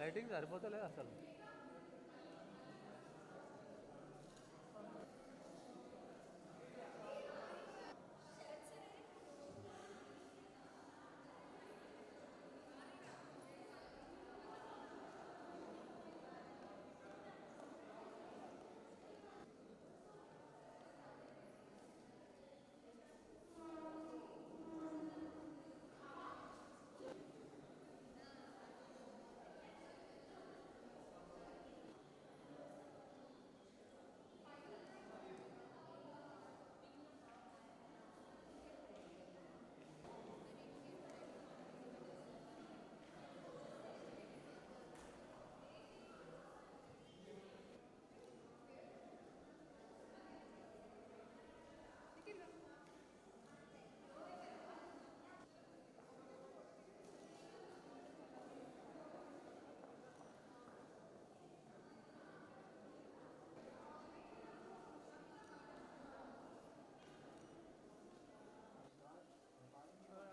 Lighting సరిపోతలేదు అసలు.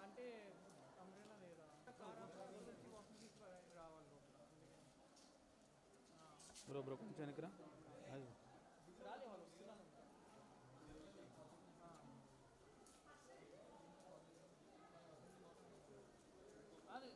అంటే umbrella లేదా రావాలి బ్రో బ్రో కొంచెం వెనకరా. అది రాలే వాళ్ళు వస్తున్నాను. అదే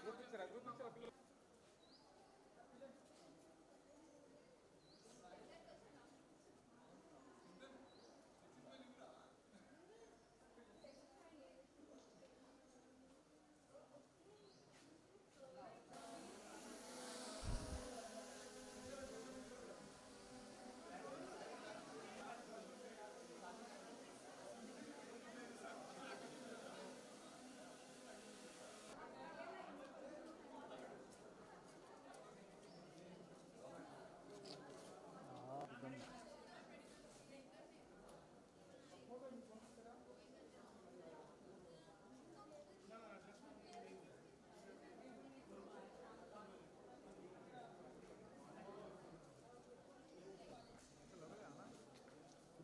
గ్రూప్ ఇచ్చారా పిల్లలు?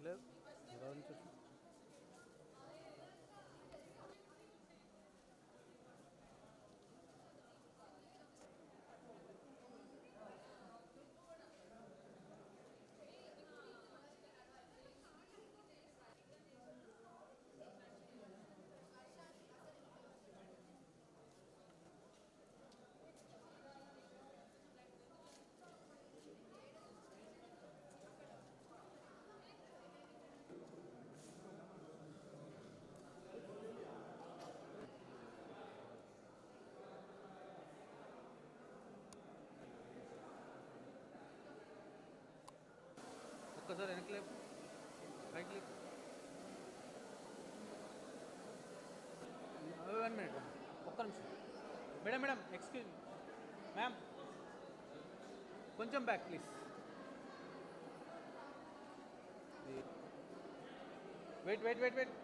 లేదు దూరం నుంచి వచ్చి. ఒక్కసారి వెనక్కి లేపు, పైకి లేపు. 1 మినిట్, ఒక్క నిమిషం. మేడం మేడం ఎక్స్క్యూజ్ మ్యామ్, కొంచెం back please. Wait wait wait wait.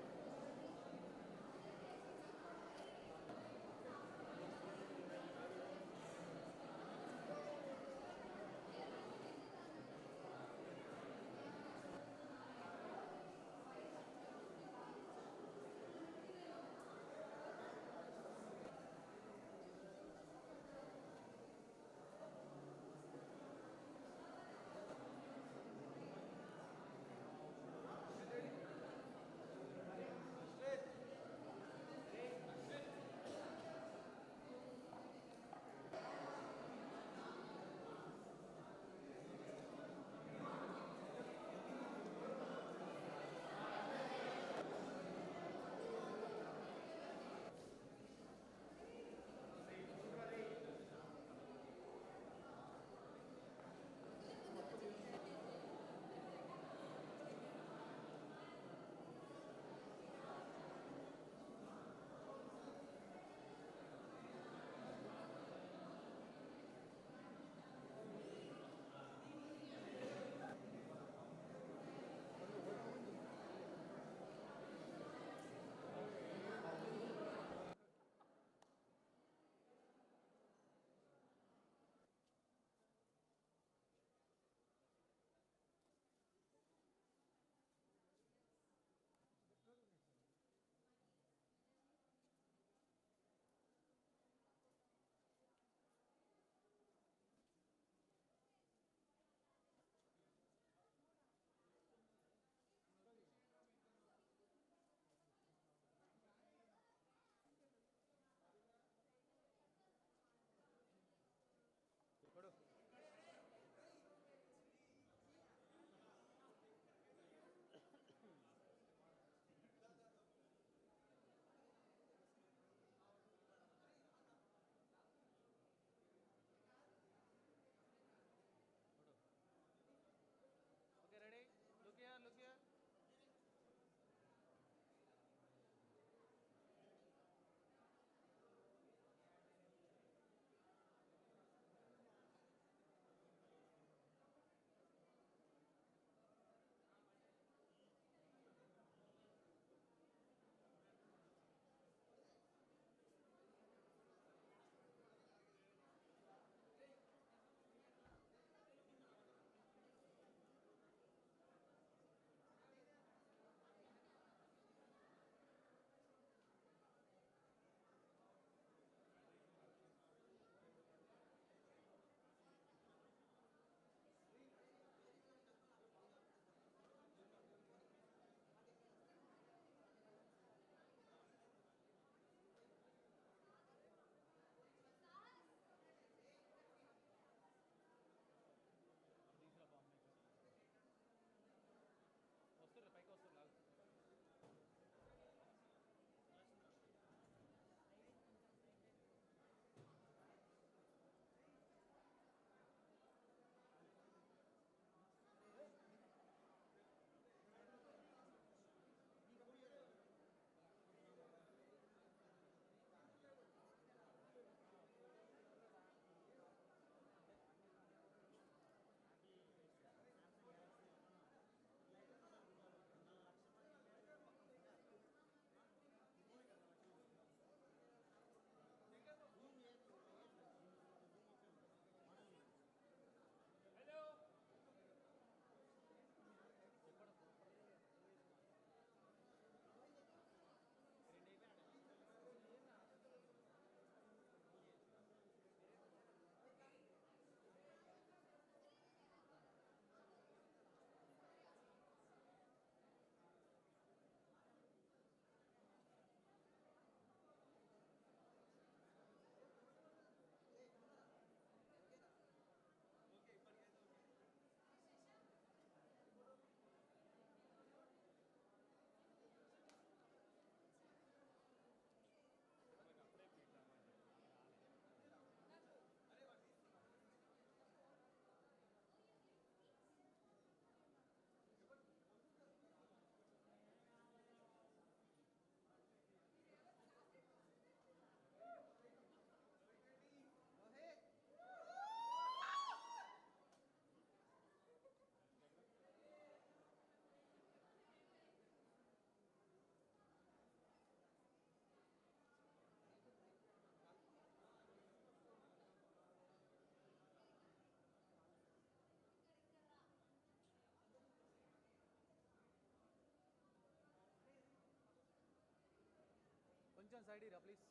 కొంచెం సైడ్ ఇరా ప్లీజ్.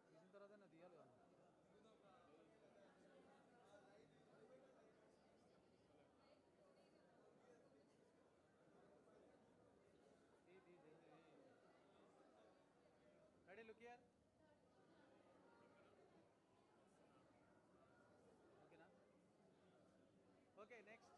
తీసిన తర్వాత నా తీయాలి కదా. Ready look here. ఓకేనా? Okay next.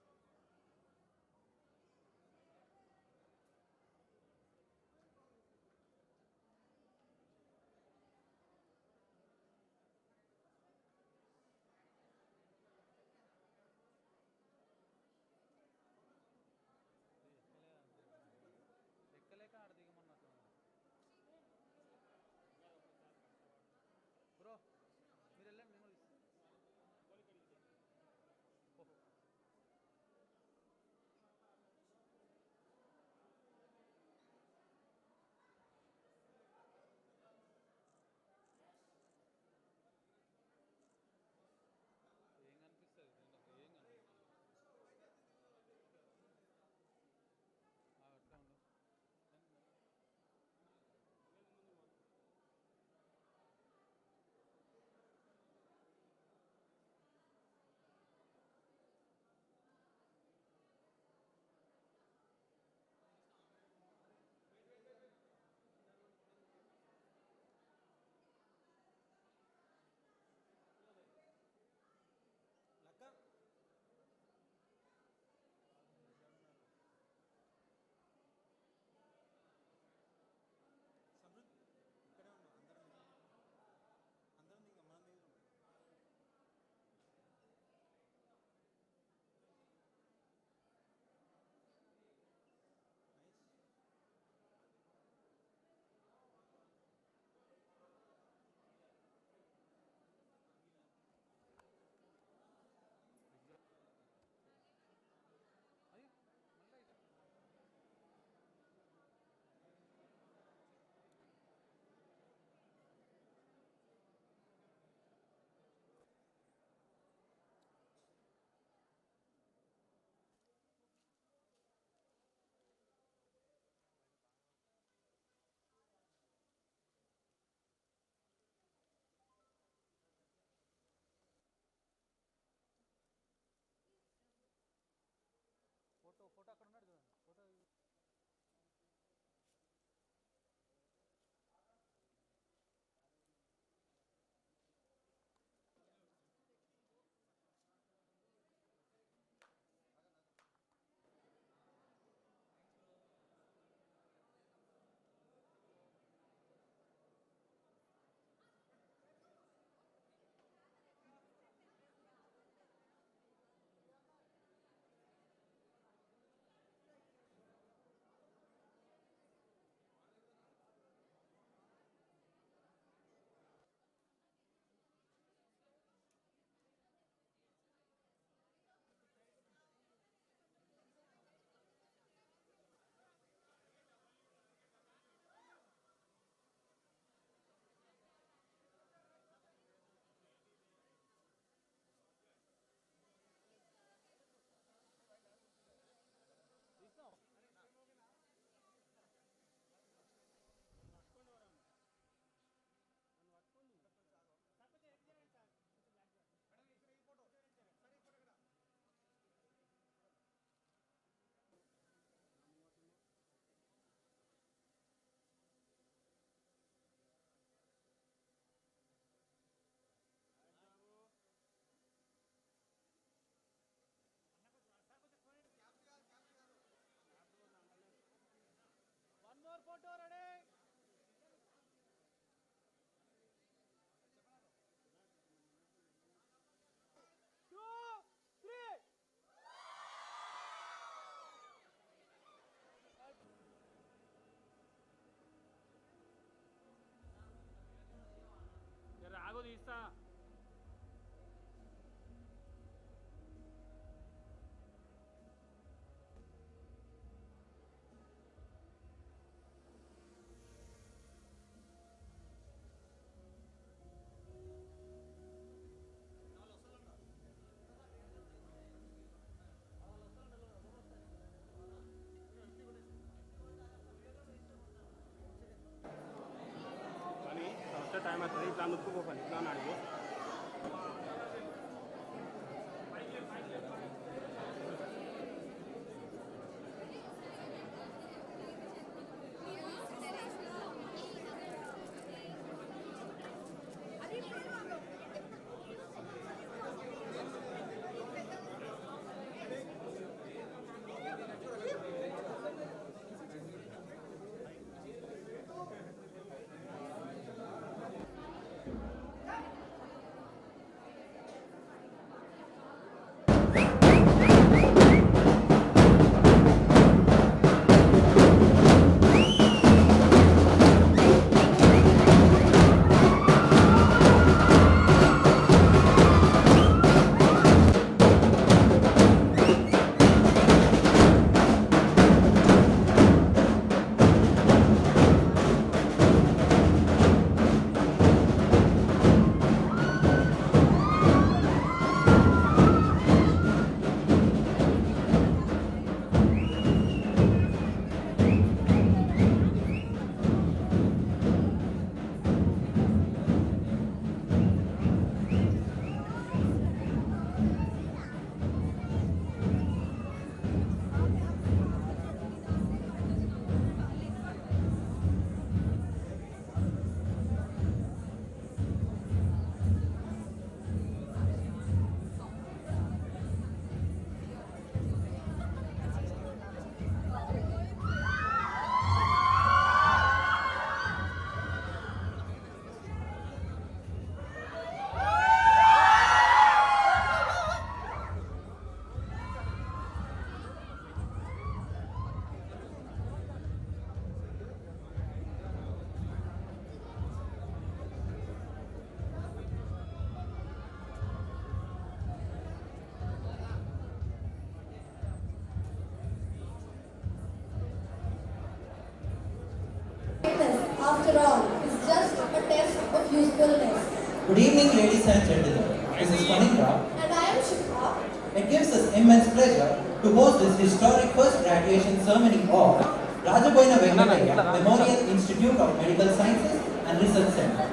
After all, it's just a test of usefulness. Good evening, ladies and gentlemen. This is Panindra. And I am Shikha. It gives us immense pleasure to host this historic first graduation ceremony of Rajaboina Venkataya Memorial Institute of Medical Sciences and Research Center.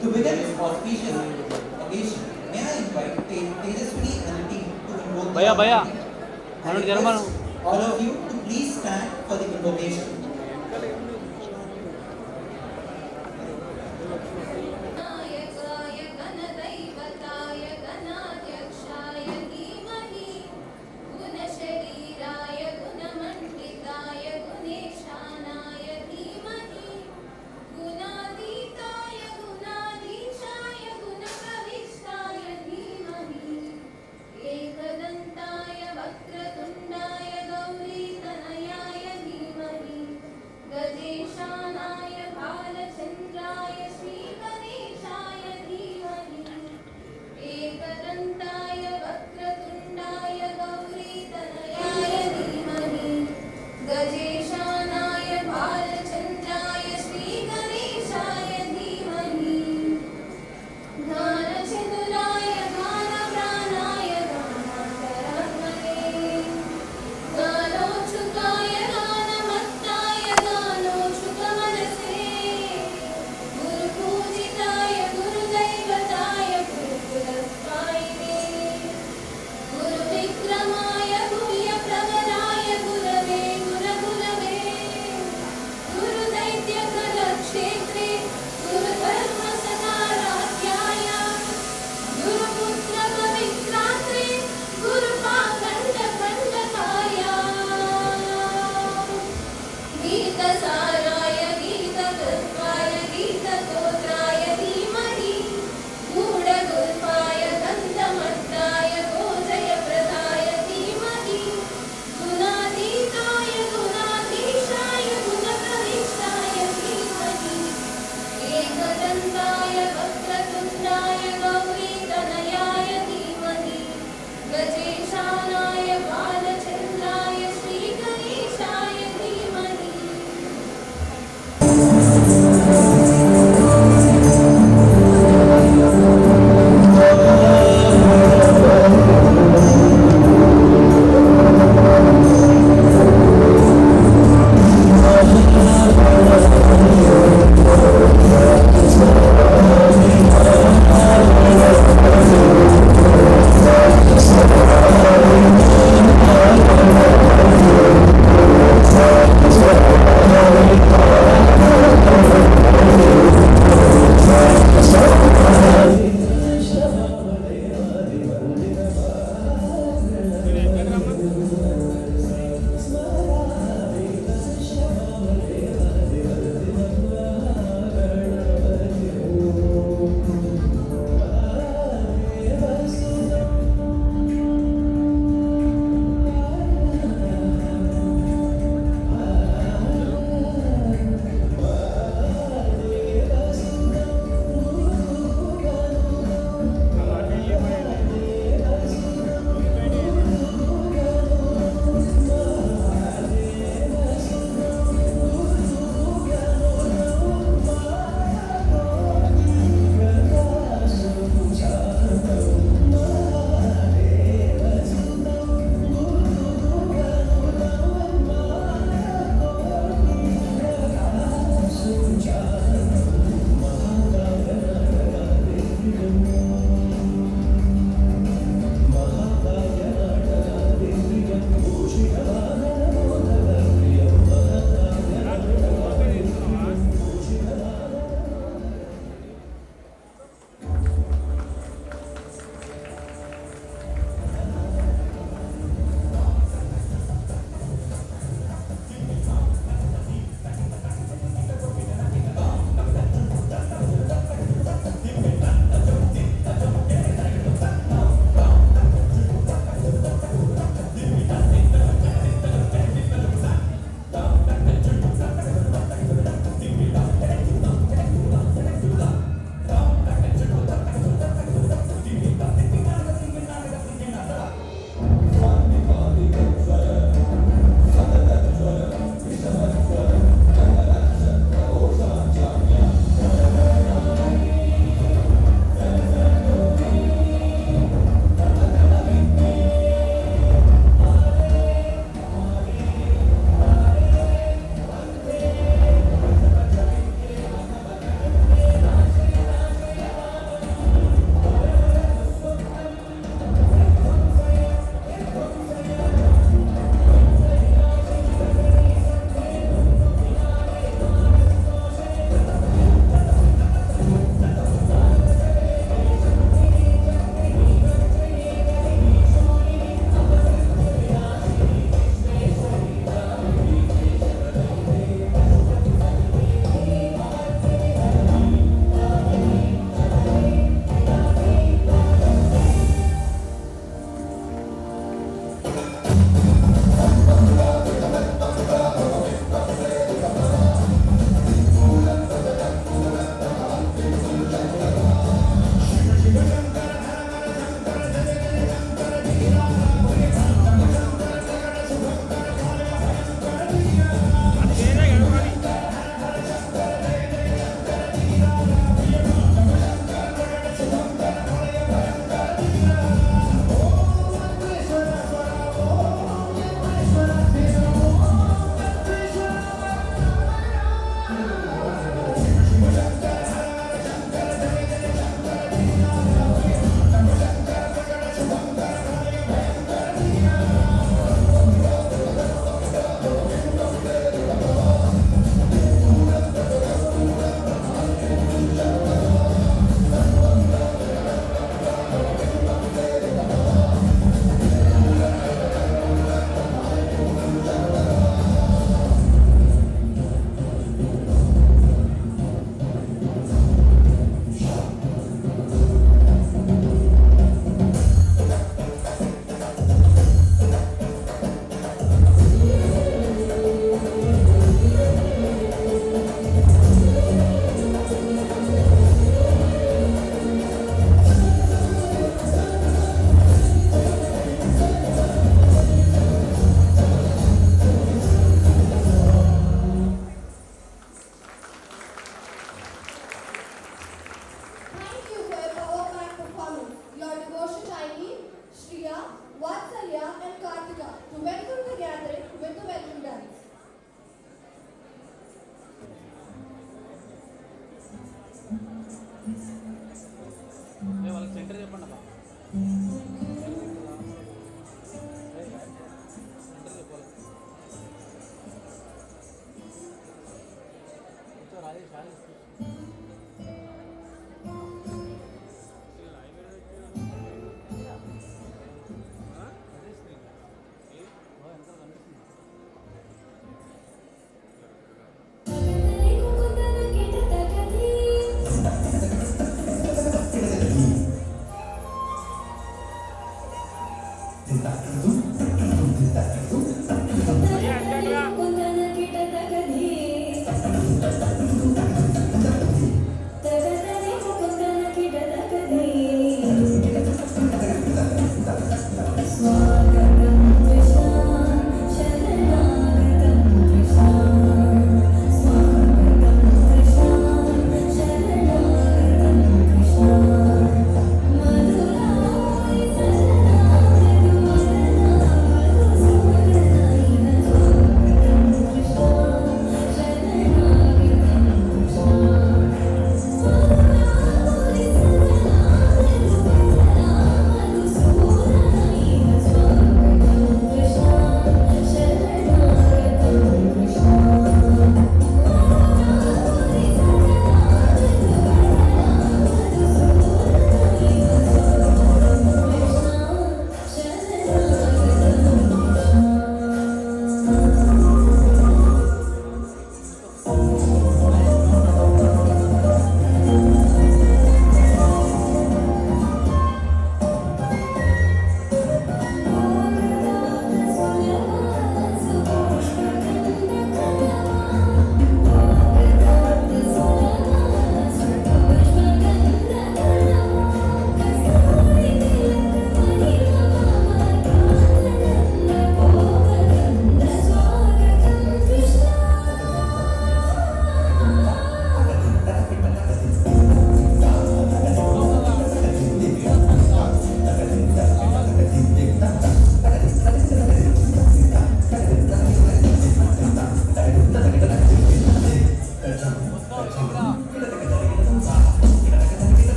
To begin this auspicious occasion, may I invite Tejaswini and the team to invoke the Almighty. I request all of you to please stand for the invocation.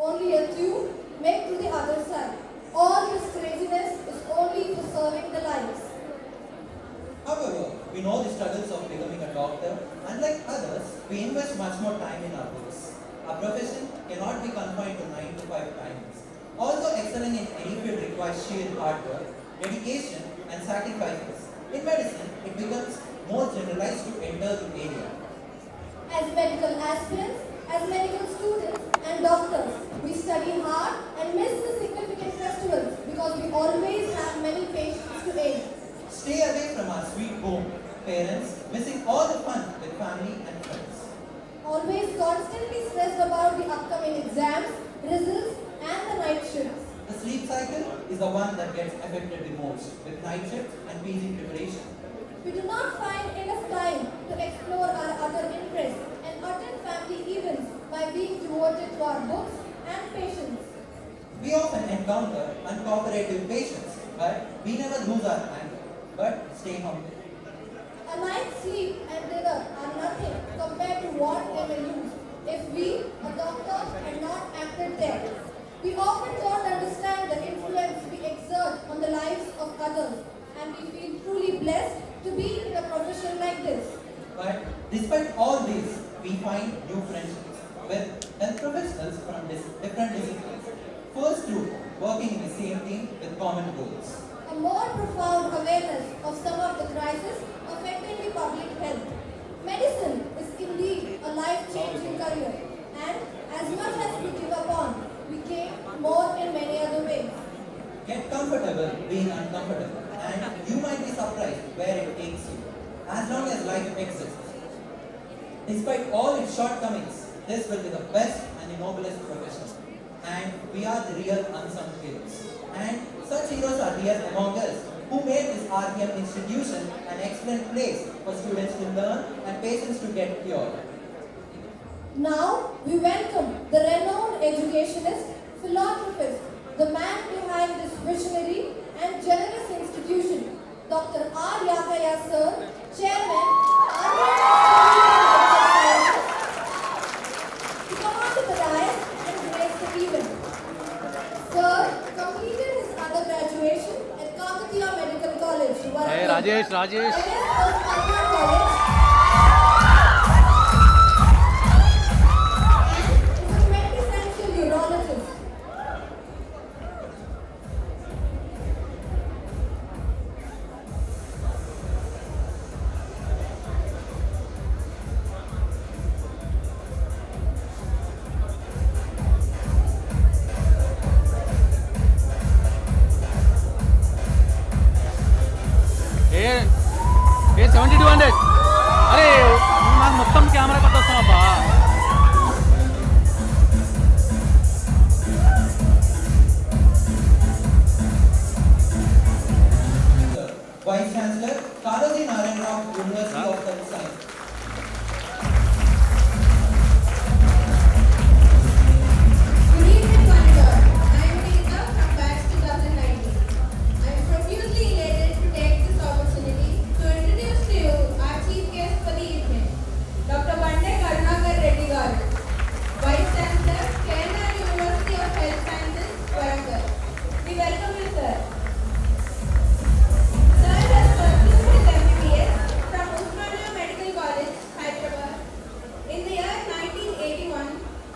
only a few make to the other side. All this craziness is only for serving the lives. However, we know the struggles of becoming a doctor. Unlike others, we invest much more time in our books. Our profession cannot be confined to 9 to 5 timings. Although excelling in any field requires sheer hard work, dedication, and sacrifices, in medicine, it becomes more generalized to enter the area. As medical aspirants, as medical students and doctors, we study hard and miss the significant festivals because we always have many patients to aid. Stay away from our sweet home, parents, missing all the fun with family and friends. Always constantly stressed about the upcoming exams, results and the night shifts. The sleep cycle is the one that gets affected the most with night shifts and PG preparation. We do not find enough time to explore our other interests and attend family events by being devoted to our books and patients. We often encounter uncooperative patients, but we never lose our anger, but stay humble. A night's sleep and dinner are nothing compared to what they may lose if we, a doctor, had not acted there. We often don't understand the influence we exert on the lives of others, and we feel truly blessed to be in a profession like this. But despite all this, we find new friendships with health professionals from different disciplines. First group working in the same team with common goals. A more profound awareness of some of the crises affecting the public health. Medicine is indeed a life-changing career, and as much as we give upon, we gain more in many other ways. Get comfortable being uncomfortable, and you might as long as life exists. Despite all its shortcomings, this will be the best and the noblest profession. And we are the real unsung heroes. And such heroes are here among us, who made this RVM institution an excellent place for students to learn and patients to get cured. Now we welcome the renowned educationist, philanthropist, the man behind this visionary and generous institution, Dr. R. Yakaya Sir, Chairman, to come onto the dais and grace the event. Sir completed his undergraduation at Kakatiya Medical College, Hey, Rajesh. College. ఏ 7200 అరే నాకు మొత్తం camera కొట్టొస్తానబ్బా. Vice Chancellor, Karoji Narayan Rao, University of Health Science. Good evening, Manager. I am Rita from batch 2019. I am profusely elated to take this opportunity to introduce to you our chief guest for the evening, Dr. Bande Karunakar Reddy Garu, Vice Chancellor, Kerala University of Health Sciences, Warangal. We welcome you, sir. Sir has pursued his MBBS from Usmania Medical College, Hyderabad. In the year 1981,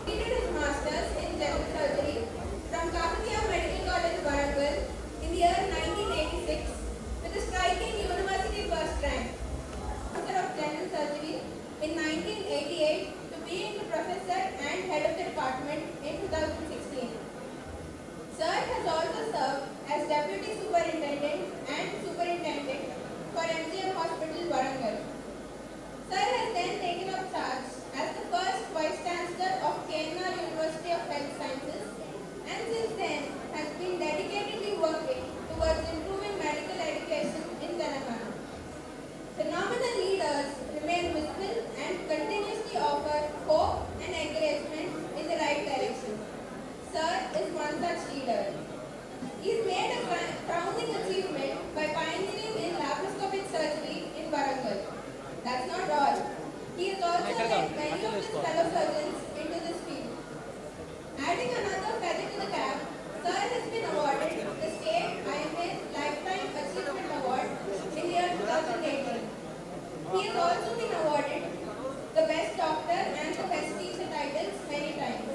he did his masters in general surgery from Kakatiya Medical College, Warangal in the year 1986 with a striking university first rank. Master of General Surgery in 1988 to being the professor and head of the department in 2016. Sir has also served as Deputy Superintendent and Superintendent for MGM Hospital, Warangal. Sir has then taken up charge as the first Vice Chancellor of Kerala University of Health Sciences and since then has been dedicatedly working towards improving medical education in Telangana. Phenomenal leaders remain visible and continuously offer hope and encouragement in the right direction. Sir is one such leader. He has made a crowning achievement by pioneering in laparoscopic surgery in Warangal. That's not all. He has also led many of his fellow surgeons into this field. Adding another feather to the cap, Sir has been awarded the State IMA Lifetime Achievement Award in the year 2018. He has also been awarded the Best Doctor and the Best Teacher titles many times.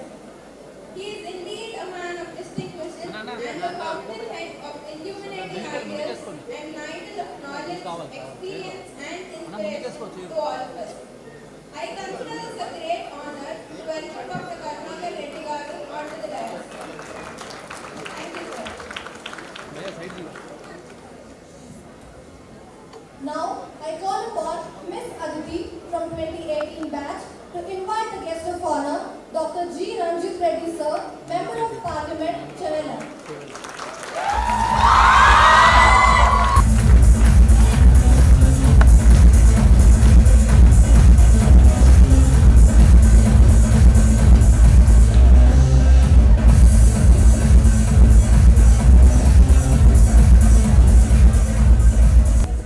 He is indeed a man of distinct vision and a fountainhead of illuminating ideas and idol of knowledge, experience and inspiration to all of us. I consider this a great honor to welcome Dr. Karunakar Reddy Garu onto the dais. Thank you, sir. Now, I call upon Miss Aditi from 2018 batch to invite the guest of honor, Dr. G. Ranjit Reddy Sir, Member of Parliament, Chennai.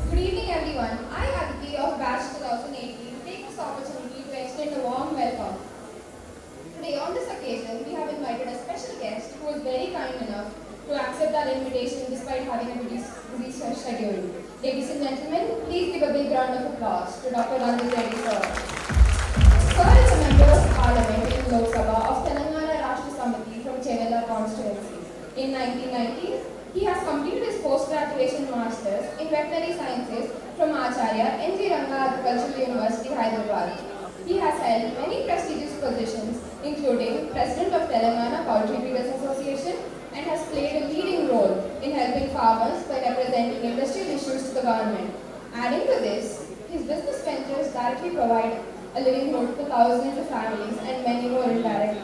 Good evening, everyone. I, Aditi of Batch 2018, take this opportunity to extend a warm welcome. Today, on this occasion, we have invited a special guest who is very kind enough to accept our invitation despite having a busy schedule. Ladies and gentlemen, please give a big round of applause to Dr. Ranjit Reddy Sir. Sir is a member of Parliament in Lok Sabha of Telangana Rashtra Samiti from Chevella constituency. In 1990, he has completed his post-graduation masters in veterinary sciences from Acharya N.G. Ranga Agricultural University, Hyderabad. He has held many prestigious positions, including President of Telangana Poultry Breeders Association, and has played a leading role in helping farmers by representing industrial issues to the government. Adding to this, His business ventures directly provide a livelihood to thousands of families and many more indirectly.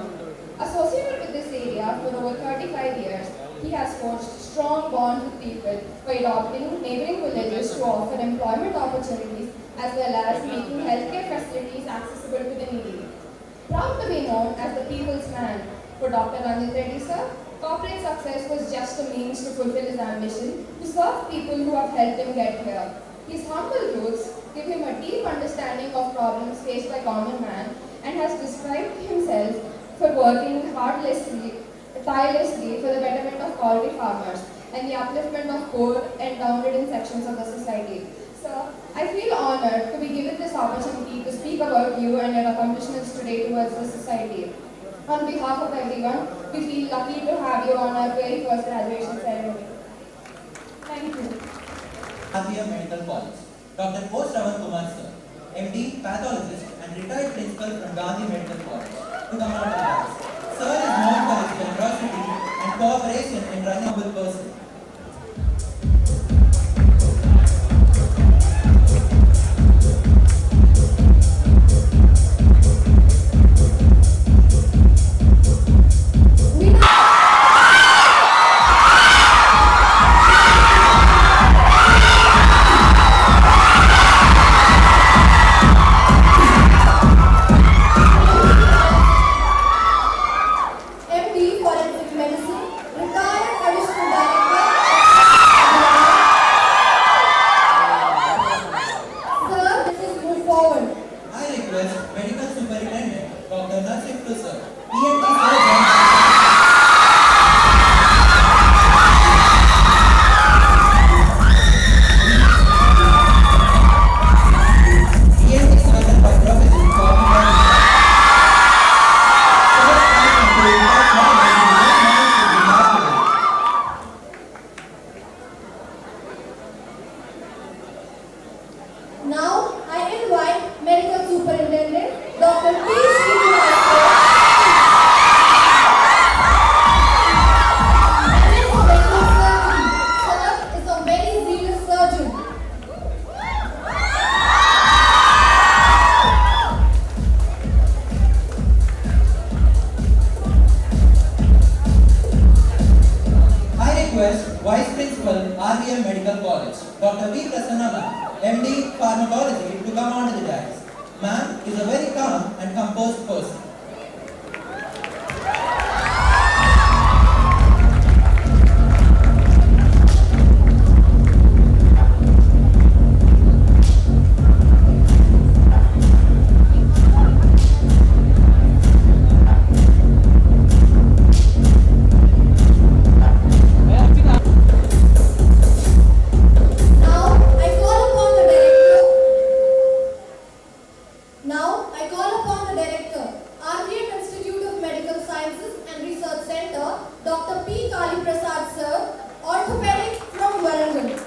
Associated with this area for over 35 years, he has forged strong bonds with people by adopting neighboring villages to offer employment opportunities as well as making healthcare facilities accessible to the needy. Proud to be known as the people's man, for Dr. Ranjit Reddy sir, corporate success was just a means to fulfill his ambition to serve people who have helped him get here. His humble roots give him a deep understanding of problems faced by common man and has described himself for working tirelessly for the betterment of quality farmers and the upliftment of poor and downtrodden sections of the society. Sir, I feel honored to be given this opportunity to speak about you and your accomplishments today towards the society. On behalf of everyone, we feel lucky to have you on our very first graduation ceremony. Thank you. RVM Medical College. Dr. O. Shravan Kumar sir, MD, pathologist and retired principal from Gandhi Medical College, to come out and dance. Sir is known for his generosity and cooperation in running with person. MD Forensic Medicine, retired Additional Director. Sir, this is move forward. I request Medical Superintendent Dr. Nasif to sir, ENT surgeon. ENT surgeon by profession for Now, I invite Medical Superintendent Dr. P. Srinivasa. MD for Medical Surgery. Sir is a very zealous surgeon. I request Vice Principal RVM Medical College, Dr. V. Prasanna, MD Pharmacology, to come on to the dais. Ma'am is a very calm and composed person. Now I call upon the Director, RVM Institute of Medical Sciences and Research Center, Dr. P. Kali Prasad sir, orthopedic from Warangal.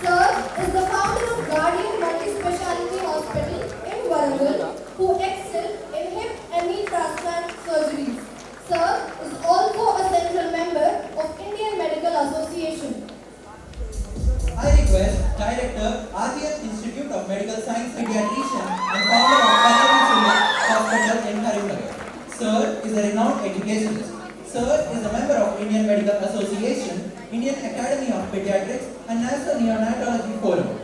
Sir is the founder of Guardian Multi-Speciality Hospital in Warangal, who excel in hip and knee transplant surgeries. Sir is also a central member of Indian Medical Association. I request Director, RVM Institute of Medical Science, Pediatrician and founder of Hospital in Harimnagar. Sir is a renowned educationist. Sir is a member of Indian Medical Association, Indian Academy of Pediatrics and National Neonatology Forum.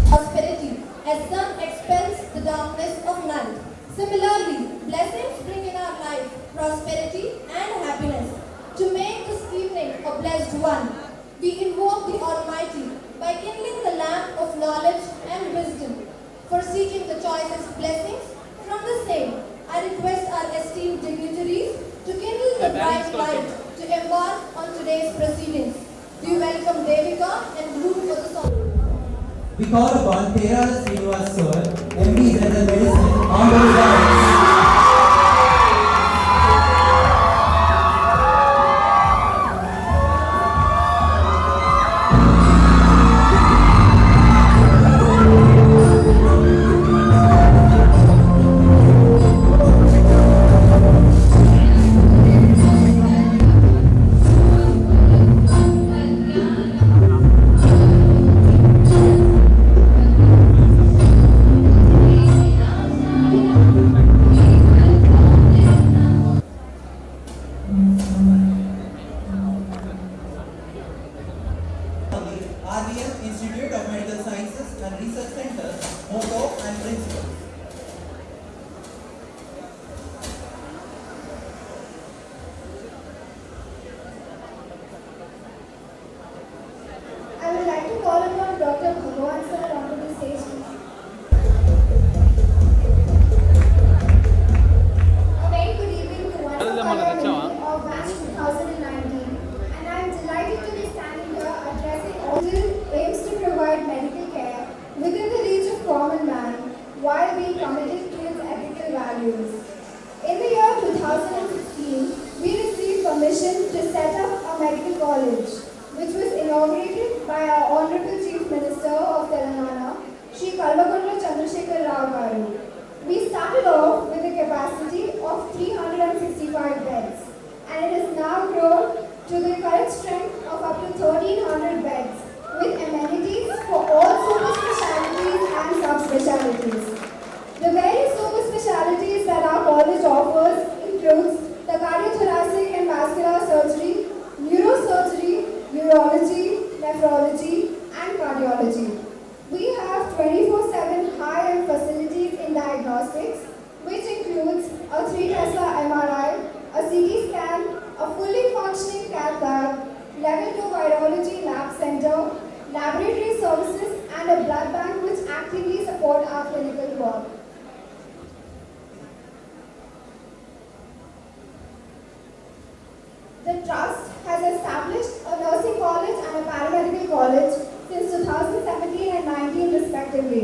Prosperity, as sun expels the darkness of night. Similarly, blessings bring in our life prosperity and happiness. To make this evening a blessed one, we invoke the Almighty by kindling the lamp of knowledge and wisdom. For seeking the choicest blessings from the same, I request our esteemed dignitaries to kindle the bright light to embark on today's proceedings. We welcome Devika and Guru for the song. We call upon Terala Srinivas sir, MD General Medicine, on the dais. and research centers, motto and principles. I would like to call upon Dr. Bhagwan sir onto the stage. A very good evening to one of our alumni of batch 2019, and I am delighted to be standing here addressing all who aims to provide medical care within the reach of common man while being committed to its ethical values. In the year 2016, we received permission to set up a medical college, which was inaugurated by our Honorable Chief Minister of Telangana, Shri Kalvakundla Chandrasekhar Rao Garu. We started off with a capacity of 365 beds, and it has now grown to the current strength of up to 1300 beds, with amenities for all super specialities and subspecialties. The various super specialities that our college offers includes the cardiothoracic and vascular surgery, neurosurgery, urology, nephrology, and cardiology. We have 24/7 high-end facilities in diagnostics, which includes a 3 Tesla MRI, a CT scan, a fully functioning cath lab, level 2 virology lab center, laboratory services, and a blood bank which actively support our clinical work. The Trust has established a nursing college and a paramedical college since 2017 and 19 respectively.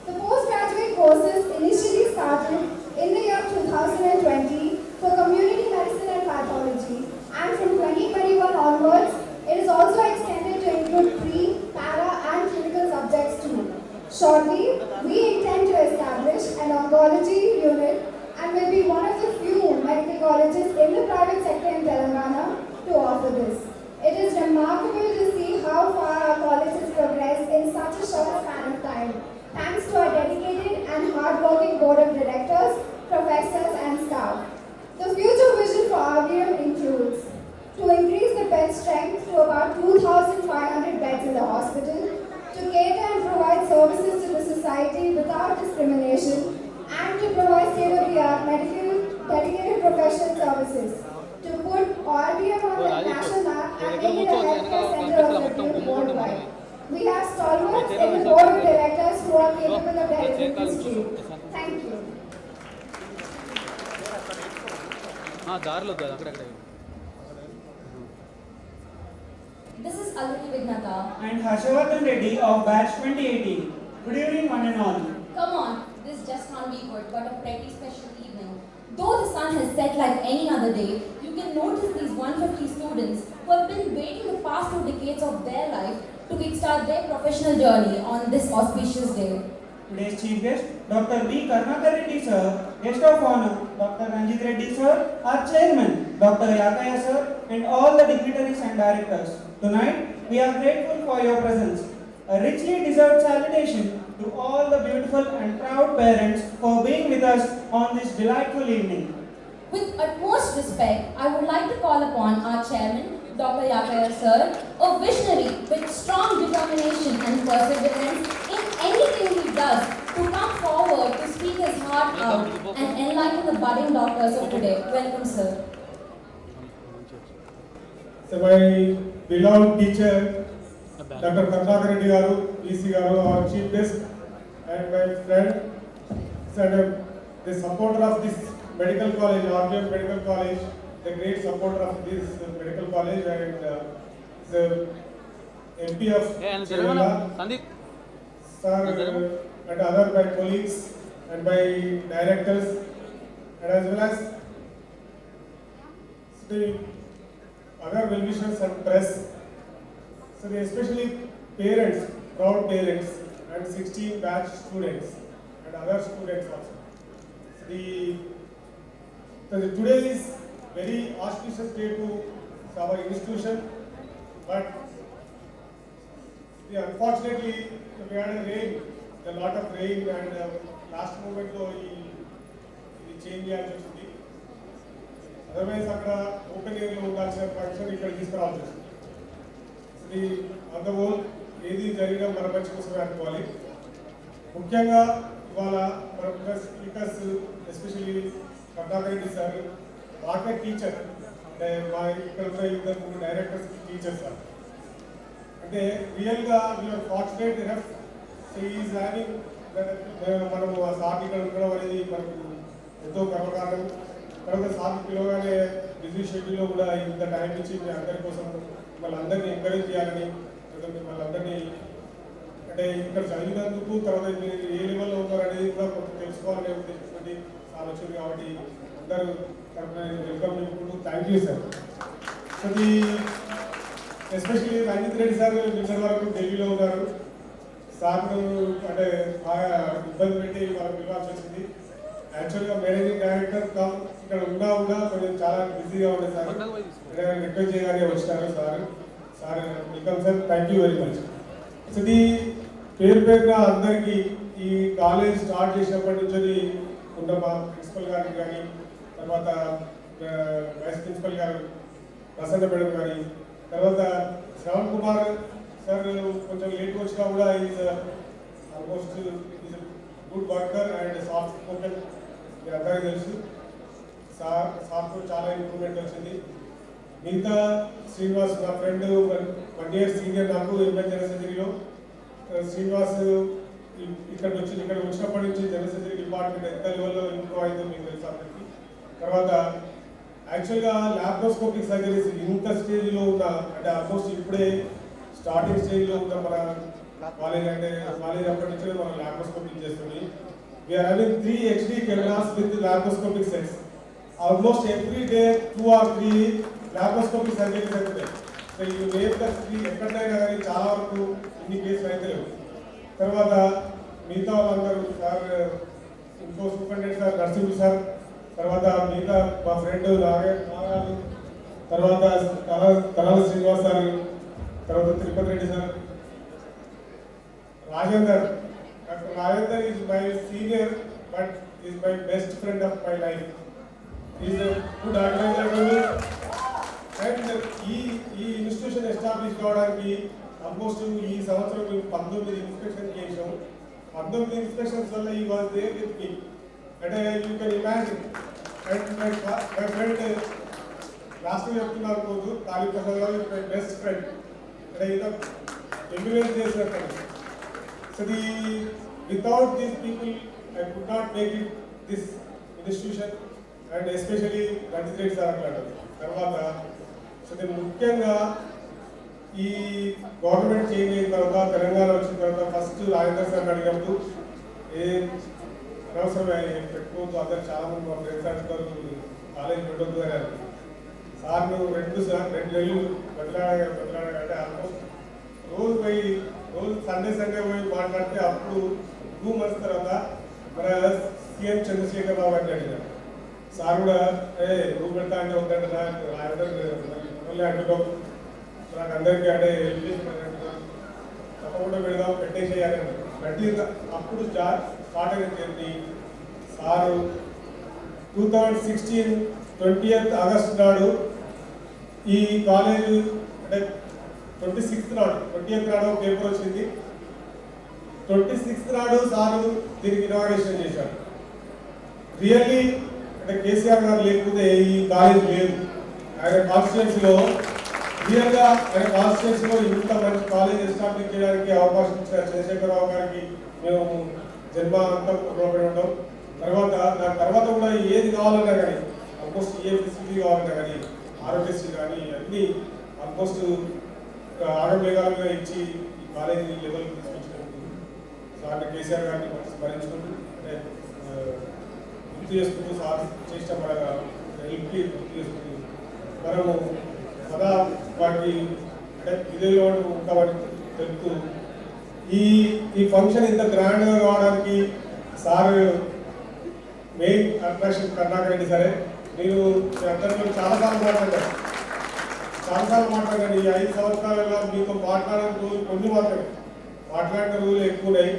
The postgraduate courses initially started in the year 2020 for community medicine and pathology, and from 2021 onwards, it is also extended to include pre, para, and clinical subjects too. Shortly, we intend to establish an oncology unit and will be one of the few medical colleges in the private sector in Telangana to offer this. It is remarkable to see how far our college has progressed in such a short span of time, thanks to our dedicated and hard-working board of directors, professors, and staff. The future vision for RVM includes to increase the bed strength to about 2,500 beds in the hospital, to cater and provide services to the society without discrimination, and to provide state-of-the-art medical dedicated professional services, to put RVM on the national map and make it a healthcare center of repute worldwide. We have stalwarts in the board of directors who are capable of delivering this dream. Thank you. దారిలో అక్కడక్కడ This is Alvini Vignata. And Harshavardhan Reddy of batch 2018. Good evening, one and all. Come on, this just can't be good, but a pretty special evening. Though the sun has set like any other day, you can notice these 150 students who have been waiting the past 2 decades of their life to kickstart their professional journey on this auspicious day. Today's chief guest, Dr. B. Karnakar Reddy sir, guest of honor, Dr. Ranjit Reddy sir, our chairman, Dr. Yakaya sir, and all the dignitaries and directors. Tonight, we are grateful for your presence. A richly deserved salutation to all the beautiful and proud parents for being with us on this delightful evening. With utmost respect, I would like to call upon our chairman, Dr. Yakaya sir, a visionary with strong determination and perseverance in anything he does, to come forward to speak his heart out and enlighten the budding doctors of today. Welcome, sir. So my beloved teacher, Dr. Karnakar Reddy Garu, VC Garu, our chief guest, and my friend, said the supporter of this medical college, RVM Medical College, the great supporter of this medical college, and the MP of Kerala, Sandeep sir, and other my colleagues and my directors, and as well as the other well-wishers and press. So they especially parents, proud parents, and 16 batch students and other students also. So today is very auspicious day to our institution, but unfortunately we had a rain, a lot of rain, and last moment change చేయాల్సి వచ్చింది. Otherwise అక్కడ open ఏరియాలో ఉండాల్సిన function ఇక్కడ తీసుకురావాల్సి వచ్చింది. On the whole, ఏది జరిగినా మన మంచి కోసమే అనుకోవాలి. ముఖ్యంగా ఇవాళ మన speakers especially Karnakar Reddy sir మాకే టీచర్, అంటే మా ఇక్కడ ఉన్న ఇద్దరు డైరెక్టర్స్ టీచర్స్ సార్. అంటే రియల్గా we are fortunate enough is having మనము ఆ సార్ ఇక్కడ ఉండడం అనేది మనకు ఎంతో గర్వకారణం. తర్వాత సార్ పిలవగానే బిజీ షెడ్యూల్లో కూడా ఇంత టైం ఇచ్చి మీ అందరి కోసం మిమ్మల్ని అందరినీ ఎంకరేజ్ చేయాలని, మిమ్మల్ని అందరినీ అంటే ఇక్కడ చదివినందుకు తర్వాత మీరు ఏ లెవెల్లో ఉన్నారు అనేది కూడా కొంచెం తెలుసుకోవాలనే ఉద్దేశంతో సార్ వచ్చింది. కాబట్టి అందరూ తరఫున వెల్కమ్ చెప్పుకుంటూ థ్యాంక్ యూ సార్. అది ఎస్పెషల్లీ రంజిత్ రెడ్డి సార్ నిన్న వరకు ఢిల్లీలో ఉన్నారు. సార్ను అంటే బాగా ఇబ్బంది పెట్టి వాళ్ళకి పిలవాల్సి వచ్చింది. యాక్చువల్గా మేనేజింగ్ డైరెక్టర్ ఇక్కడ ఉన్నా కొంచెం చాలా బిజీగా ఉండే సార్, రిక్వెస్ట్ చేయగానే వచ్చినారు sir. Sir welcome sir, thank you very much. So ఇది పేరుగా అందరికీ ఈ కాలేజ్ స్టార్ట్ చేసినప్పటి నుంచి ఉన్న మా ప్రిన్సిపల్ గారికి కానీ, తర్వాత వైస్ ప్రిన్సిపల్ గారు ప్రసన్న మేడం కానీ, తర్వాత శ్రవణ్ కుమార్ సార్ కొంచెం లేట్గా వచ్చినా కూడా is almost is good worker and soft spoken, మీరు అందరికీ తెలుసు. సార్తో చాలా ఇంప్రూవ్మెంట్ వచ్చింది. మిగతా శ్రీనివాస్ నా ఫ్రెండ్ 1 year సీనియర్ నాకు ఎంఎన్ జనరల్ సర్జరీలో. శ్రీనివాస్ ఇక్కడ వచ్చినప్పటి నుంచి జనరల్ సర్జరీ డిపార్ట్మెంట్ ఎంత లెవెల్లో ఇంప్రూవ్ అయిందో మీకు తెలుసు అందరికీ. తర్వాత యాక్చువల్గా ల్యాప్రోస్కోపిక్ సర్జరీస్ ఇంత స్టేజ్లో ఉన్న, అంటే ఆల్మోస్ట్ ఇప్పుడే స్టార్టింగ్ స్టేజ్లో ఉన్న మన కాలేజ్, అంటే కాలేజ్ అప్పటి నుంచి మనం ల్యాప్రోస్కోపిక్ చేస్తుంది. We are having 3 HD cameras with laparoscopic sets. Almost every day 2 or 3 laparoscopic surgeries అవుతాయి. సో ఈ నేమ్ ఎక్కడైనా కానీ చాలా వరకు ఇన్ని కేసులు అయితే లేవు. తర్వాత మిగతా వాళ్ళందరూ సార్, ఇంకో సూపరింటెండెంట్ సార్ నర్సింగ్ సార్, తర్వాత మిగతా మా ఫ్రెండ్ నాగాలు, తర్వాత తరాల శ్రీనివాస్ సార్, తర్వాత Tirupati Reddy sir, Rajender. Doctor Rajender is my senior but is my best friend of my life. Is good organiser. And ఈ ఇన్స్టిట్యూషన్ ఎస్టాబ్లిష్ కావడానికి ఆల్మోస్ట్ ఈ సంవత్సరం మేము 19 ఇన్స్పెక్షన్ చేసాం. 19 ఇన్స్పెక్షన్స్ వల్ల ఈ వాజ్ దేర్ విత్ మీ, అంటే you can imagine. And my friend last చెప్తున్నారు పోదు కాళీ ప్రసాద్ గారు మై బెస్ట్ ఫ్రెండ్, అంటే ఇలా ఎంబీబీఎస్ చేసినట్టు. So without these people I could not make it this institution, and especially Ranjith Reddy sir అట్లాంటి. తర్వాత సో ముఖ్యంగా ఈ గవర్నమెంట్ చేంజ్ అయిన తర్వాత, తెలంగాణ వచ్చిన తర్వాత ఫస్ట్ రాజేంద్ర సార్ అడిగినప్పుడు ఏ అనవసరమే పెట్టుకోవద్దు, అందరు చాలా మంది మా ఫ్రెండ్స్ అంటున్నారు కాలేజ్ పెట్టొద్దు అని. సార్ను 2 నెలలు బదిలాడంటే ఆల్మోస్ట్ రోజు సండే పోయి మాట్లాడితే అప్పుడు 2 months తర్వాత మన సీఎం చంద్రశేఖర్ రావు గారిని అడిగారు. సార్ కూడా నువ్వు పెడతా అంటే వద్దంటే మళ్ళీ అంటున్నాం నాకు అందరికీ అంటే తప్పకుండా పెడదాం పెట్టేసేయాలి గట్టి. అప్పుడు స్టార్ట్ అయిన జర్నీ సారు 2016 20th August నాడు ఈ కాలేజ్, అంటే 26th నాడు పేపర్ వచ్చింది. 26th నాడు సారు దీనికి ఇనాగరేషన్ చేశారు. రియల్లీ అంటే కేసీఆర్ గారు లేకపోతే ఈ కాలేజ్ లేదు. ఆయన కాన్స్టిట్యున్సీలో రియల్గా ఆయన కాన్స్టిట్యున్సీలో ఇంత మంచి కాలేజ్ ఎస్టాబ్లిష్ చేయడానికి అవకాశం ఇచ్చిన చంద్రశేఖరరావు గారికి మేము జన్మాంతం రుణపడి ఉంటాం. దాని తర్వాత కూడా ఏది కావాలన్నా కానీ, ఆల్మోస్ట్ ఏ ఫెసిలిటీ కావాలన్నా కానీ, ఆరోగ్యశ్రీ కానీ అన్నీ ఆల్మోస్ట్ ఆగమేఘాలుగా ఇచ్చి ఈ కాలేజీ లెవెల్ తీసుకొచ్చినప్పుడు సార్ కేసీఆర్ గారిని స్మరించుకుంటూ, అంటే గుర్తు చేసుకుంటూ, సార్ చేసిన మన హెల్ప్కి గుర్తు చేసుకుంటూ మనము సదా వాటికి అంటే విధుల్లో ఉంటామని తెలుపుతూ ఈ ఫంక్షన్ ఇంత గ్రాండ్గా కావడానికి sir main attraction Karnakar Reddy సరే. నేను అందరితో చాలాసార్లు మాట్లాడాను. ఈ 5 సంవత్సరాలలో మీతో మాట్లాడిన రోజులు కొన్ని మాత్రమే, మాట్లాడిన రోజులు ఎక్కువ ఉన్నాయి.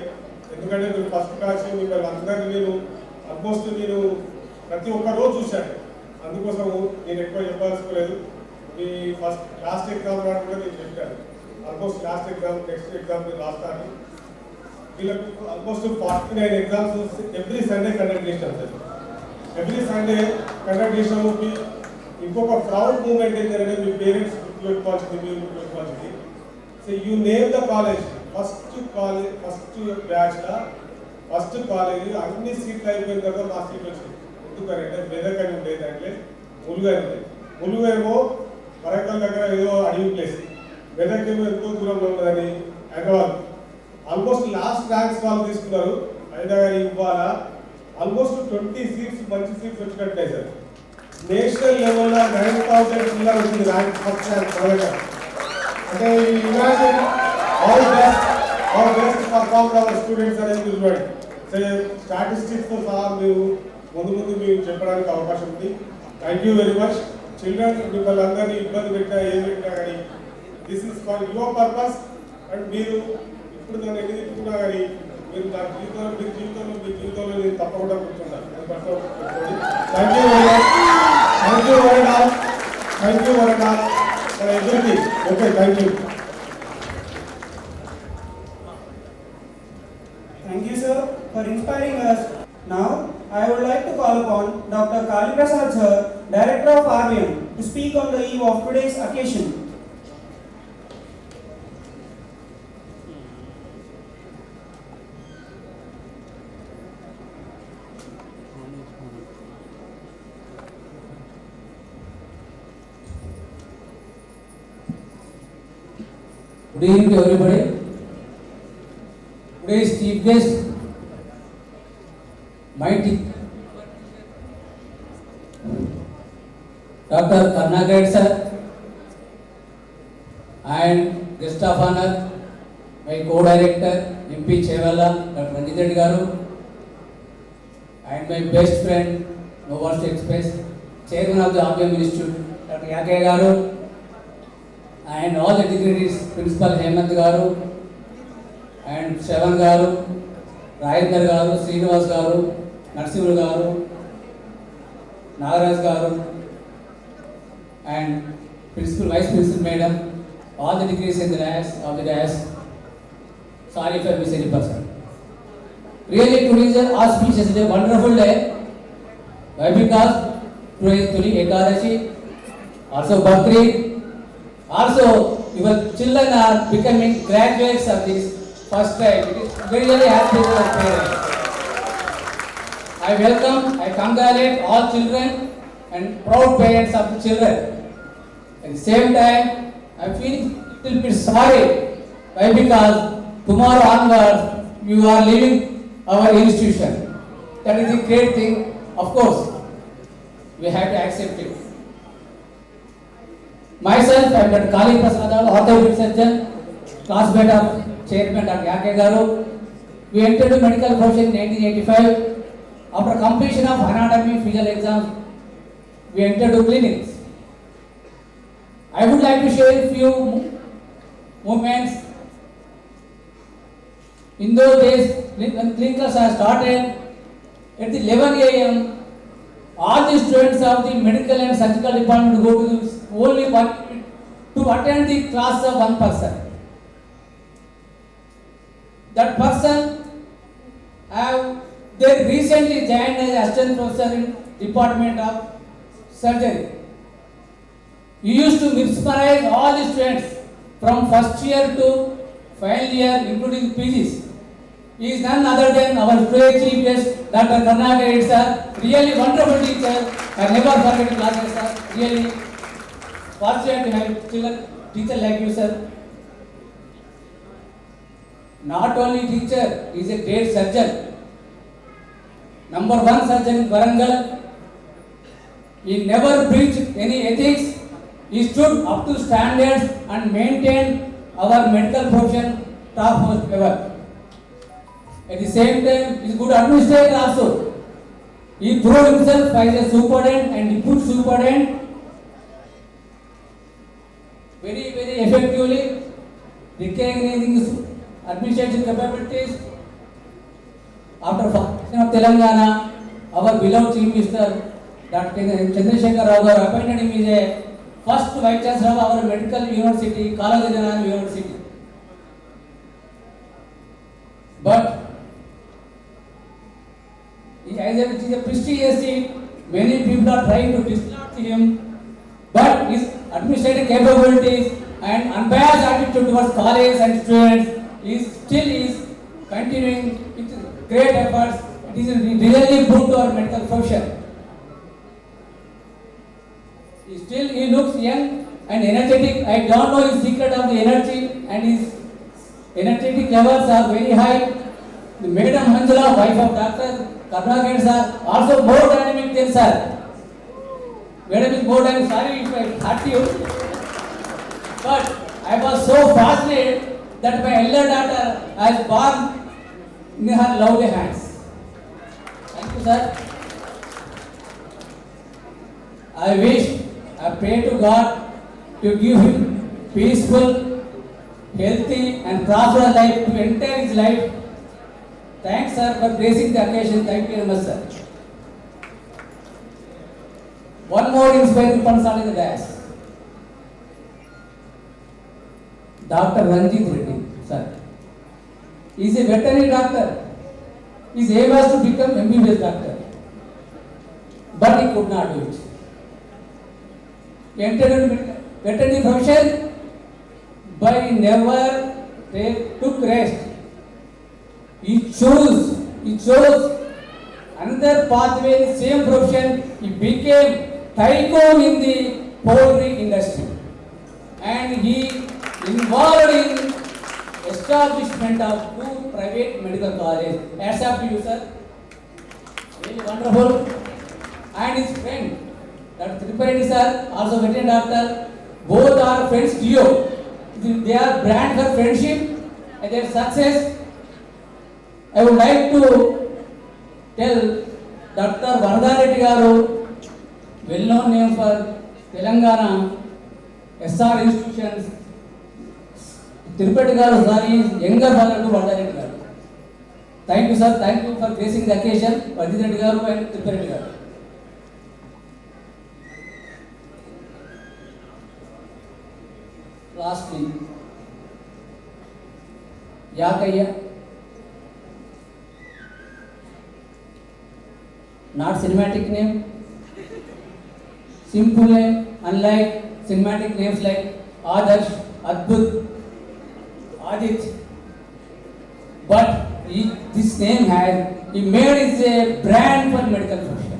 ఎందుకంటే మీరు ఫస్ట్ క్లాస్ మిమ్మల్ని అందరినీ నేను ఆల్మోస్ట్ నేను ప్రతి ఒక్క రోజు చూశాను. అందుకోసం నేను ఎక్కువ చెప్పాల్సుకోలేదు. మీ లాస్ట్ ఎగ్జామ్ కూడా నేను చెప్పాను. Almost last exam next exam రాస్తారు. వీళ్ళకు almost 49 exams every Sunday conduct చేసినాం సార్. ఎవ్రీ సండే కండక్ట్ చేసినాము. ఇంకొక ప్రౌడ్ మూమెంట్ ఏంటంటే మీ పేరెంట్స్ గుర్తుపెట్టుకోవాల్సింది, మీరు గుర్తుపెట్టుకోవాల్సింది. So you name the college, first బ్యాచ్లో ఫస్ట్ కాలేజ్ అన్ని సీట్లు అయిపోయిన తర్వాత మా సీట్లు వచ్చింది. ఎందుకంటే మెదక్ అని ఉండేది, అంటే ములుగు అని ఉండేది. ములుగు ఏమో వరంగల్ దగ్గర ఏదో అడవి ప్లేస్, మెదక్ ఏమో ఎంతో దూరంలో ఉన్నదని హైదరాబాద్. ఆల్మోస్ట్ లాస్ట్ ర్యాంక్స్ వాళ్ళు తీసుకున్నారు. అయినా కానీ ఇవ్వాలా ఆల్మోస్ట్ 20 సీట్స్ మంచి సీట్స్ వచ్చినట్టే సార్. నేషనల్ లెవెల్లో 9,000 పిల్లలు వచ్చింది ర్యాంక్, ఫస్ట్ ర్యాంక్ మొదలుగా. అంటే imagine all best perform our students అనేది చూడండి. సో స్టాటిస్టిక్స్తో సహా మీరు ముందు మీరు చెప్పడానికి అవకాశం ఉంది. Thank you very much. Children మిమ్మల్ని అందరినీ ఇబ్బంది పెట్టినా ఏం పెట్టినా కానీ this is for your purpose. And మీరు ఇప్పుడు నన్ను ఎన్ని తిట్టుకున్నా కానీ మీరు నా జీవితంలో నేను తప్పకుండా కూర్చున్నాను. అది పట్టుకోండి. Thank you very much. Thank you very much. Thank you very much for everything. Okay, thank you. Thank you, sir, for inspiring us. Now, I would like to call upon Dr. Kali Prasad, sir, Director of RVM, to speak on the eve of today's occasion. Good evening to everybody. Today's chief guest, mighty Dr. Karnagade sir, and guest of honor, my co-director MP Chevalla, Dr. Ranjit Reddy garu, and my best friend, no words to express, chairman of the RVM Institute, Dr. Yakaya garu, and all the dignitaries, Principal Hemant garu, and Shravan garu, Rajendra garu, Srinivas garu, Narsimhu garu, Nagaraj garu, and Principal Vice Principal Madam, all the dignitaries in the dais. Sorry if I miss any person. Really, today is an auspicious day, wonderful day. Why? Because today is Tuli Ekadashi, also Bakrid. Also, your children are becoming graduates of this first time. It is very, very happy for parents. I welcome, I congratulate all children and proud parents of the children. At the same time, I feel a little bit sorry. Why? Because tomorrow onwards, you are leaving our institution. That is a great thing. Of course, we have to accept it. Myself, I am Dr. Kali Prasad, orthopedic surgeon, classmate of Chairman Dr. Yakaya garu. We entered the medical profession in 1985. After completion of anatomy physical exams, we entered the clinics. I would like to share a few moments. In those days, when clinicals are started, at 11 a.m., all the students of the medical and surgical department go to only one to attend the class of one person. That person they recently joined as assistant professor in Department of Surgery. He used to mesmerize all the students from first year to final year, including PGs. He is none other than our today chief guest, Dr. Karnagade sir. Really wonderful teacher. I never forget classes, sir. Really fortunate to have children, teacher like you, sir. Not only teacher, he is a great surgeon. Number one surgeon in Warangal. He never preached any ethics. He stood up to standards and maintained our medical profession topmost level. At the same time, he is good administrator also. He proved himself as a superintendent and deputy superintendent very, very effectively, recognizing his administrative capabilities. After formation of Telangana, our beloved Chief Minister Dr. Chandrasekhar Rao garu appointed him as a first Vice Chancellor of our medical university, College University. But as it is a prestigious seat, many people are trying to dislodge him, but his administrative capabilities and unbiased attitude towards college and students is continuing with great efforts. It is really good to our medical profession. He looks young and energetic. I don't know his secret of the energy, and his energetic levels are very high. The Madam Manjula, wife of Dr. Karnakar sir, also more dynamic than sir. Madam is more dynamic. Sorry if I hurt you, but I was so fascinated that my elder daughter has born in her lovely hands. Thank you, sir. I pray to God to give him peaceful, healthy and prosperous life to enter his life. Thanks, sir, for gracing the occasion. Thank you very much, sir. One more inspiring person in the dais. Dr. Ranjit Reddy, sir. He is a veterinary doctor. His aim was to become MBBS doctor, but he could not do it. He entered into veterinary profession, but he never took rest. He chose another pathway in the same profession. He became tycoon in the poultry industry, and he involved in establishment of 2 private medical colleges. Hats off to you, sir. Really wonderful. And his friend, Dr. Tripathi sir, also veterinary doctor, both are friends duo. They are brand for friendship and their success. I would like to tell Dr. Varadha Reddy garu, well-known name for Telangana, SR institutions. Tirupati garu is younger brother to Varadha Reddy garu. Thank you, sir. Thank you for gracing the occasion, Varadha Reddy garu and Tirupati garu. Lastly, Yakaya. Not cinematic name, simple name, unlike cinematic names like Adarsh, Adbut, Adit. But this name he made is a brand for medical profession.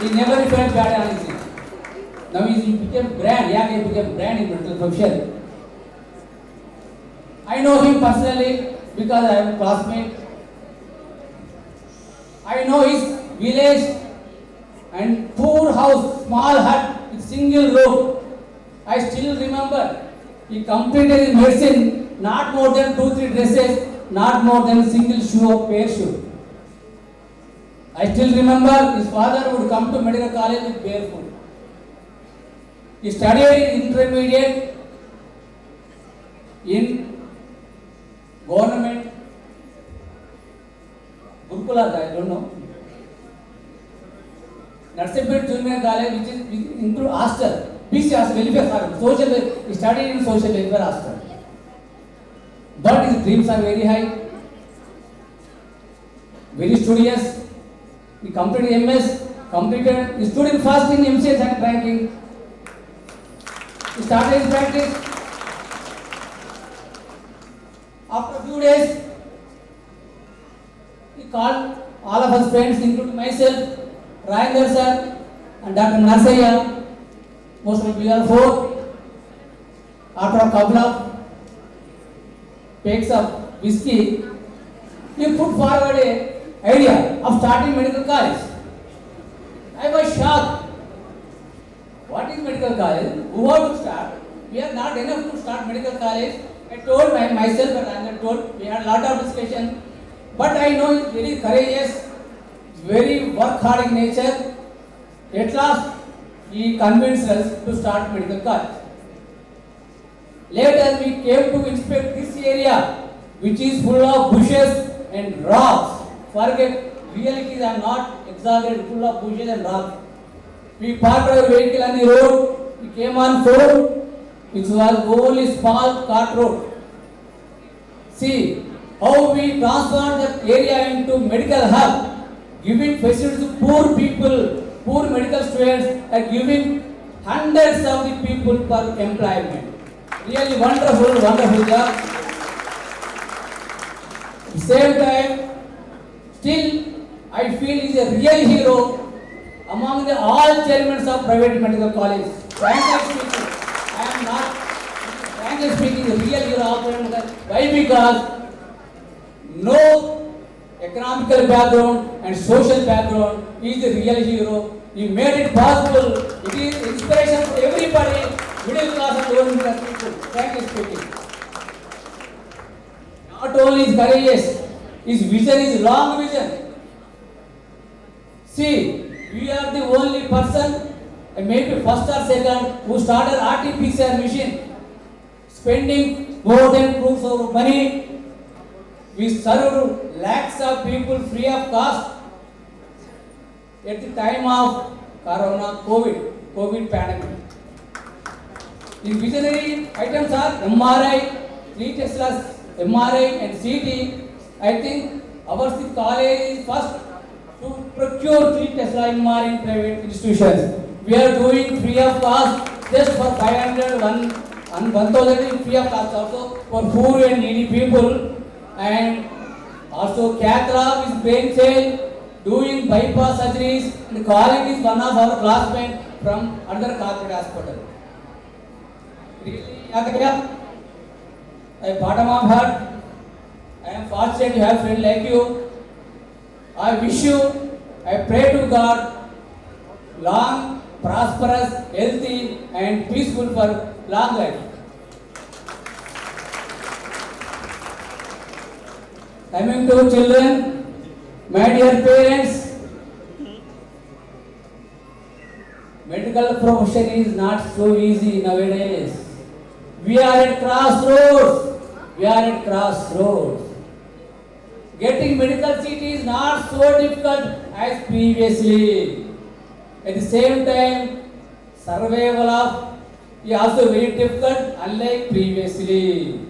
He never felt bad on his name. Now he became brand, Yakaya became brand in medical profession. I know him personally because I am a classmate. I know his village and poor house, small hut with single roof. I still remember he completed his medicine, not more than 2-3 dresses, not more than a single shoe or pair shoe. I still remember his father would come to medical college with barefoot. He studied intermediate in government Gurukula, I don't know. Narsipet Junior College, which include hostel, BC hostel, welfare farm, social. He studied in social welfare hostel. But his dreams are very high, very studious. He completed MS, he stood in first in MCS ranking. He started his practice. After a few days, he called all of us friends, including myself, Rajendra sir, and Dr. Narsaya. Most of we are 4. After a couple of pegs of whiskey, he put forward an idea of starting medical college. I was shocked. What is medical college? Who want to start? We are not enough to start medical college. I told myself and Rajendra told, we had a lot of discussion. But I know he is very courageous, very work hard in nature. At last, he convinced us to start medical college. Later, we came to inspect this area, which is full of bushes and rocks. Forget, realities are not exaggerated, full of bushes and rocks. We parked our vehicle on the road. We came on road, which was only small cart road. See how we transformed that area into medical hub, giving facilities to poor people, poor medical students, and giving hundreds of the people for employment. Really wonderful, wonderful job. At the same time, still I feel he is a real hero among the all chairmen of private medical college. Frankly speaking, I am not, frankly speaking, a real hero of private medical. Why? Because no economical background and social background, he is a real hero. He made it possible. It is inspiration for everybody, middle class and lower middle class people. Frankly speaking, not only is courageous, his vision is long vision. See, we are the only person, maybe first or second, who started RT-PCR machine, spending more than crores of money. We served lakhs of people free of cost at the time of Corona, COVID pandemic. The visionary items are MRI, 3 Teslas, MRI and CT. I think our college is first to procure 3 Tesla MRI in private institutions. We are doing free of cost just for 500, 1,000 free of cost also for poor and needy people. And also cath lab is brain cell, doing bypass surgeries, and calling is one of our classmates from under corporate hospital. Really, I bottom of heart, I am fortunate to have friends like you. I wish you, I pray to God, long, prosperous, healthy and peaceful for long life. Coming to children, my dear parents, medical profession is not so easy nowadays. We are at crossroads. We are at crossroads. Getting medical seat is not so difficult as previously. At the same time, survival of is also very difficult unlike previously.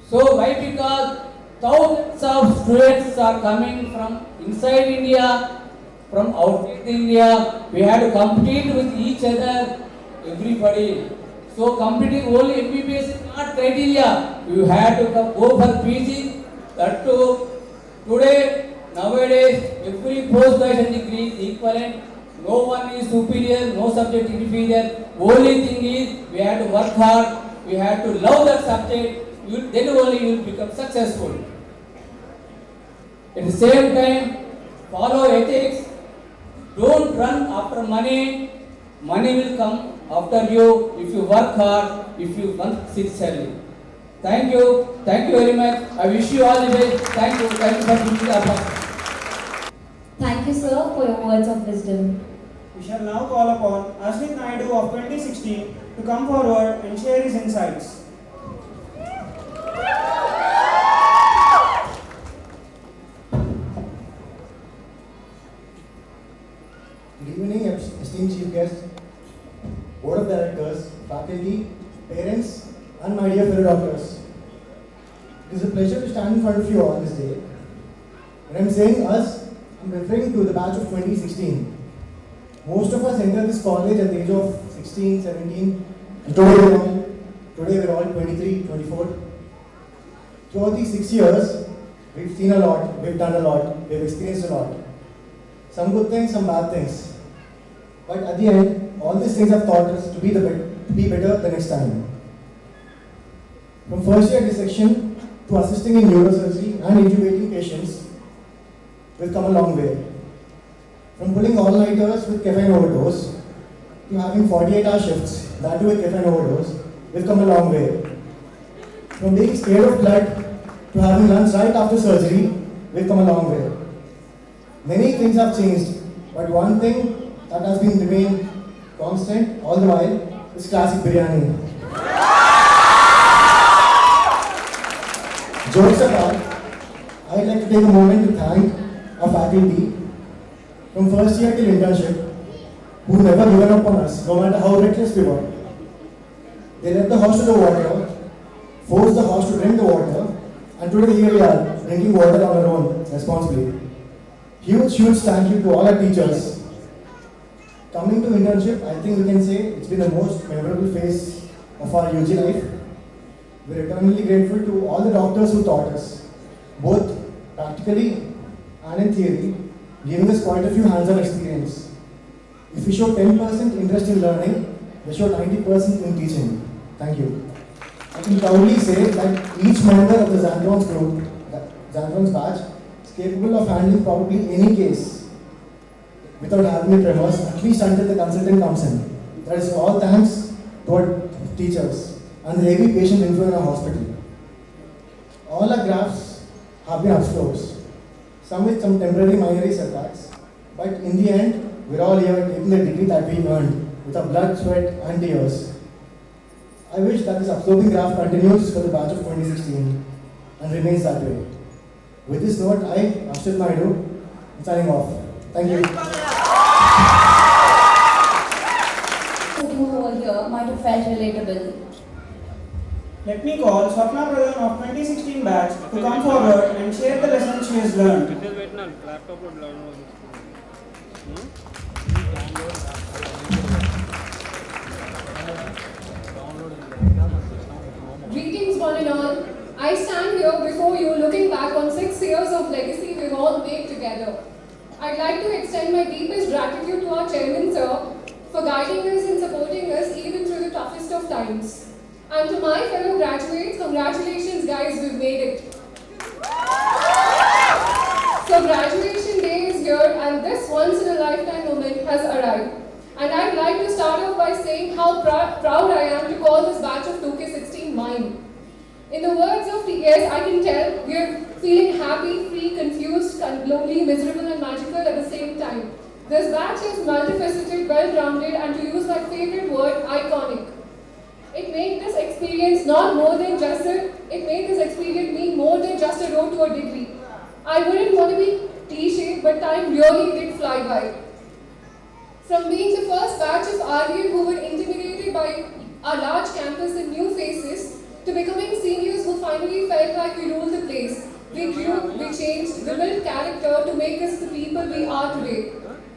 So why? Because thousands of students are coming from inside India, from outside India. We have to compete with each other, everybody. So competing only MBBS is not criteria. You have to go for PG. That too, today, nowadays, every post-graduation degree is equivalent. No one is superior, no subject is inferior. Only thing is, we have to work hard, we have to love that subject, then only you will become successful. At the same time, follow ethics. Don't run after money. Money will come after you if you work hard, if you work sincerely. Thank you very much. I wish you all the best. Thank you for giving me the opportunity. Thank you, sir, for your words of wisdom. We shall now call upon Ashley Naidu of 2016 to come forward and share his insights. Good evening, esteemed chief guests, board of directors, faculty, parents, and my dear fellow doctors. It is a pleasure to stand in front of you all this day. When I am saying us, I am referring to the batch of 2016. Most of us entered this college at the age of 16, 17, and today we're all 23, 24. Throughout these 6 years, we've seen a lot, we've done a lot, we've experienced a lot. Some good things, some bad things. But at the end, all these things have taught us to be better the next time. From first year dissection to assisting in neurosurgery and intubating patients, we've come a long way. From pulling all-nighters with caffeine overdose to having 48-hour shifts, that too with caffeine overdose, we've come a long way. From being scared of blood to having lunch right after surgery, we've come a long way. Many things have changed, but one thing that has been remained constant all the while is classic biryani. Jokes apart, I'd like to take a moment to thank our faculty from first year till internship, who never given up on us, no matter how reckless we were. They led the horse to the water, forced the horse to drink the water, and today here we are, drinking water on our own, responsibly. Huge thank you to all our teachers. Coming to internship, I think we can say it's been the most memorable phase of our UG life. We're eternally grateful to all the doctors who taught us, both practically and in theory, giving us quite a few hands-on experience. If we show 10% interest in learning, they show 90% in teaching. Thank you. I can proudly say that each member of the XANTHRONS group, the XANTHRONS batch, is capable of handling probably any case without having a tremors, at least until the consultant comes in. That is all thanks to our teachers and the heavy patient inflow in our hospital. All our graphs have been upslopes, some with some temporary minor setbacks, but in the end, we're all here taking the degree that we earned with our blood, sweat, and tears. I wish that this upsloping graph continues for the batch of 2016 and remains that way. With this note, I, Ashit Naidu, am signing off. Thank you. Who over here might have felt relatable. Let me call Swapna Pradhan of 2016 batch to come forward and share the lessons she has learned. Greetings one and all. I stand here before you looking back on 6 years of legacy we've all made together. I'd like to extend my deepest gratitude to our chairman sir for guiding us and supporting us even through the toughest of times. And to my fellow graduates, congratulations guys, we've made it. So graduation day is here and this once in a lifetime moment has arrived. And I'd like to start off by saying how proud I am to call this batch of 2K16 mine. In the words of TS, I can tell we're feeling happy, free, confused, lonely, miserable and magical at the same time. This batch is multifaceted, well-rounded and to use my favorite word, iconic. It made this experience mean more than just a road to a degree. I wouldn't want to be cliche, but time really did fly by. From being the first batch of RVM who were intimidated by our large campus and new faces, to becoming seniors who finally felt like we ruled the place. We grew, we changed, we built character to make us the people we are today.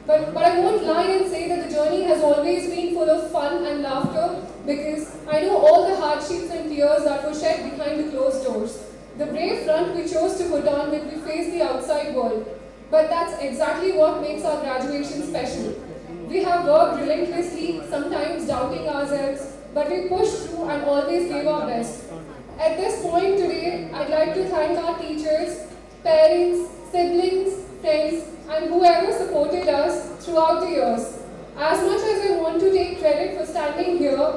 But I won't lie and say that the journey has always been full of fun and laughter because I know all the hardships and tears that were shed behind the closed doors. The brave front we chose to put on when we faced the outside world. But that's exactly what makes our graduation special. We have worked relentlessly, sometimes doubting ourselves, but we pushed through and always gave our best. At this point today, I'd like to thank our teachers, parents, siblings, friends, and whoever supported us throughout the years. As much as I want to take credit for standing here,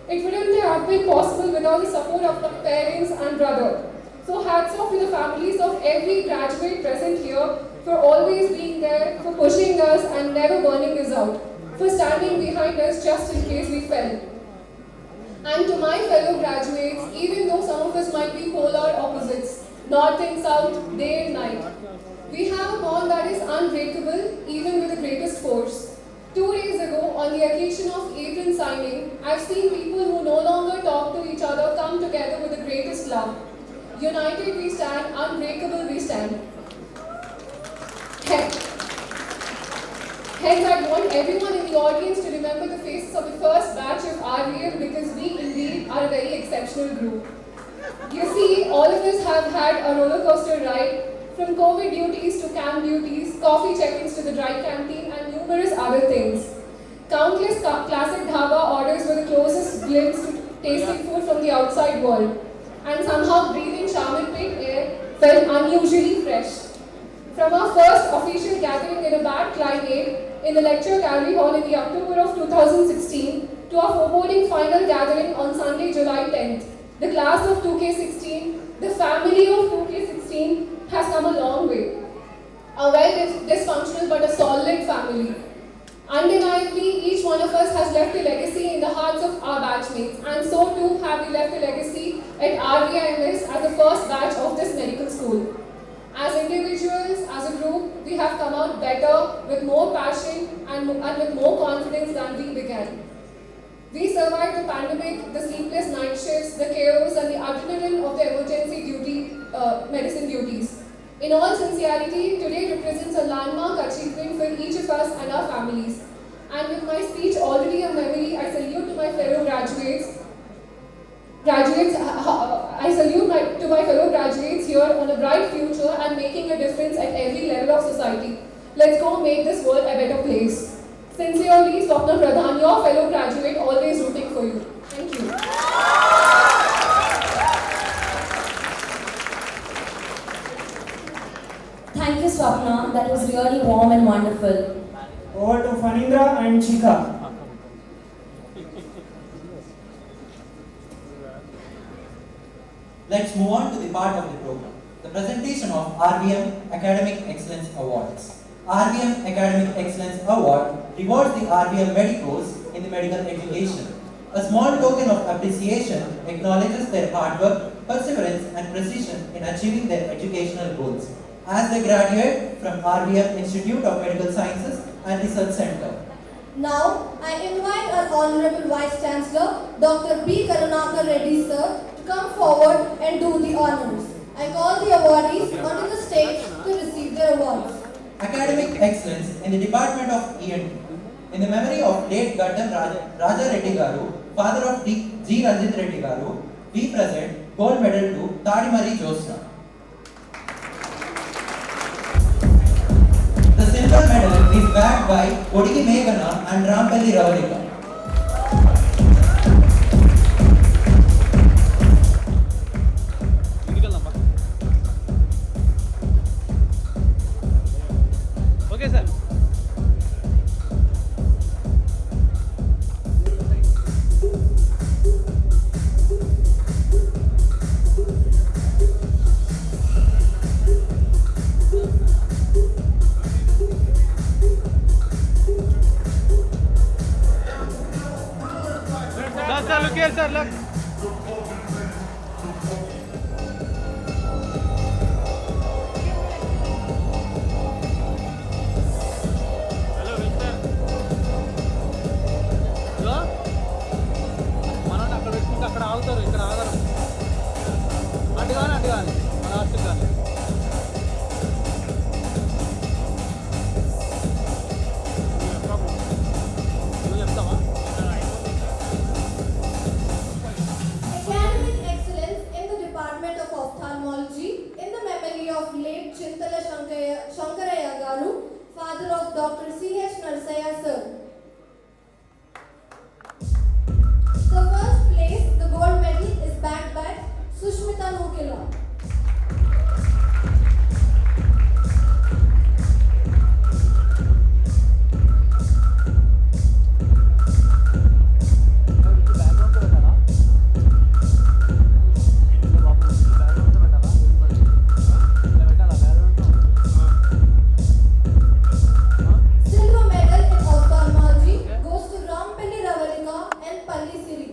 it wouldn't have been possible without the support of my parents and brother. So hats off to the families of every graduate present here for always being there, for pushing us and never burning us out, for standing behind us just in case we fell. And to my fellow graduates, even though some of us might be polar opposites, north and south, day and night, we have a bond that is unbreakable even with the greatest force. 2 days ago, on the occasion of apron signing, I've seen people who no longer talk to each other come together with the greatest love. United we stand, unbreakable we stand. Hence, I want everyone in the audience to remember the faces of the first batch of RVM because we indeed are a very exceptional group. You see, all of us have had a roller coaster ride, from COVID duties to camp duties, coffee check-ins to the dry canteen and numerous other things. Countless classic dhaba orders were the closest glimpse to tasting food from the outside world. And somehow breathing Shaman Pit air felt unusually fresh. From our first official gathering in a bad climate in the lecture gallery hall in the October of 2016 to our foreboding final gathering on Sunday, July 10th, the class of 2K16, the family of 2K16 has come a long way. A well-dysfunctional but a solid family. Undeniably, each one of us has left a legacy in the hearts of our batchmates, and so too have we left a legacy at RVMS as the first batch of this medical school. As individuals, as a group, we have come out better with more passion and with more confidence than we began. We survived the pandemic, the sleepless night shifts, the chaos and the adrenaline of the emergency medicine duties. In all sincerity, today represents a landmark achievement for each of us and our families. And with my speech already a memory, I salute to my fellow graduates. I salute to my fellow graduates here on a bright future and making a difference at every level of society. Let's go make this world a better place. Sincerely, Swapna Pradhan, your fellow graduate, always rooting for you. Thank you. Thank you, Swapna. That was really warm and wonderful. Over to Fanindra and Chika. Let's move on to the part of the program, the presentation of RVM Academic Excellence Awards. RVM Academic Excellence Award rewards the RVM medicos in the medical education. A small token of appreciation acknowledges their hard work, perseverance and precision in achieving their educational goals as they graduate from RVM Institute of Medical Sciences and Research Center. Now, I invite our Honorable Vice Chancellor, Dr. B. Karunakar Reddy Sir, to come forward and do the honors. I call the awardees onto the stage to receive their awards. Academic Excellence in the Department of ENT. In the memory of late Gaddam Raja Reddy Garu, father of G. Ranjit Reddy Garu, we present gold medal to Tadimari Josna. The silver medal is backed by Odigi Meghana and Rampalli Ravalika. Okay, sir. Sir, look here, sir, look. Hello, mister. Hello? మనం అక్కడ పెట్టుకుంటే అక్కడ ఆగుతారు, ఇక్కడ ఆగరు. అటు కానీ లాస్ట్కి కానీ. నువ్వు చెప్తావా? Academic excellence in the Department of Ophthalmology in the memory of late Chintala Shankaraya Garu, father of Dr. C.H. Narsaya Sir. The first place, the gold medal, is backed by Sushmita Nukila. Silver medal in ophthalmology goes to Rampalli Ravalika and Palli Siri.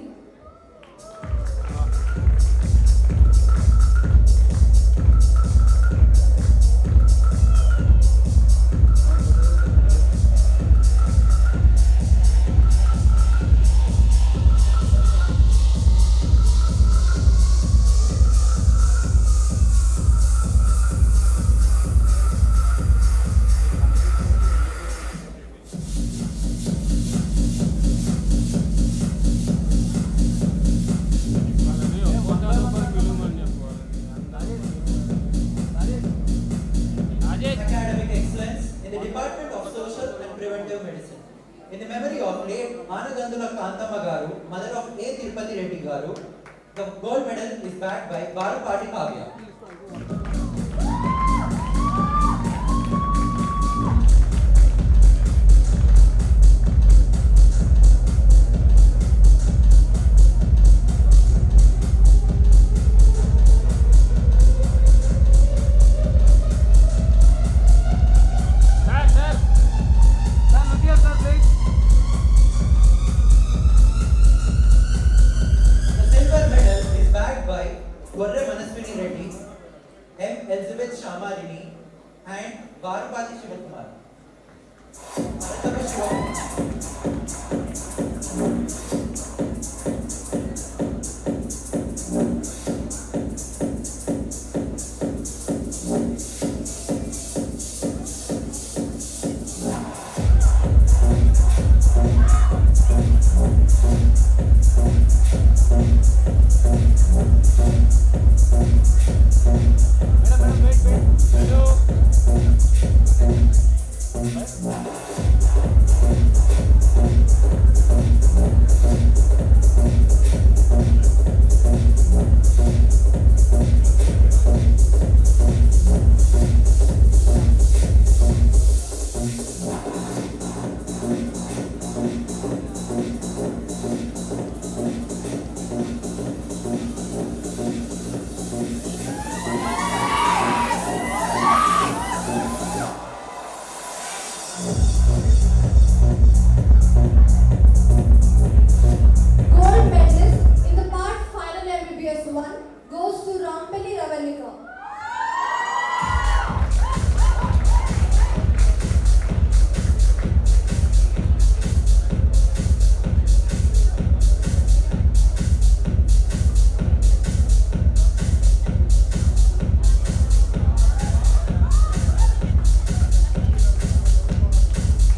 Academic Excellence in the Department of Social and Preventive Medicine. In the memory of late Anagandula Kantama Garu, mother of A. Tirupati Reddy Garu, the gold medal is backed by Barapati Kavya. The silver medal is backed by Gorre Manaswini Reddy, M. Elizabeth Shamarini, and Varupati Shivakumar. Anantapa Shivakumar. Madam, wait. Gold medalist in the part final MBBS 1 goes to Rampalli Ravalika.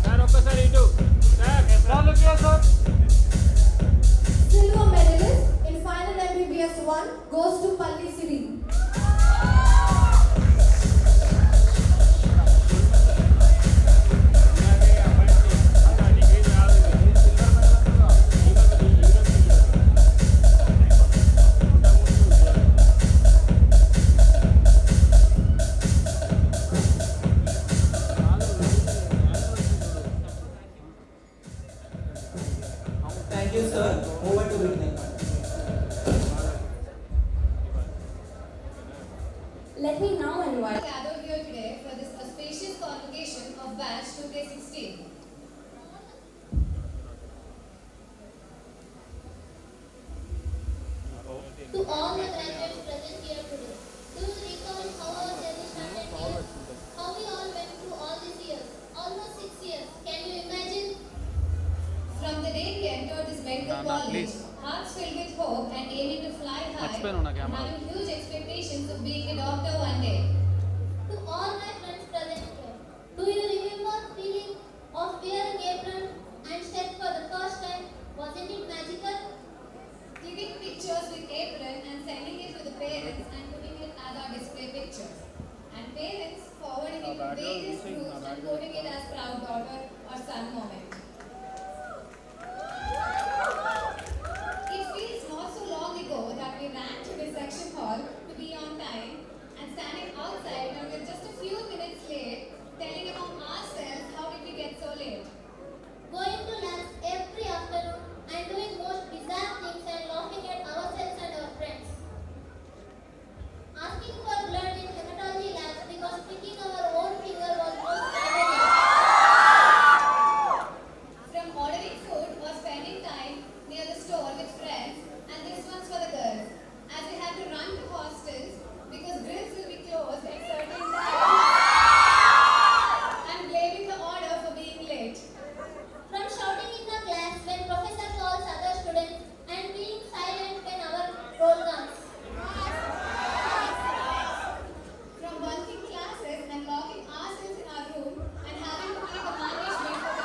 Sir ఒక్కసారి ఇటు sir look here, sir. Silver medalist in final MBBS 1 goes to Palli Siri. Thank you, sir. Over to Vinay. Let me now invite Gathered here today for this auspicious convocation of batch 2K16. To all the graduates present here today, do you recall how our journey started here? How we all went through all these years, almost 6 years. Can you imagine? From the day we entered this medical college, please. hearts filled with hope and aiming to fly high, Explain on the and camera. having huge expectations of being a doctor one day. To all my friends present here, do you remember feeling of wearing apron and step for the first time? Wasn't it magical? Taking pictures with apron and sending it to the parents and putting it as our display pictures. And parents forwarding it to various groups and quoting it as proud daughter or son moment. It feels not so long ago that we ran to the section hall to be on time and standing outside when we're just a few minutes late, telling among ourselves how did we get so late. Going to labs every afternoon and doing most bizarre things and laughing at ourselves and our friends. Asking for blood in hematology labs because picking our own finger was most traumatic. From ordering food or spending time near the store with friends, and this one's for the girls, as we have to run to hostels because grills will be closed at certain times, and blaming the order for being late. From shouting in the class when professor calls other students and being silent when our roll comes. From bunking classes and locking ourselves in our room and having to pay the management for the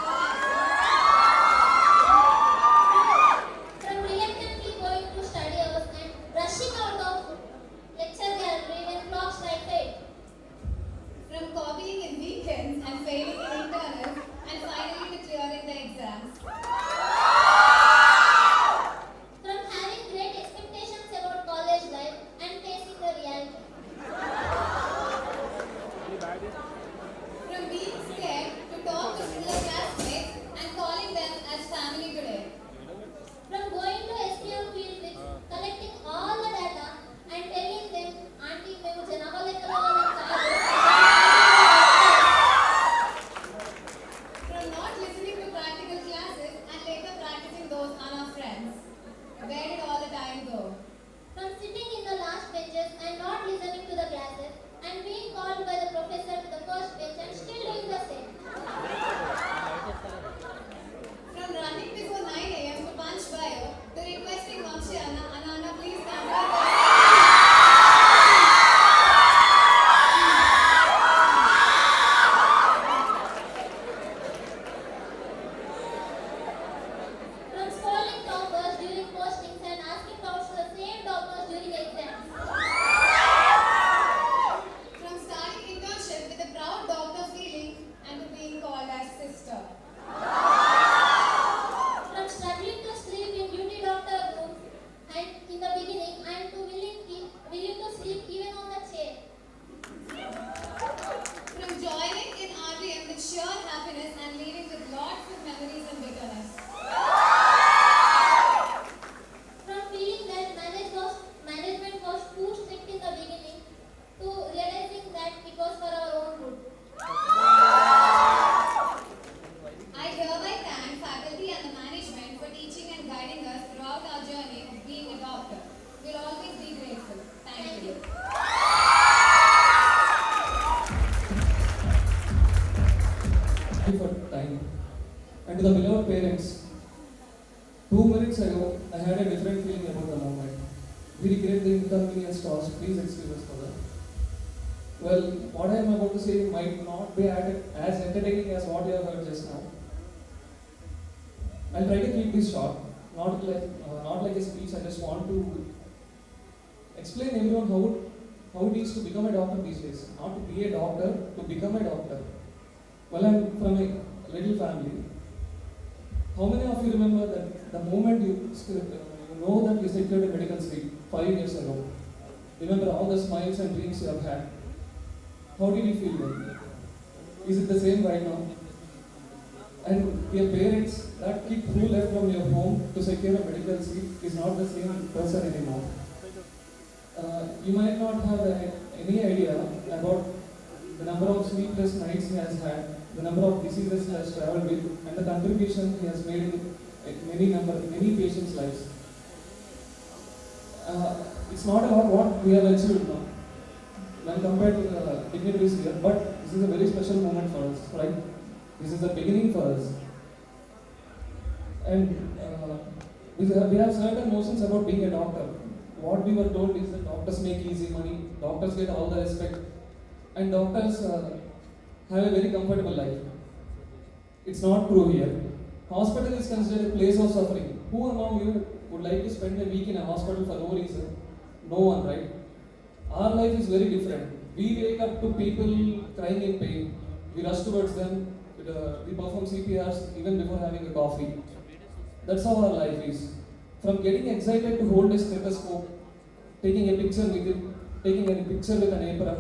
From reluctantly going to study hours and rushing out of lecture gallery when clock strikes 8. From copying in weekends and failing in internals and finally to clearing the exams. From having great expectations about college life and facing the reality. From being scared to talk to similar classmates and calling them as family today. From going to SPM field with collecting all the data and telling them, Auntie, మేము జనాభా లెక్కలో వాళ్ళం కాదు. From not listening to practical classes and later practicing those on our friends. Where did all the time go? From sitting in the last benches and not listening to the classes and being called by the professor to the first first bench and still doing the same. From running before 9 a.m. to punch bio to requesting Vamshi Anna, please stand up. From scolding toppers during postings and asking doubts to the same toppers during exams. From starting internship with a proud doctor feeling and to being called as sister. From struggling to sleep in duty doctor rooms and in the beginning and to willing to sleep even on the chair. From joining in RVM with sheer happiness and leaving with lots of memories and bitterness. From feeling that management was too strict in the beginning to realizing that it was for our own good. I hereby thank faculty and the management for teaching and guiding us throughout our journey of being a doctor. We'll always be grateful. Thank you. Thank you for time. And to the beloved parents, 2 minutes ago, I had a different feeling about the moment. We regret the inconvenience caused. Please excuse us for that. Well, what I am about to say might not be as entertaining as what you have heard just now. I'll try to keep this short, not like a speech. I just want to explain everyone how it is to become a doctor these days. Not to be a doctor, to become a doctor. Well, I'm from a little family. How many of you remember that the moment you know that you secured a medical seat 5 years ago? Remember all the smiles and dreams you have had? How did you feel then? Is it the same right now? And your parents, that kid who left from your home to secure a medical seat is not the same person anymore. You might not have any idea about the number of sleepless nights he has had, the number of diseases he has traveled with, and the contribution he has made in many patients' lives. It's not about what we have achieved now when compared to the dignitaries here, but this is a very special moment for us, right? This is the beginning for us. And we have certain notions about being a doctor. What we were told is that doctors make easy money, doctors get all the respect, and doctors have a very comfortable life. It's not true here. Hospital is considered a place of suffering. Who among you would like to spend a week in a hospital for no reason? No one, right? Our life is very different. We wake up to people crying in pain. We rush towards them. We perform CPRs even before having a coffee. That's how our life is. From getting excited to hold a stethoscope, taking a picture with it, taking a picture with an apron,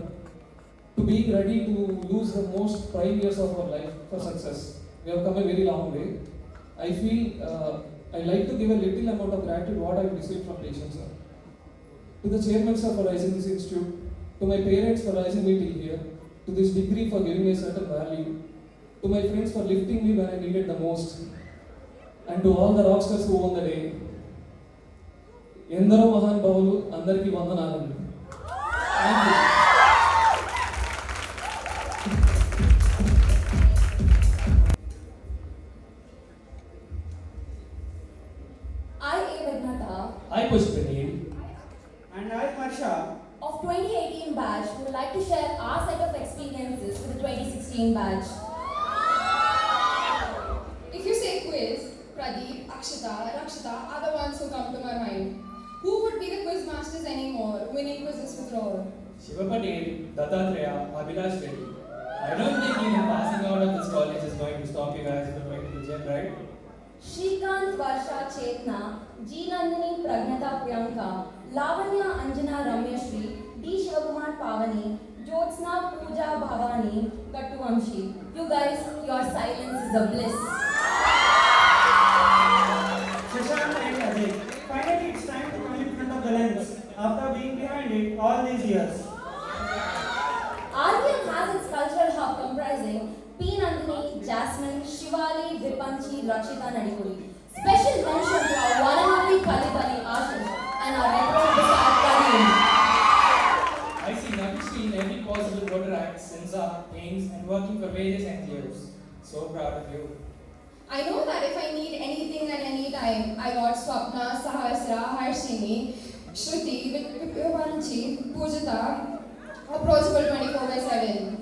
to being ready to lose the most prime years of our life for success. We have come a very long way. I feel I like to give a little amount of gratitude what I have received from patients. To the chairman sir for raising this institute, to my parents for raising me till here, to this degree for giving me a certain value, to my friends for lifting me when I needed the most, and to all the rockstars who won the day. ఎందరో మహానుభావులు అందరికీ వందనాలు. Thank you. I, A. Vagnata, I Pushpini. And I, Harsha, of 2018 batch would like to share our set of experiences with the 2016 batch. If you say quiz, Pradeep, Akshita, Rakshita are the ones who come to my mind. Who would be the quiz masters anymore, winning quizzes with Roar? Shiva Patel, Dattatreya, Abhilash Reddy. I don't think even passing out of this college is going to stop you guys from going to the gym, right? Shrikant Varsha Chetna, G. Nandini Pragnata Priyanka, Lavanya Anjana Ramyashri, D. Shivakumar Pavani, Jyotsna Pooja Bhavani, Kattuvanshi. You guys, your silence is a bliss. Shashank and Ajay. Finally, it's time to come in front of the lens after being behind it all these years. RVM has its cultural hub comprising P. Nandini, Jasmine, Shivali, Vipanchi, Rakshita Nadikuri. Special mention to our one and only Kalipani Ashish and our veteran Vishal Karim. I see Nagishri in every possible water act, Senza, Ains, and working for various NGOs. So proud of you. I know that if I need anything at any time, I got Swapna, Sahasra, Harshini, Shruti, Vipanchi, Pujita, approachable 24/7.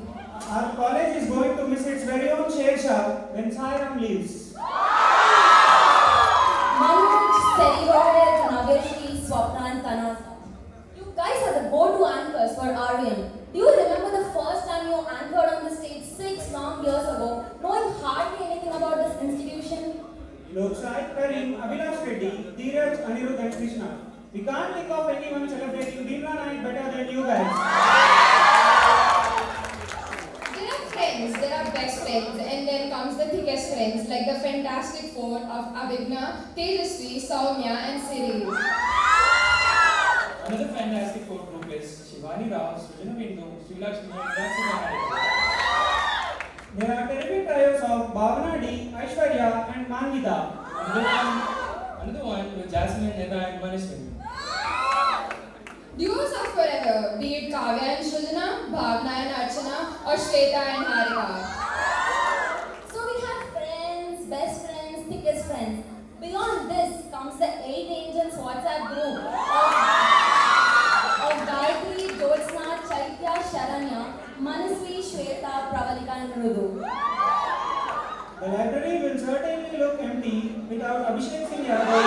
Our college is going to miss its very own Shersha when Sairam leaves. Manoj, Serirohit, Nageshri, Swapna and Tanasa. You guys are the go-to anchors for RVM. Do you remember the first time you anchored on the stage 6 long years ago, knowing hardly anything about this institution? Looks like Karim, Abhilash Reddy, Dheeraj, Anirudh and Krishna. We can't think of anyone celebrating Bimla night better than you guys. There are friends, there are best friends, and then comes the thickest friends, like the fantastic four of Avigna, Tejasvi, Soumya, and Siri. Another fantastic four group is Shivani Rao, Sujana Bindu, Srilakshmi, and Raksana. There are terrific trios of Bhavana D, Aishwarya and Mangita. Another one with Jasmine, Neda, and Manishwini. Duos of forever, be it Kavya and Shrujana, Bhavna and Archana, or Shweta and Harika. So we have friends, best friends, thickest friends. Beyond this comes the 8 Angels WhatsApp group of Gayatri, Jyotsna, Chaitya, Sharanya, Manasvi, Shweta, Pravalika and Rudu. The library will certainly look empty without Abhishek Singh Yadav,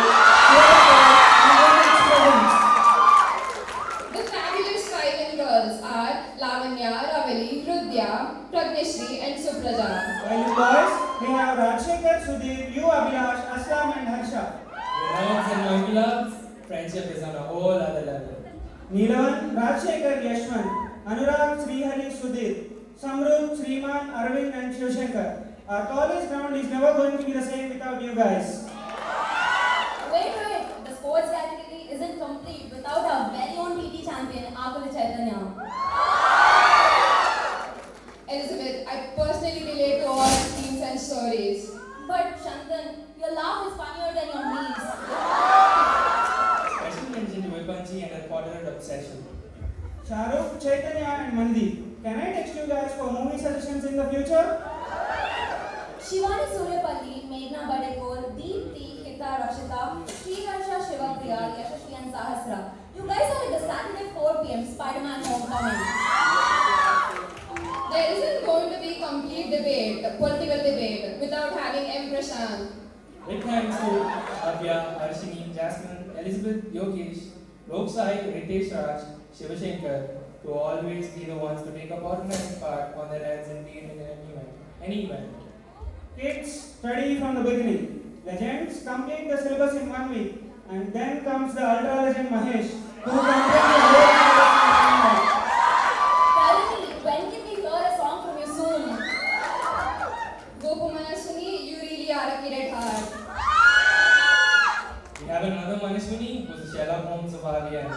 The fabulous 5 and girls are Lavanya, Ravali, Rudya, Pragneshri, and Supraja. While you boys, we have Rajshekar, Sudhir, you Abhilash, Aslam and Harsha. Reliance and Mahila, friendship is on a whole other level. Neelavan, Rajshekar, Yashwan, Anurag, Srihari, Sudhir, Samrup, Sriman, Arvind and Shivshankar. Our college ground is never going to be the same without you guys. Wait, the sports category isn't complete without our very own TT champion, Akula Chaitanya. Elizabeth, I personally relate to all the themes and stories. But Shantan, your laugh is funnier than your knees. Special mention to Vipanchi and her Potterhead obsession. Shahrukh, Chaitanya and Mandeep, can I text you guys for movie suggestions in the future? Shivani Suryapalli, Meghna Badekol, Deepti, Hita Rakshita, Sriharsha Shivapriya, Yashashvi and Sahasra. You guys are at the Saturday 4 p.m. Spider-Man Homecoming. There isn't going to be complete debate, political debate, without having M. Prashant. Big thanks to Abhya, Harshini, Jasmine, Elizabeth, Yogesh, Roksai, Ritesh Raj, Shivashankar, to always be the ones to take a organized part on their ads and be in any event. Kids, study from the beginning. Legends complete the syllabus in 1 week. And then comes the ultra legend Mahesh, who completes the whole syllabus in 1 month. Tell me, when can we hear a song from you soon? Gopumanaswini, you really are a kid at heart. We have another Manishwini who's the Sherlock Holmes of RVM.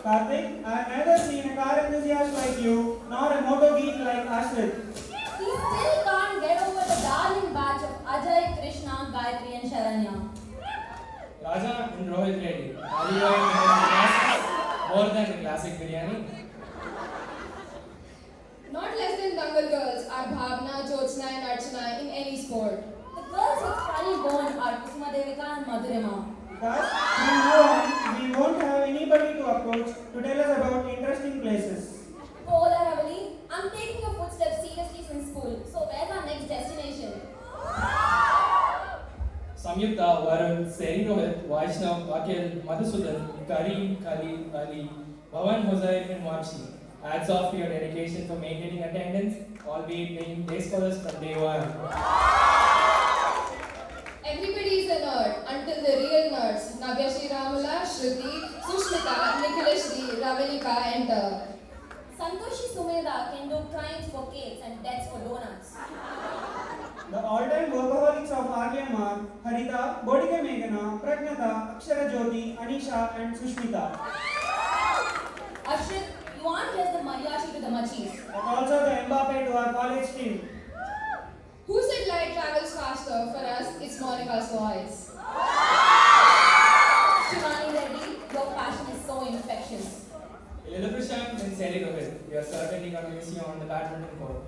Karthik, I have never seen a car enthusiast like you, nor a moto geek like Ashrit. We still can't get over the darling batch of Ajay, Krishna, Gayatri and Sharanya. Raja and Rohit Reddy. Are you classics more than the classic biryani? Not less than Dangal girls are Bhavna, Jyotsna and Archana in any sport. The girls with funny bone are Kusuma Devika and Madhurima. Because from now on, we won't have anybody to approach to tell us about interesting places. Paula Ravali, I'm taking your footsteps seriously since school. So where's our next destination? Samyukta, Varun, Seri Rohit, Vaishnav, Akhil, Madhusudan, Kareem, Khalid, Ali, Bhavan, Mosaic and Marchi. Hats off to your dedication for maintaining attendance, albeit being day scholars from day one. Everybody is a nerd until the real nerds, Navya Shriramala, Shruti, Sushmita, Nikhilashri, Ravalika enter. Santoshi Sumedha can do crimes for cakes and deaths for donuts. The all-time workaholics of RVM are Harita, Bodhike Meghana, Pragnata, Akshara Jyoti, Anisha and Sushmita. Ashrit, you aren't just the mariachi to the machis. But also the Mbappe to our college team. Who said light travels faster? For us, it's Monica's voice. Shivani Reddy, your passion is so infectious. Illustrisham and Seri Rohit, we are certainly going to miss you on the badminton court.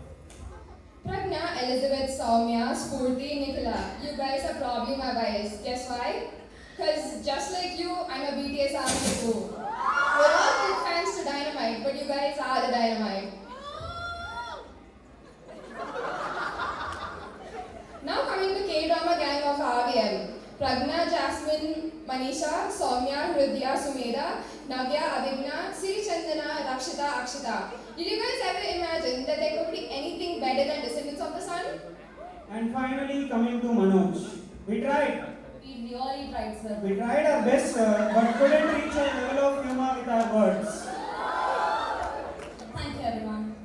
Pragna, Elizabeth, Soumya, Spurti, Nicola, you guys are probably my bias. Guess why? Because just like you, I'm a BTS army too. We're all big fans to Dynamite, but you guys are the Dynamite. Now coming to K-drama gang of RVM. Pragna, Jasmine, Manisha, Soumya, Hridya, Sumedha, Navya, Abhigna, Siri Chandana, Rakshita, Akshita. Did you guys ever imagine that there could be anything better than Descendants of the Sun? And finally, coming to Manoj. We tried. We really tried, sir. We tried our best, sir, but couldn't reach a level of humor with our words. Thank you, everyone.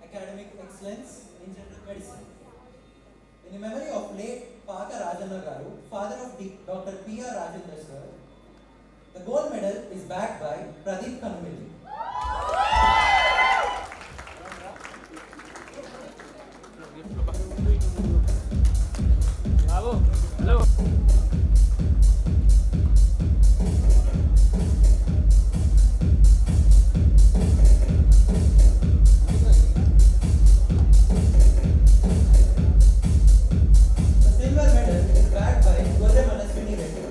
Academic excellence in general medicine. In the memory of late Paka Rajanna Garu, father of Dr. P.R. Rajendra sir, the gold medal is backed by Pradeep Kanumili. Bravo. Hello. The silver medal is backed by Gorre Manaswini Reddy.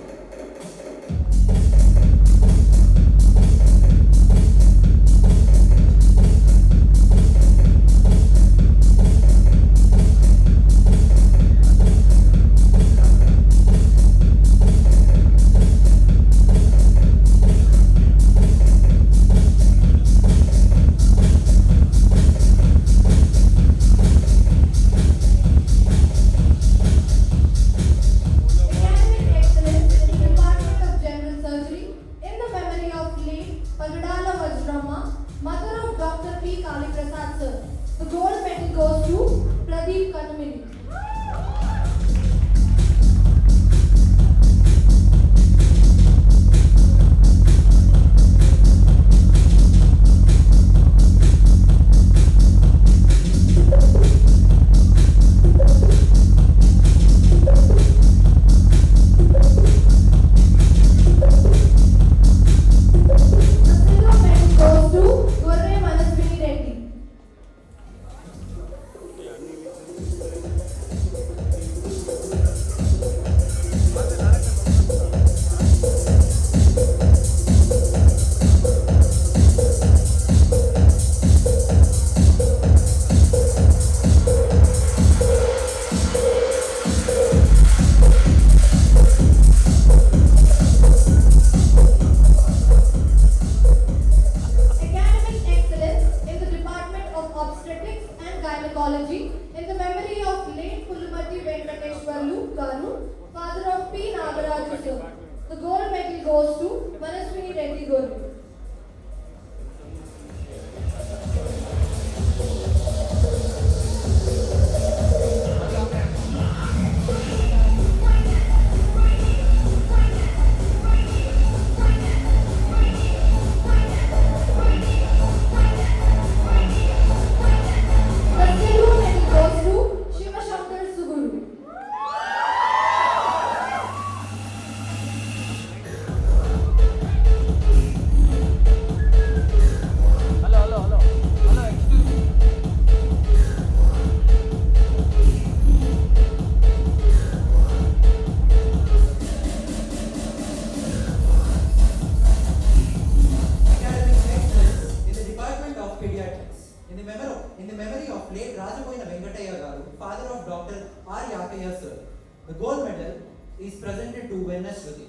Academic excellence in the Department of General Surgery in the memory of late Pagadala Vajrama, mother of Dr. P. Kali Prasad sir. The gold medal goes to Pradeep Kanumili. The silver medal goes to Gorre Manaswini Reddy. Academic excellence in the Department of Obstetrics and Gynecology in the memory of late Pullumati Venkateshwarlu Garu, father of P. Nagaraju sir. The gold medal goes to Manaswini Reddy Garu. The silver medal goes to Shiva Shankar Suguru. Hello. Excuse me. Academic excellence in the Department of Pediatrics. In the memory of late Rajamoyina Venkataya Garu, father of Dr. R. Yakaya sir. The gold medal is presented to Venna Shruti.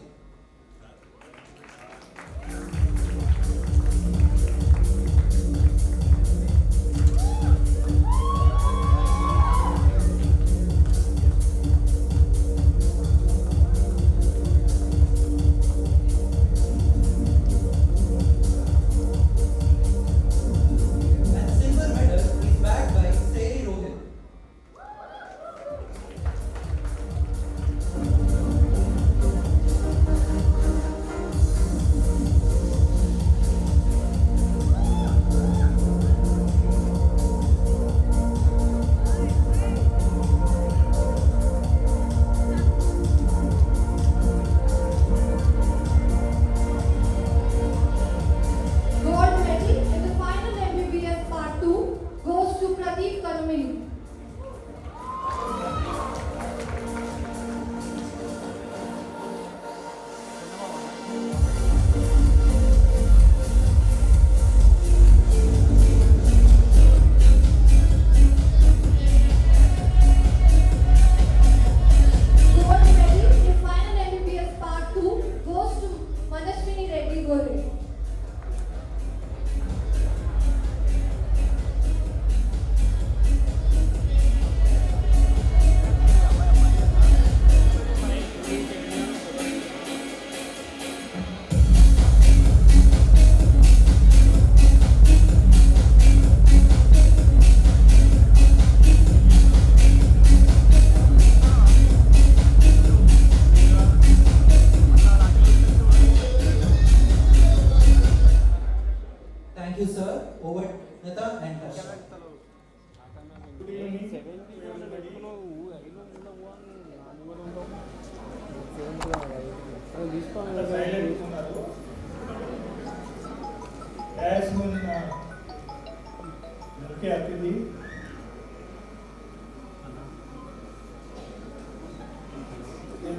And the silver medal is backed by Seri Rohit.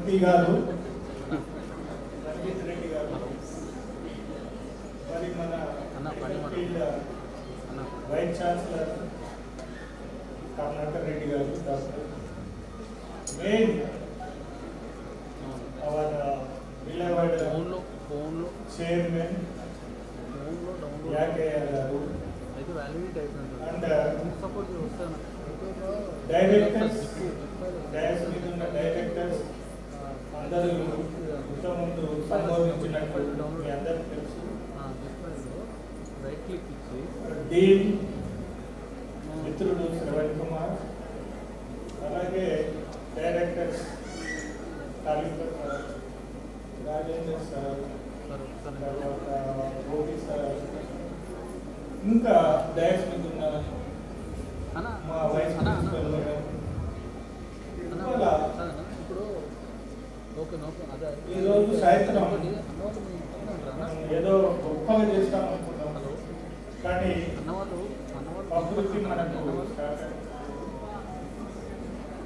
MP గారు రంజిత్ రెడ్డి గారు, మరి మన field vice chancellor Karnakar Reddy garu, doctor main our beloved chairman Yakaiah garu and directors, dais మీద ఉన్న directors అందరూ ఇంతకుముందు సంబోధించినట్టు మీ అందరికీ తెలుసు. డీన్ మిత్రుడు శ్రవణ్ కుమార్, అలాగే డైరెక్టర్స్ కాళీపర్ సార్, రాజేంద్ర సార్, తర్వాత గోపి సార్, ఇంకా డయాస్ మీద ఉన్న మా వైస్ ప్రిన్సిపల్ మేడం, ఈరోజు సాయంత్రం ఏదో గొప్పగా చేస్తాం అనుకున్నాం, కానీ అభివృద్ధి మనకు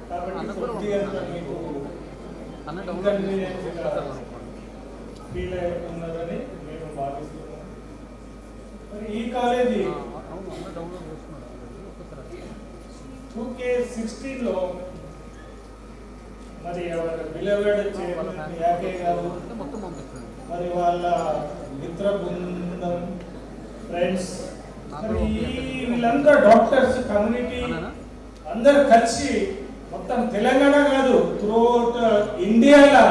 కాబట్టి కొద్దిగా మీకు ఇన్కన్వీనియన్స్గా ఫీల్ అవుతున్నారని మేము భావిస్తున్నాం. మరి ఈ కాలేజీ 2K16లో మరి ఎవరు బిలవెడ్ చైర్మన్ యాకే గారు, మరి వాళ్ళ మిత్ర బృందం, ఫ్రెండ్స్, మరి వీళ్ళందరూ డాక్టర్స్ కమ్యూనిటీ అందరు కలిసి మొత్తం తెలంగాణ కాదు త్రూఅవుట్ ఇండియాలో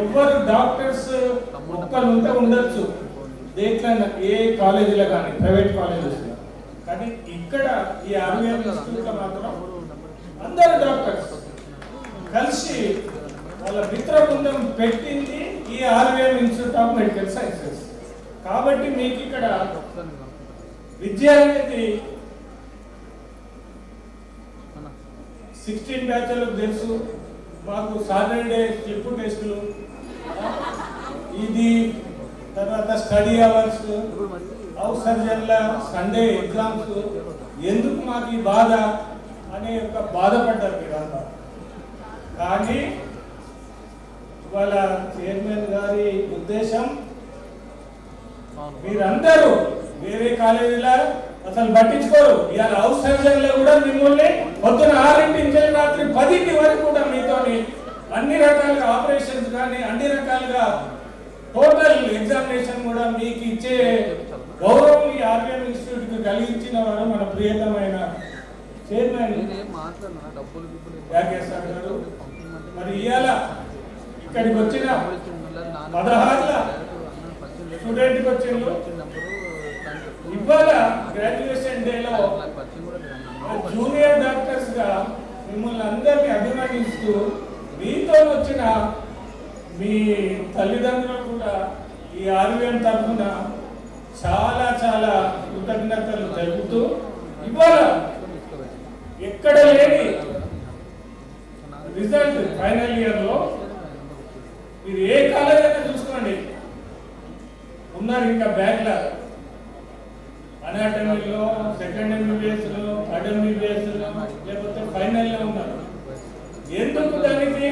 ఎవరు డాక్టర్స్ ఒక్కరు ఉంటే ఉండొచ్చు దేంట్లో, ఏ కాలేజీలో కానీ ప్రైవేట్ కాలేజెస్లో, కానీ ఇక్కడ ఈ RVM ఇన్స్టిట్యూట్లో మాత్రం అందరు డాక్టర్స్ కలిసి వాళ్ళ మిత్ర బృందం పెట్టింది ఈ RVM institute of medical sciences. కాబట్టి మీకు ఇక్కడ విద్య అనేది 16 బ్యాచ్లకు తెలుసు. మాకు సాటర్డే స్లిప్ టెస్టులు, ఇది తర్వాత స్టడీ అవర్స్, హౌస్ సర్జన్ల సండే ఎగ్జామ్స్, ఎందుకు మాకు ఈ బాధ అనే ఒక బాధపడ్డారు మీరంతా. కానీ వాళ్ళ చైర్మన్ గారి ఉద్దేశం మీరందరూ వేరే కాలేజీలో అసలు పట్టించుకోరు. ఇవాళ హౌస్ సర్జన్లో కూడా మిమ్మల్ని పొద్దున 6 నుంచి రాత్రి 10 వరకు కూడా మీతోని అన్ని రకాలుగా ఆపరేషన్స్ కానీ అన్ని రకాలుగా టోటల్ ఎగ్జామినేషన్ కూడా మీకు ఇచ్చే గౌరవం ఈ RVM ఇన్స్టిట్యూట్కి కలిగించిన వారు మన ప్రియతమైన చైర్మన్ యాకేశ్వర్ గారు. మరి ఇవాళ ఇక్కడికి వచ్చిన 16 స్టూడెంట్కి వచ్చిండ్రు. ఇవాళ గ్రాడ్యుయేషన్ డేలో జూనియర్ డాక్టర్స్ గా మిమ్మల్ని అందరినీ అభిమానిస్తూ మీతో వచ్చిన మీ తల్లిదండ్రులు కూడా ఈ RVM తరఫున చాలా చాలా కృతజ్ఞతలు తెలుపుతూ, ఇవాళ ఎక్కడ లేని రిజల్ట్ ఫైనల్ ఇయర్ లో మీరు ఏ కాలేజ్ అయినా చూసుకోండి ఉన్నారు ఇంకా బ్యాక్లాగ్. అనాటమీలో, సెకండ్ MBBS లో, థర్డ్ MBBS లో, లేకపోతే ఫైనల్లో ఉన్నారు. ఎందుకు దానికి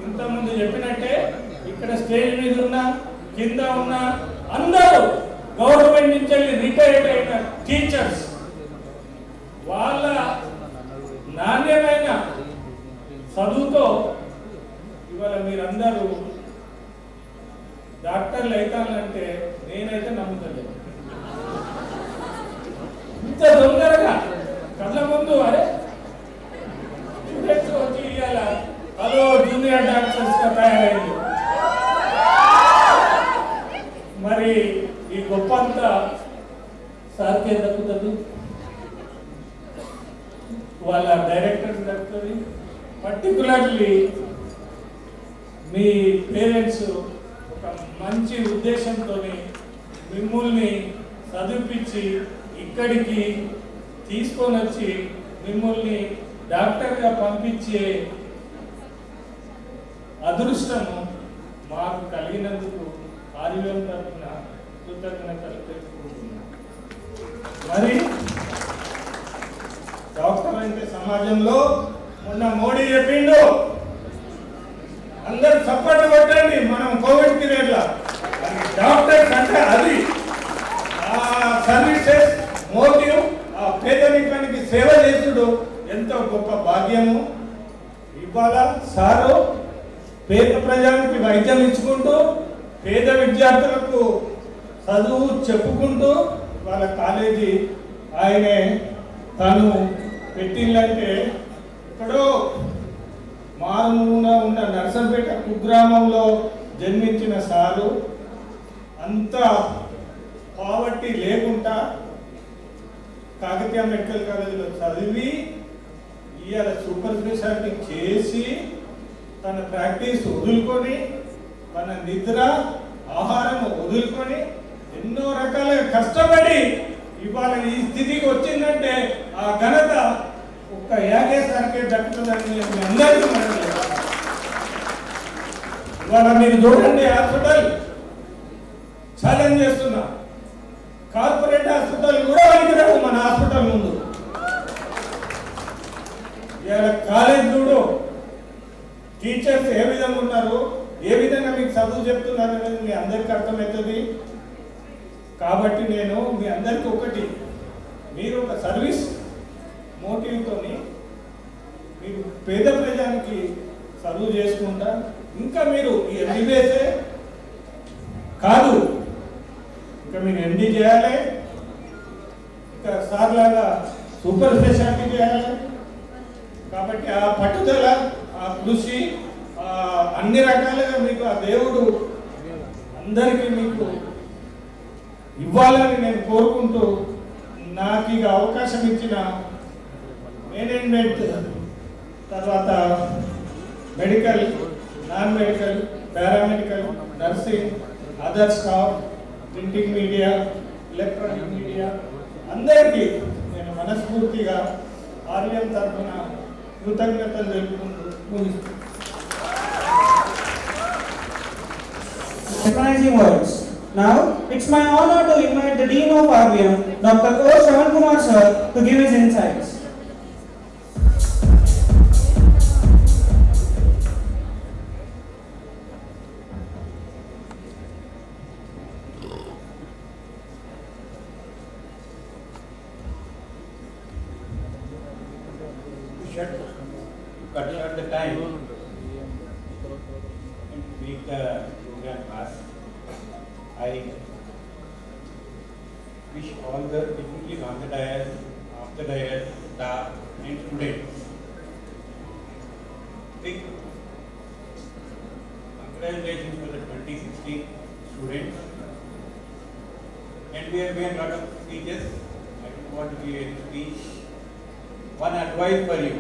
ఇంతకుముందు చెప్పినట్టే ఇక్కడ స్టేజ్ మీద ఉన్న కింద ఉన్న అందరూ గవర్నమెంట్ నుంచి రిటైర్డ్ అయిన టీచర్స్, వాళ్ళ నాణ్యమైన చదువుతో ఇవాళ మీరందరూ డాక్టర్లు అవుతానంటే నేనైతే నమ్ముతలేదు. ఇంత తొందరగా కళ్ళ ముందు అరే స్టూడెంట్స్ వచ్చి ఇవాళ హలో జూనియర్ డాక్టర్స్ గా తయారైంది. మరి ఈ గొప్ప అంతా సార్కే దక్కుతుంది, వాళ్ళ డైరెక్టర్స్ దక్కుతుంది. పర్టికులర్లీ మీ పేరెంట్స్ ఒక మంచి ఉద్దేశంతో మిమ్మల్ని చదివించి ఇక్కడికి తీసుకొని వచ్చి మిమ్మల్ని డాక్టర్గా పంపించే అదృష్టము మాకు కలిగినందుకు RVM తరఫున కృతజ్ఞతలు తెలుసుకుంటున్నాను. మరి డాక్టర్ అంటే సమాజంలో మొన్న మోడీ చెప్పిండు మనం కోవిడ్ పీరియడ్లో డాక్టర్స్ అంటే అది సర్వీసెస్ మోటివ్ ఆ పేదరికానికి సేవ చేసుడు ఎంతో గొప్ప భాగ్యము. ఇవాళ సారు పేద ప్రజలకు వైద్యం ఇచ్చుకుంటూ పేద విద్యార్థులకు చదువు చెప్పుకుంటూ వాళ్ళ కాలేజీ ఆయనే తను పెట్టిందంటే ఎక్కడో మారుమూల ఉన్న నర్సంపేట కుగ్రామంలో జన్మించిన సారు అంత పావర్టీ లేకుండా కాకతీయ మెడికల్ కాలేజీలో చదివి ఇవాళ సూపర్ స్పెషాలిటీ చేసి తన ప్రాక్టీస్ వదులుకొని తన నిద్ర ఆహారం వదులుకొని ఎన్నో రకాలుగా కష్టపడి ఇవాళ ఈ స్థితికి వచ్చిందంటే ఆ ఘనత ఒక్క యాగేశ్వరకే దక్కుతుందని మీ అందరికీ మనం ఇవాళ మీరు చూడండి హాస్పిటల్ ఛాలెంజ్ చేస్తున్నా. కార్పొరేట్ హాస్పిటల్ కూడా పనికిరావు మన హాస్పిటల్ ముందు. ఇవాళ కాలేజ్ చూడు, టీచర్స్ ఏ విధంగా ఉన్నారు, ఏ విధంగా మీకు చదువు చెప్తున్నారు అనేది మీ అందరికీ అర్థమవుతుంది. కాబట్టి నేను మీ అందరికీ ఒకటి, మీరు ఒక సర్వీస్ మోటివ్తో మీరు పేద ప్రజానికి చదువు చేసుకుంటా ఇంకా మీరు ఈ ఎంబీబీఎస్ఏ కాదు, ఇంకా మీరు ఎండీ చేయాలి, ఇంకా సార్ లాగా సూపర్ స్పెషాలిటీ చేయాలి. కాబట్టి ఆ పట్టుదల, ఆ కృషి, అన్ని రకాలుగా మీకు ఆ దేవుడు అందరికీ మీకు ఇవ్వాలని నేను కోరుకుంటూ నాకు ఇక అవకాశం ఇచ్చిన మేనేజ్మెంట్, తర్వాత medical, non medical, paramedical, nursing, other staff, printing media, electronic media అందరికీ నేను మనస్ఫూర్తిగా RVM తరఫున కృతజ్ఞతలు తెలుపుకుంటూ ముగిస్తున్నాను. Recognizing words. Now, it's my honor to invite the Dean of RVM, Dr. O. Shravan sir, to give his insights. Cut short the time and make the program fast. I wish all the dignitaries on the dais, off the dais, staff and students big congratulations for the 2016 students. And we have made a lot of speeches. I don't want to give any speech. One advice for you.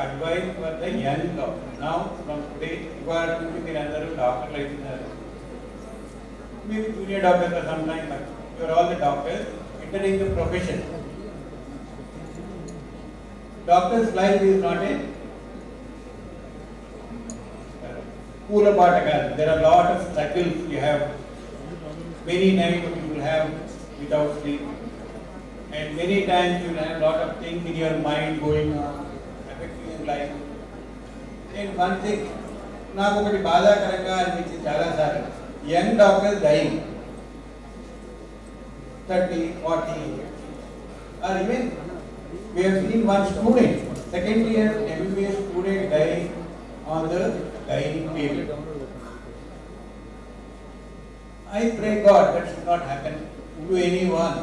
Advice for the young doctor. Now, from today, you are going to be another doctor like this. Maybe junior doctor for some time, but you are all the doctors entering the profession. Doctor's life is not a pool of water. There are a lot of struggles you have. Many nights you will have without sleep. And many times you will have a lot of things in your mind going on. Life. And one thing, నాకు ఒకటి బాధాకరంగా అనిపించింది చాలాసార్లు, young doctors dyeing 30, 40 or even we have seen one student, second year MBBS student dying on the dining table. I pray God that should not happen to anyone,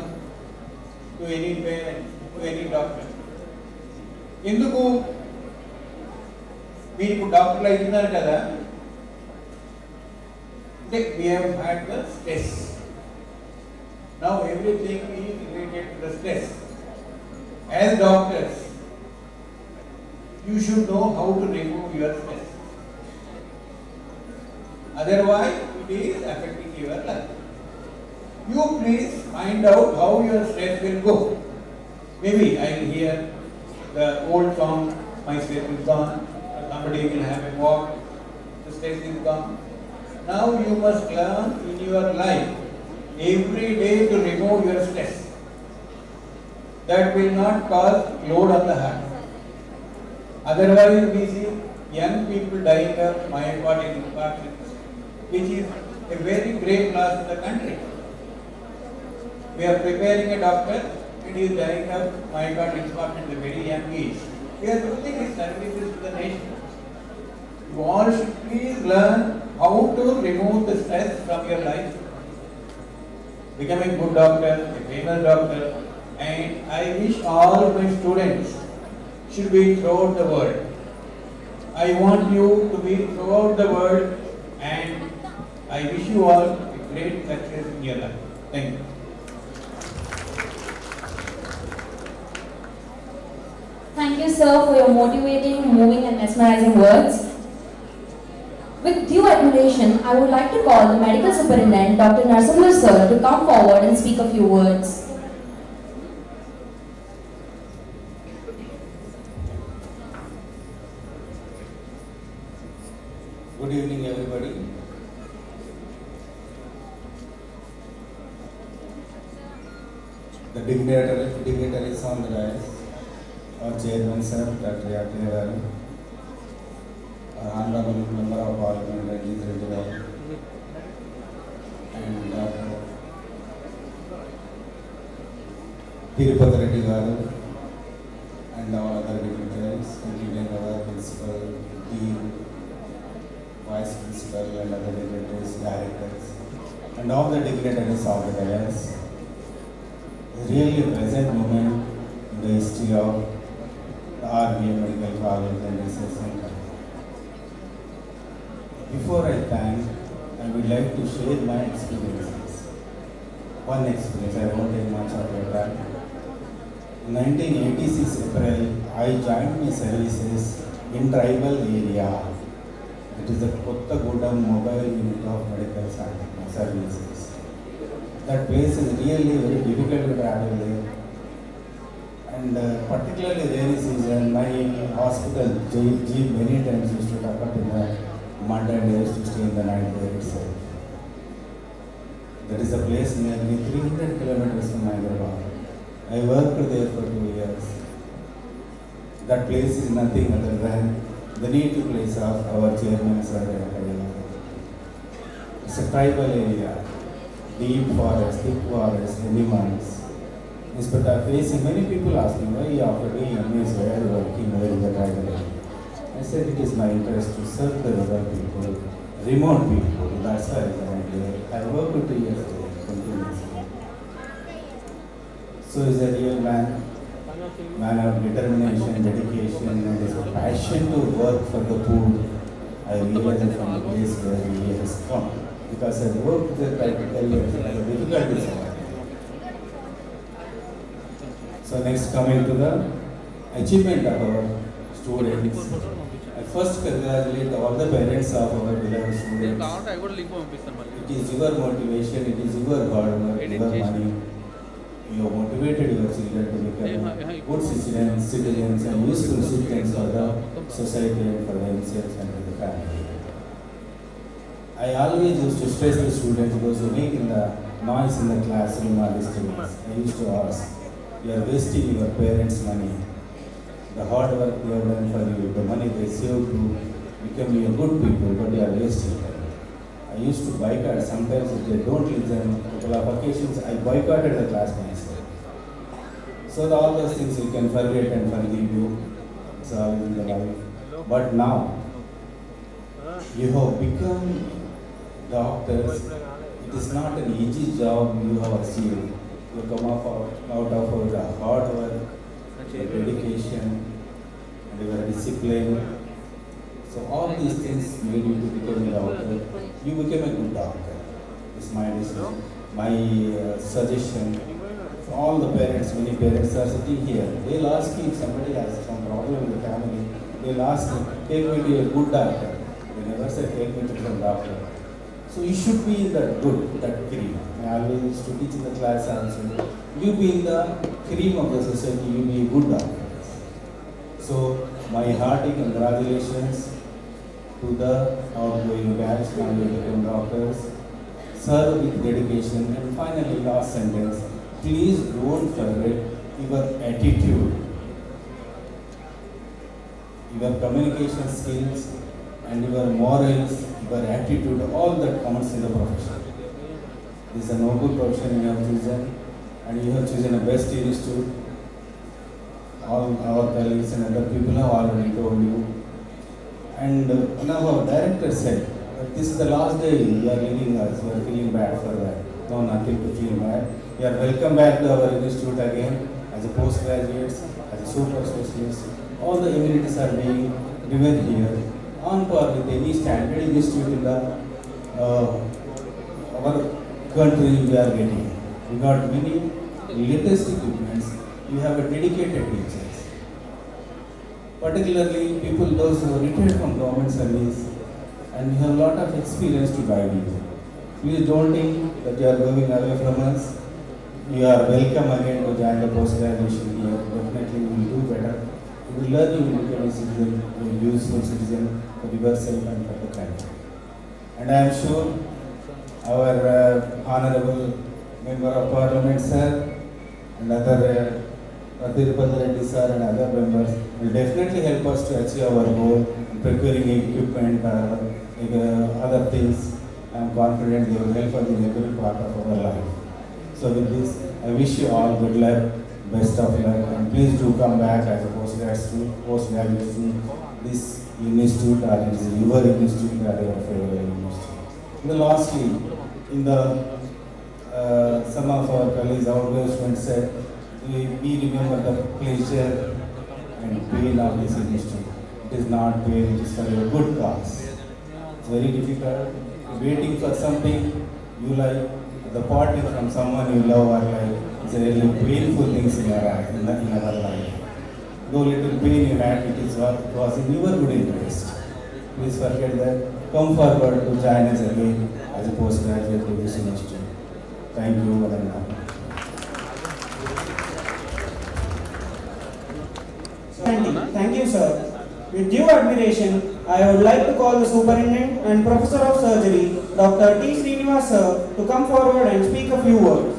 to any parent, to any doctor. ఎందుకు మీరు ఇప్పుడు డాక్టర్లు అవుతున్నారు కదా, అంటే we have had the stress. Now everything is related to the stress. As doctors, you should know how to remove your stress. Otherwise, it is affecting your life. You please find out how your stress will go. Maybe I will hear the old song, "My stress is gone." Somebody will have a walk, the stress is gone. Now you must learn in your life every day to remove your stress. That will not cause load on the heart. Otherwise, we see young people dying of myocardial infarction, which is a very grave loss in the country. We are preparing a doctor and he is dying of myocardial infarction at a very young age. We are losing his services to the nation. You all should please learn how to remove the stress from your life. Become a good doctor, a famous doctor, and I wish all my students should be throughout the world. I want you to be throughout the world, and I wish you all a great success in your life. Thank you. Thank you, sir, for your motivating, moving, and mesmerizing words. With due admiration, I would like to call the medical superintendent, Dr. Narasimha sir, to come forward and speak a few words. Good evening, everybody. The dignitaries on the dais, our chairman sir, Dr. Yakir, our honorable member of parliament, Ranjit Reddy, and Dr. Tirupati Reddy garu, and our other dignitaries, including our principal, dean, vice principal, and other dignitaries, directors, and all the dignitaries of the dais. Really a present moment in the history of the RVM Medical College and Research Center. Before I thank, I would like to share my experiences. One experience, I won't take much of your time. In 1986 April, I joined my services in tribal area. It is the Kottagudam Mobile Unit of Medical Services. That place is really very difficult to travel there. And particularly rainy season, my hospital, G many times used to tuck up in the mud and I used to stay in the night there itself. That is a place nearly 300 kilometers from Hyderabad. I worked there for 2 years. That place is nothing other than the native place of our chairman, sir. It's a tribal area. Deep forest, thick forest, animals. But I face many people ask me, why after doing MAs, why are you working there in the tribal area? I said it is my interest to serve the rural people, remote people. That's why I joined here. I worked 2 years there, continuously. So he's a real man of determination, dedication, and his passion to work for the poor. I realized from the place where he has come. Because I worked there practically as a difficulty somewhere. So next coming to the achievement of our students. I first congratulate all the parents of our beloved students. It is your motivation, it is your hard work, your money. You have motivated your children to become good citizens and useful citizens for the society and for themselves and for the family. I always used to stress the students, those who make the noise in the classroom or disturbance. I used to ask, you are wasting your parents' money. The hard work they have done for you, the money they saved to become your good people, but you are wasting it. I used to boycott. Sometimes if they don't listen, a couple of occasions I boycotted the class myself. So all those things you can forget and forgive you. It's all in the life. But now, you have become doctors. It is not an easy job you have achieved. You come out of the hard work, your dedication, and your discipline. So all these things made you to become a doctor. You became a good doctor. It's my decision, my suggestion. For all the parents, many parents are sitting here. They'll ask you if somebody has some problem in the family. They'll ask me, take me to a good doctor. They never say, take me to some doctor. So you should be in that good, that cream. I always used to teach in the class also. You be in the cream of the society, you be a good doctor. So my hearty congratulations to the outgoing batch, now you become doctors. Serve with dedication. And finally, last sentence, please don't forget your attitude. your communication skills and your morals, your attitude, all that counts in the profession. This is a noble profession you have chosen, and you have chosen a best institute. All our colleagues and other people have already told you. And one of our directors said that this is the last day you are leaving us, you are feeling bad for that. No, nothing to feel bad. You are welcome back to our institute again as a postgraduates, as a super specialist. All the amenities are being given here on par with any standard institute in the our country we are getting. We got many latest equipments. We have a dedicated teachers. Particularly people those who are retired from government service and we have a lot of experience to guide you. Please don't think that you are going away from us. You are welcome again to join the post-graduation here. Definitely you will do better. You will learn, you will become a citizen, a useful citizen for yourself and for the country. And I am sure our Honorable Member of Parliament sir and other Tirupati Reddy sir and other members will definitely help us to achieve our goal in procuring equipment, other things. I am confident they will help us in every part of our life. So with this, I wish you all good luck, best of luck, and please do come back as a postgraduate student. This institute, or it is your institute, or your favorite institute. And lastly, in the some of our colleagues, outgoing friends said, we remember the pleasure and pain of this institute. It is not pain, it is for your good cause. It's very difficult. Waiting for something you like, the parting from someone you love or like, it's a really painful thing in our life. Though little pain you had, it was in your good interest. Please forget that. Come forward to join us again as a postgraduate to this institute. Thank you, Madam. Thank you, sir. With due admiration, I would like to call the Superintendent and Professor of Surgery, Dr. T. Srinivas sir, to come forward and speak a few words.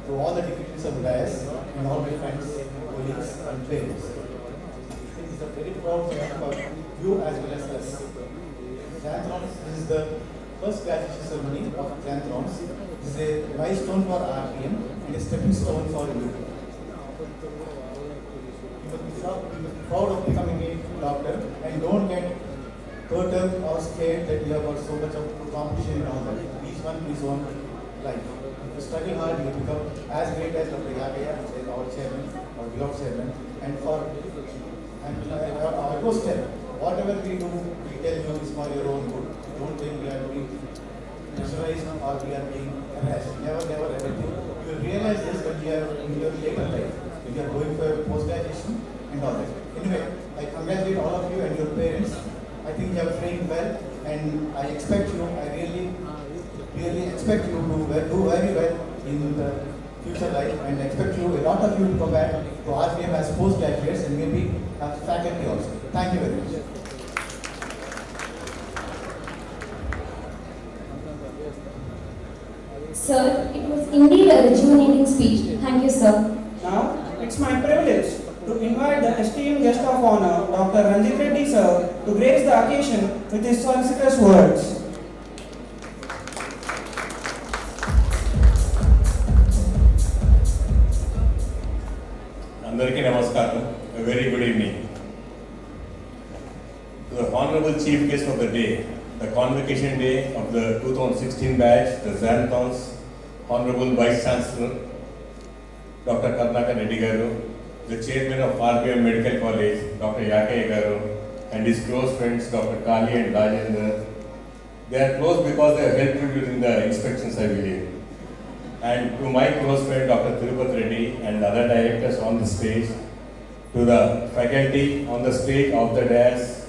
To all the dignitaries of DIAS and all my friends, colleagues and parents. It is a very proud moment for you as well as us. XANTHRONS, this is the first graduation ceremony of XANTHRONS. This is a milestone for RVM and a stepping stone for you. You must be proud of becoming a doctor and don't get perturbed or scared that you have got so much of competition and all that. Each one is own life. If you struggle hard, you become as great as Dr. Yakaya, our chairman, our beloved chairman, and our co-step. Whatever we do, we tell you is for your own good. Don't think we are being pressurized or we are being harassed. Never, ever think. You will realize this when you are in your later life, when you are going for post-graduation and all that. Anyway, I congratulate all of you and your parents. I think you have trained well, and I expect you, I really expect you to do very well in the future life, and expect you, a lot of you to come back to RVM as postgraduates and maybe as faculty also. Thank you very much. Sir, it was indeed a rejuvenating speech. Thank you, sir. Now, it's my privilege to invite the esteemed guest of honor, Dr. Ranjit Reddy sir, to grace the occasion with his solicitous words. Andariki Namaskaram, a very good evening. To the Honorable Chief Guest of the day, the convocation day of the 2016 batch, the XANTHRONS, Honorable Vice Chancellor, Dr. Karnaka Reddy Garu, the Chairman of RVM Medical College, Dr. Yakaya Garu, and his close friends, Dr. Kali and Rajendra. They are close because they have helped you during the inspections, I believe. And to my close friend, Dr. Tirupati Reddy, and other directors on the stage, to the faculty on the stage of the dais,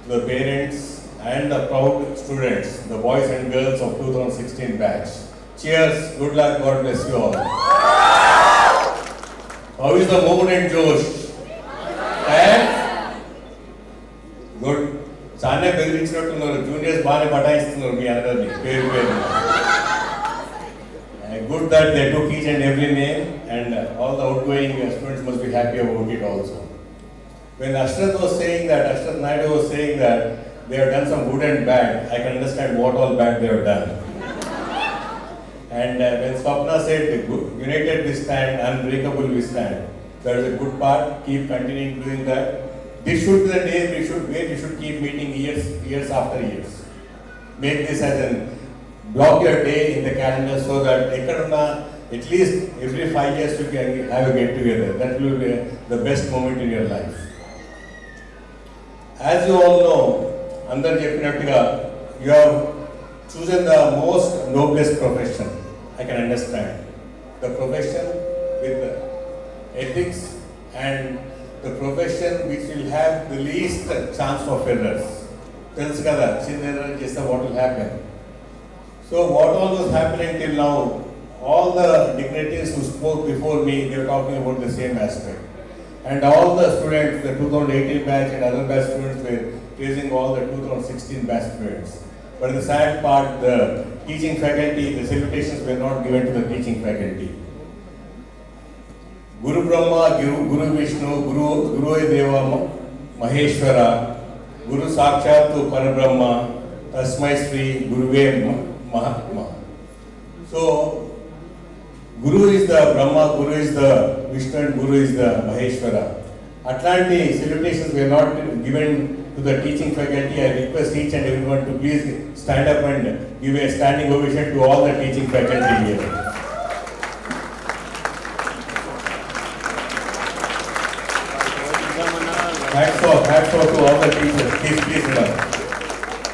to the parents and the proud students, the boys and girls of 2016 batch. Cheers, good luck, God bless you all. How is the mood and Josh? And good. Chane bedirinchinnattunnaru, juniors baane pataistunnnaru mee andarni, peru. Good good that they took each and every name, and all the outgoing students must be happy about it also. When Ashrat Naidu was saying that they have done some good and bad, I can understand what all bad they have done. And when Swapna said, united we stand, unbreakable we stand, that is a good part, keep continuing doing that. This should be the day we should keep meeting years after years. Make this as an block your day in the calendar so that at least every 5 years you can have a get together. That will be the best moment in your life. As you all know, Andar Jepinattuga, you have chosen the most noblest profession. I can understand. The profession with ethics and the profession which will have the least chance of errors. Tells kada, chin error chesta what will happen. So what all was happening till now, all the dignitaries who spoke before me, they were talking about the same aspect. And all the students, the 2018 batch and other batch students were praising all the 2016 batch students. But the sad part, the teaching faculty, the salutations were not given to the teaching faculty. Guru Brahma, Guru Vishnu, Guru Deva Maheshwara, Guru Sakshatu Parabrahma, Tasmai Sri, Guruve Mahatma. So, Guru is the Brahma, Guru is the Vishnu, and Guru is the Maheshwara. Atlanti salutations were not given to the teaching faculty. I request each and everyone to please stand up and give a standing ovation to all the teaching faculty here. Hats off to all the teachers. Please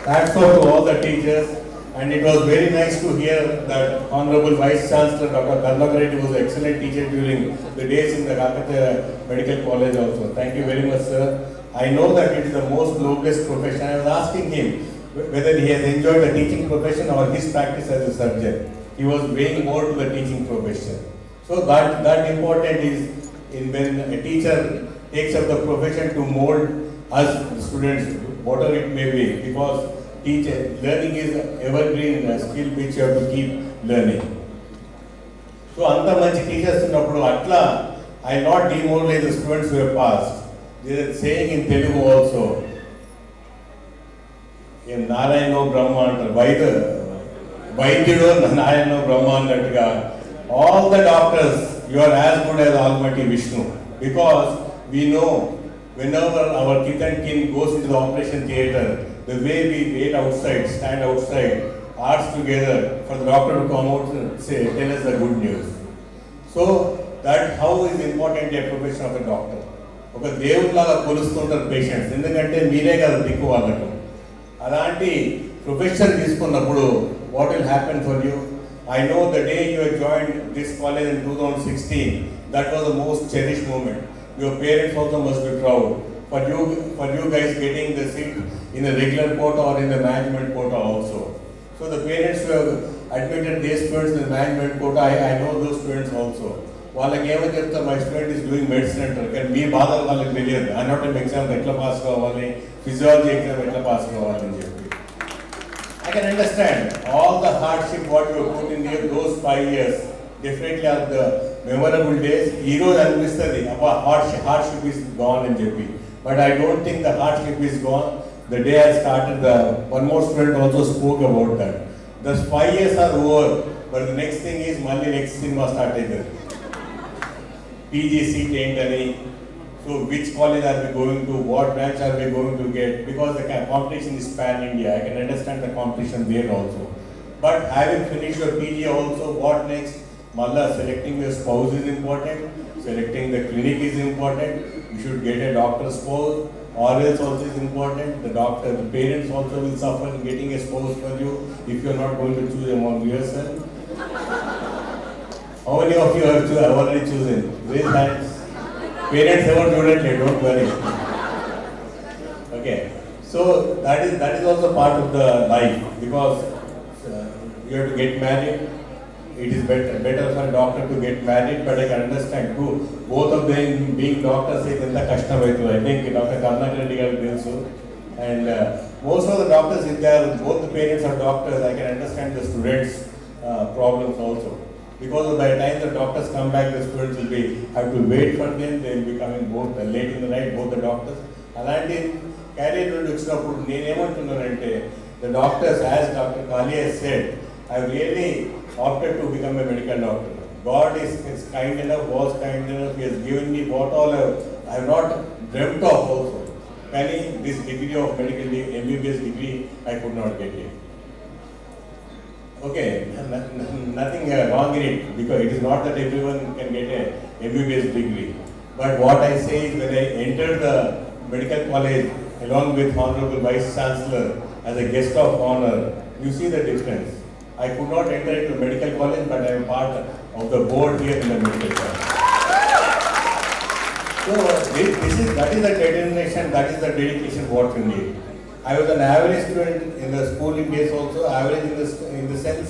hats off to all the teachers. And it was very nice to hear that Honorable Vice Chancellor Dr. Karnakar Reddy was an excellent teacher during the days in the Kakatiya Medical College also. Thank you very much, sir. I know that it is the most noblest profession. I was asking him whether he has enjoyed the teaching profession or his practice as a surgeon. He was weighing more to the teaching profession. So that important is when a teacher takes up the profession to mold us students, whatever it may be, because learning is an evergreen skill which you have to keep learning. So, anta manchi teachers unnappudu atla, I not demoralize the students who have passed. There is a saying in Telugu also, Narayano Brahma Vaidyadudo Narayano Brahma annattuga, all the doctors, you are as good as Almighty Vishnu, because we know whenever our kith and kin goes into the operation theatre, the way we wait outside, stand outside, arts together for the doctor to come out and tell us the good news. So that how is important a profession of a doctor. ఒక దేవుళ్ళగా కొలుస్తుంటారు patients, ఎందుకంటే మీరే కదా దిక్కు వాళ్ళకు. అలాంటి profession తీసుకున్నప్పుడు what will happen for you? I know the day you have joined this college in 2016, that was the most cherished moment. Your parents also must be proud for you guys getting the seat in the regular quota or in the management quota also. So the parents who have admitted these students in the management quota, I know those students also. వాళ్ళకి ఏమో చెప్తారు, my student is doing medicine అంటారు, కానీ మీ బాధలు వాళ్ళకి తెలియదు. Anatomy exam ఎట్లా pass కావాలి, ఫిజియాలజీ ఎగ్జామ్ ఎట్లా పాస్ కావాలి అని చెప్పి. I can understand all the hardship what you put in there, those 5 years definitely are the memorable days. ఈ రోజు అనిపిస్తుంది అబ్బా hardship is gone అని చెప్పి. But I don't think the hardship is gone. The day has started. One more student also spoke about that. The 5 years are over, but the next thing is మళ్ళీ next cinema start అవుతుంది. PG seat ఏంటని, so which college are we going to, what branch are we going to get, because the competition is pan India. I can understand the competition there also. But having finished your PG also, what next? Malla, selecting your spouse is important, selecting the clinic is important, you should get a doctor's spouse, or else also is important. The parents also will suffer in getting a spouse for you if you are not going to choose among yourself. How many of you have already chosen? Raise hands. Parents haven't chosen yet, don't worry. Okay, so that is also part of the life, because you have to get married. It is better for a doctor to get married, but I can understand too. Both of them being doctors is enta kashtam aithundi. I think Dr. Karnakar Reddy garu telusu, and most of the doctors, if they are both the parents are doctors, I can understand the students' problems also. Because by the time the doctors come back, the students will have to wait for them. They will be coming both late in the night, both the doctors. అలాంటి carrier నుండి వచ్చినప్పుడు నేనేమంటున్నానంటే the doctors, as Dr. Kali has said, have really opted to become a medical doctor. God is kind enough, was kind enough, He has given me what all I have not dreamt of also. Kani, this degree of medical MBBS degree, I could not get it. Okay, nothing wrong in it, because it is not that everyone can get a MBBS degree. But what I say is, when I entered the medical college along with Honorable Vice Chancellor as a guest of honor, you see the difference. I could not enter into medical college, but I am part of the board here in the medical college. So that is the determination, that is the dedication what you need. I was an average student in the schooling days also, average in the sense,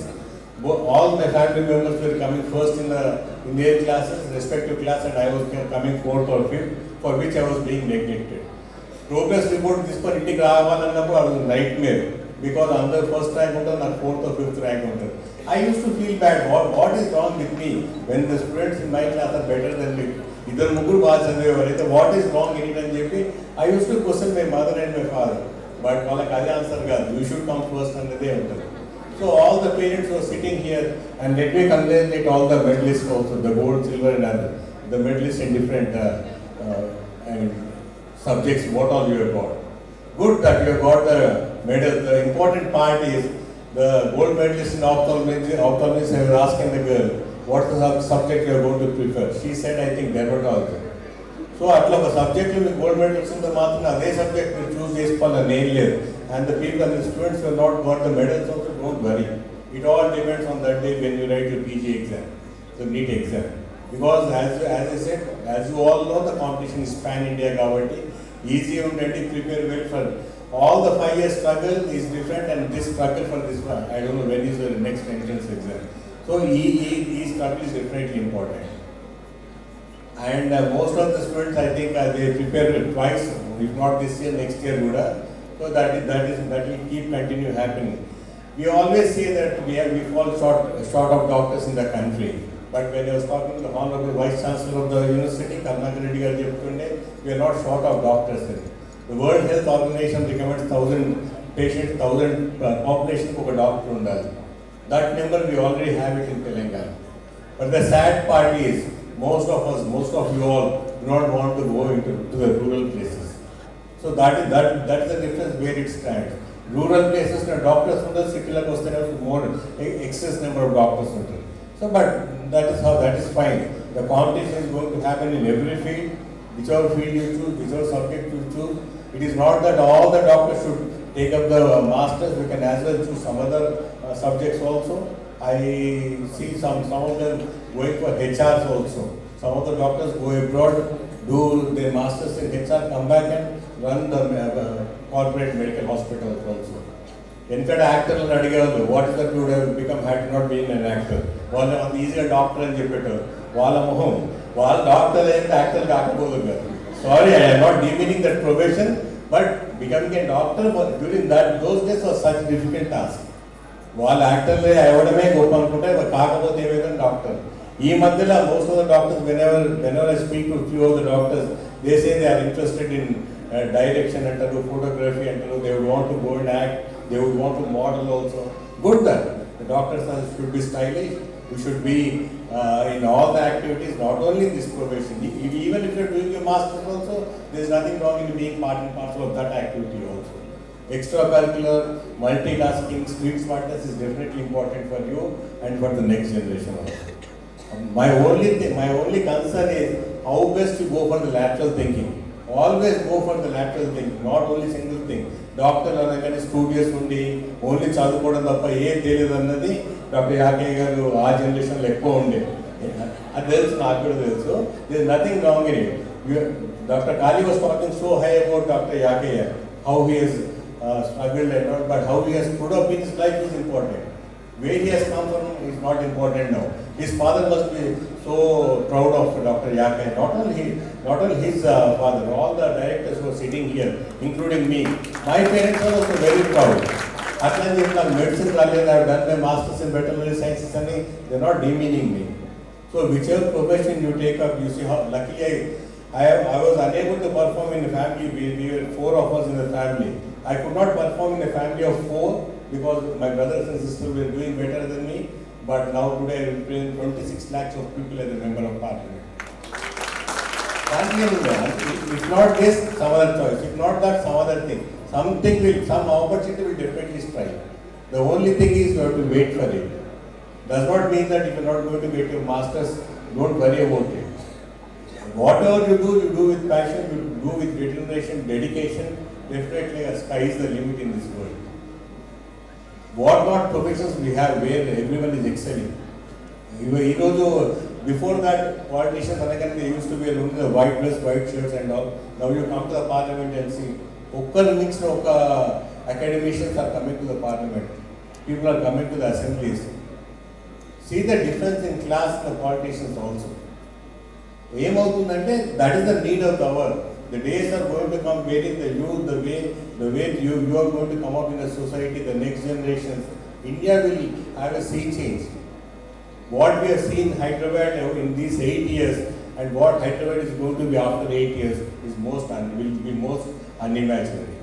all my family members were coming first in their classes, respective class, and I was coming fourth or fifth, for which I was being neglected. Progress report this for India Gravananapu, I was a nightmare, because under first rank or fourth or fifth rank. I used to feel bad. What is wrong with me when the students in my class are better than me? Either Mugur was what is wrong in it and JP? I used to question my mother and my father. But answer, you should come first and the day. So all the parents were sitting here, and let me congratulate all the medalists also, the gold, silver and other, the medalists in different subjects, what all you have got. Good that you have got the medal. The important part is the gold medalist in ophthalmology, I was asking the girl, what is the subject you are going to prefer? She said, I think dermatology. So atla oka subject with gold medal vachinde maatrame ade subject you choose chesukovala nail, and the people and the students who have not got the medals also, don't worry. It all depends on that day when you write your PG exam, the NEET exam. Because as I said, as you all know, the competition is pan-India kabatti, easy undandi, prepare well for all the 5 years struggle is different, and this struggle for this one, I don't know when is the next entrance exam. So E struggle is definitely important. And most of the students, I think, they prepare twice, if not this year, next year, so that will keep continue happening. We always say that we fall short of doctors in the country. But when I was talking to the Honorable Vice Chancellor of the University, Karnaka Reddy garu cheptunde, we are not short of doctors. The World Health Organization recommends 1,000 patients, 1,000 population for a doctor undali. That number we already have it in Telangana. But the sad part is, most of us, most of you all do not want to go into the rural places. So that is the difference where it stands. Rural places, the doctors from the city like more excess number of doctors. So, but that is fine. The competition is going to happen in every field, whichever field you choose, whichever subject you choose. It is not that all the doctors should take up the masters. We can as well choose some other subjects also. I see some of them going for HRs also. Some of the doctors go abroad, do their masters in HR, come back and run the corporate medical hospitals also. Enkada actor what is that you would have become had not been an actor? One easier doctor and jeppeto. While doctor and actor sorry, I am not demeaning that profession, but becoming a doctor during those days was such a difficult task. While actor I would have made open doctor. Most of the doctors, whenever I speak to few of the doctors, they say they are interested in direction and photography, and they would want to go and act, they would want to model also. Good that the doctors should be stylish, we should be in all the activities, not only in this profession. Even if you are doing your master's also, there is nothing wrong in being part and parcel of that activity also. Extracurricular, multitasking, street smartness is definitely important for you and for the next generation also. My only concern is how best to go for the lateral thinking. Always go for the lateral thinking, not only single thing. Doctor anagane studious undi only chadukodam tappa em teliyadu annadi Dr. Yake garu aa generation lo ekku unde adu telusu naaku kuda telusu. There is nothing wrong in it. Dr. Kali was talking so high about Dr. Yake, how he has struggled and all, but how he has put up in his life is important. Where he has come from is not important now. His father must be so proud of Dr. Yake. Not only his father, all the directors who are sitting here, including me. My parents are also very proud. Atlan medicine, I have done my masters in veterinary sciences, and they are not demeaning me. So whichever profession you take up, you see how luckily I was unable to perform in a family. We were 4 of us in the family. I could not perform in a family of 4 because my brothers and sisters were doing better than me. But now today I represent 26 lakhs of people as a member of parliament. If not this, some other choice. If not that, some other thing. Some opportunity will definitely strike. The only thing is you have to wait for it. Does not mean that if you are not going to get your masters, don't worry about it. Whatever you do with passion, you do with determination, dedication, definitely the sky is the limit in this world. What not professions we have where everyone is excelling. Before that, politicians they used to wear only the white dress, white shirts and all. Now you come to the parliament and see, academicians are coming to the parliament. People are coming to the assemblies. See the difference in class in the politicians also. That is the need of the hour. The days are going to come wherein the youth, the way you are going to come up in the society, the next generations, India will have a sea change. What we have seen in Hyderabad in these 8 years and what Hyderabad is going to be after 8 years is will be most unimaginable.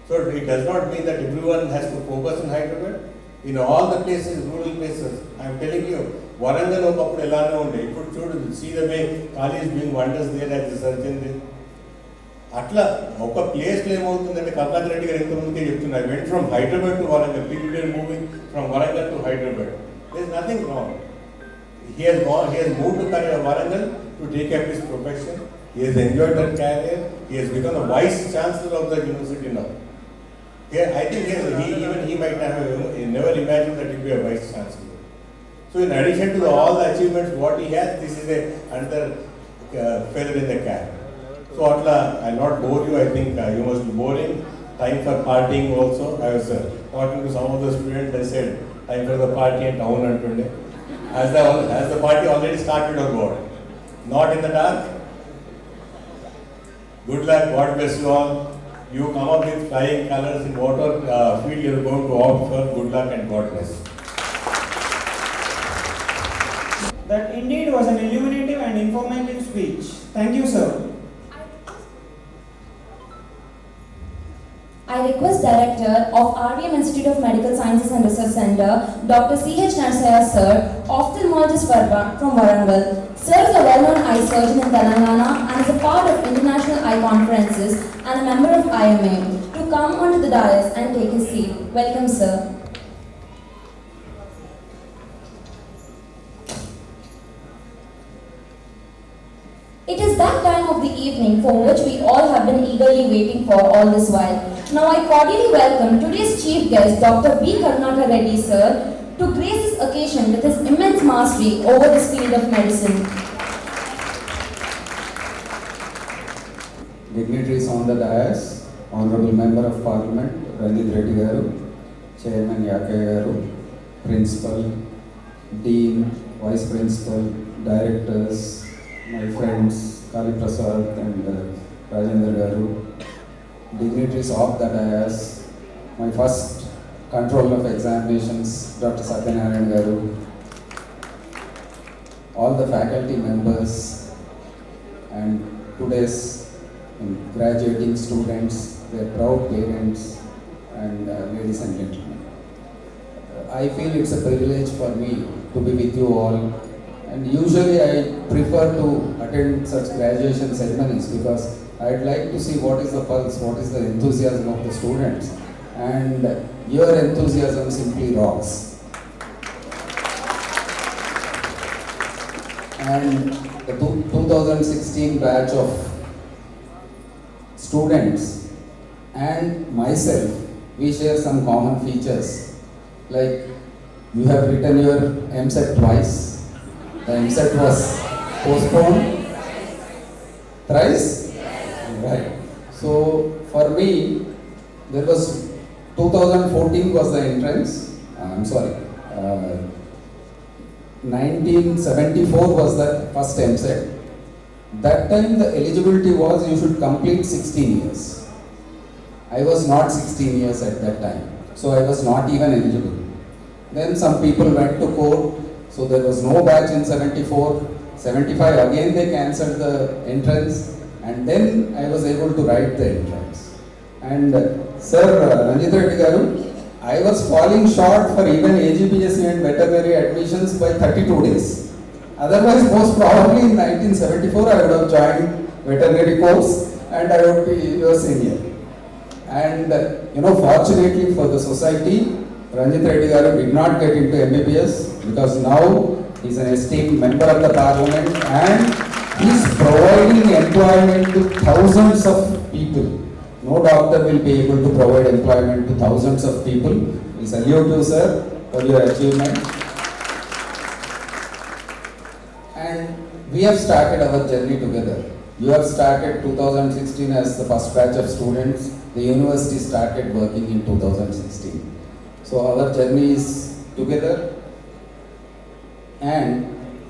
So it does not mean that everyone has to focus in Hyderabad. In all the places, rural places, I am telling you, Warangal okappudu elane unde. You should see the way Kali is doing wonders there as a surgeon there. Atla oka place lo emavutundante Karnataka Reddy garu entamundike cheptunna. I went from Hyderabad to Warangal. People were moving from Warangal to Hyderabad. There is nothing wrong. He has moved to Warangal to take up his profession. He has enjoyed that career. He has become the vice chancellor of the university now. I think he might have never imagined that he would be a vice chancellor. So in addition to all the achievements what he has, this is another feather in the cap. So Atla, I will not bore you. I think you must be boring. Time for partying also. I was talking to some of the students. They said time for the party at town and today. Has the party already started or what? Not in the dark. Good luck. God bless you all. You come up with flying colors in whatever field you are going to opt for. Good luck and God bless. That indeed was an illuminative and informative speech. Thank you, sir. I request Director of RVM Institute of Medical Sciences and Research Center, Dr. C.H. Narsaya Sir, Ophthalmologist from Warangal. Sir is a well-known eye surgeon in Telangana and is a part of international eye conferences and a member of IMA, to come onto the dais and take his seat. Welcome, sir. It is that time of the evening for which we all have been eagerly waiting for all this while. Now I cordially welcome today's chief guest, Dr. B. Karnaka Reddy Sir, to grace this occasion with his immense mastery over this field of medicine. Dignitaries on the dais, Honorable Member of Parliament, Ranjit Reddy Garu, Chairman Yakaya Garu, Principal, Dean, Vice Principal, Directors, my friends Kali Prasad and Rajendra Garu, dignitaries of the dais, my first controller of examinations, Dr. Satyanarayan Garu, all the faculty members and today's graduating students, their proud parents and ladies and gentlemen. I feel it's a privilege for me to be with you all. And usually I prefer to attend such graduation ceremonies because I'd like to see what is the pulse, what is the enthusiasm of the students. And your enthusiasm simply rocks. And the 2016 batch of students and myself, we share some common features. Like you have written your MSET twice. The MSET was postponed thrice? Right. So for me, there was 2014 was the entrance. 1974 was the first MSET. That time the eligibility was you should complete 16 years. I was not 16 years at that time. so I was not even eligible. Then some people went to court, so there was no batch in 74. 75 again they cancelled the entrance, and then I was able to write the entrance. And Sir Ranjit Reddy Garu, I was falling short for even AGBSC and veterinary admissions by 32 days. Otherwise, most probably in 1974 I would have joined veterinary course and I would be your senior. And fortunately for the society, Ranjit Reddy Garu did not get into MBBS because now he is an esteemed member of the parliament and he is providing employment to thousands of people. No doctor will be able to provide employment to thousands of people. We salute you, sir, for your achievement. And we have started our journey together. You have started 2016 as the first batch of students. The university started working in 2016. So our journey is together. And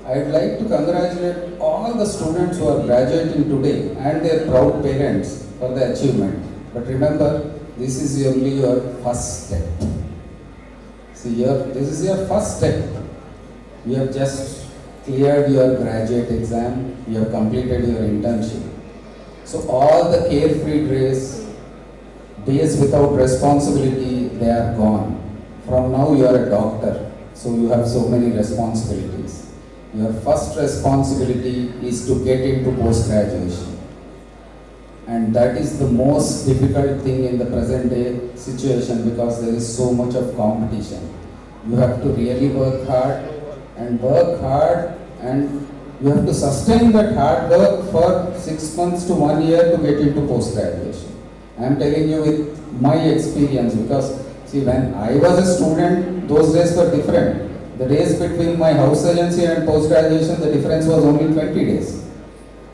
I'd like to congratulate all the students who are graduating today and their proud parents for the achievement. But remember, this is only your first step. See, this is your first step. You have just cleared your graduate exam, you have completed your internship. So all the carefree days without responsibility, they are gone. From now you are a doctor, so you have so many responsibilities. Your first responsibility is to get into post-graduation. And that is the most difficult thing in the present day situation because there is so much of competition. You have to really work hard and you have to sustain that hard work for 6 months to 1 year to get into post-graduation. I am telling you with my experience because see, when I was a student, those days were different. The days between my house agency and post-graduation, the difference was only 20 days.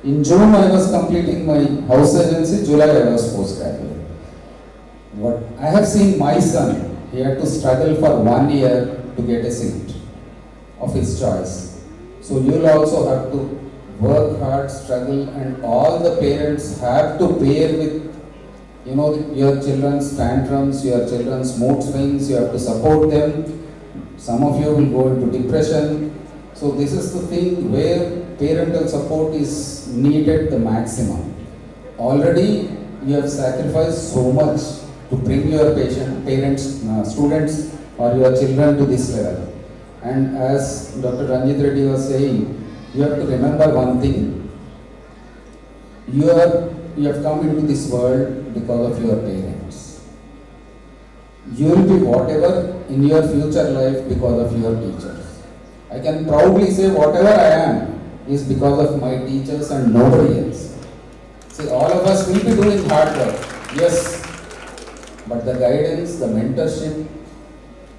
In June, I was completing my house agency, July I was postgraduate. What I have seen my son, he had to struggle for 1 year to get a seat of his choice. So you will also have to work hard, struggle, and all the parents have to bear with your children's tantrums, your children's mood swings, you have to support them. Some of you will go into depression. So this is the thing where parental support is needed the maximum. Already you have sacrificed so much to bring your students or your children to this level. And as Dr. Ranjit Reddy was saying, you have to remember one thing. You have come into this world because of your parents. You will be whatever in your future life because of your teachers. I can proudly say whatever I am is because of my teachers and nobody else. See, all of us will be doing hard work, yes, but the guidance, the mentorship,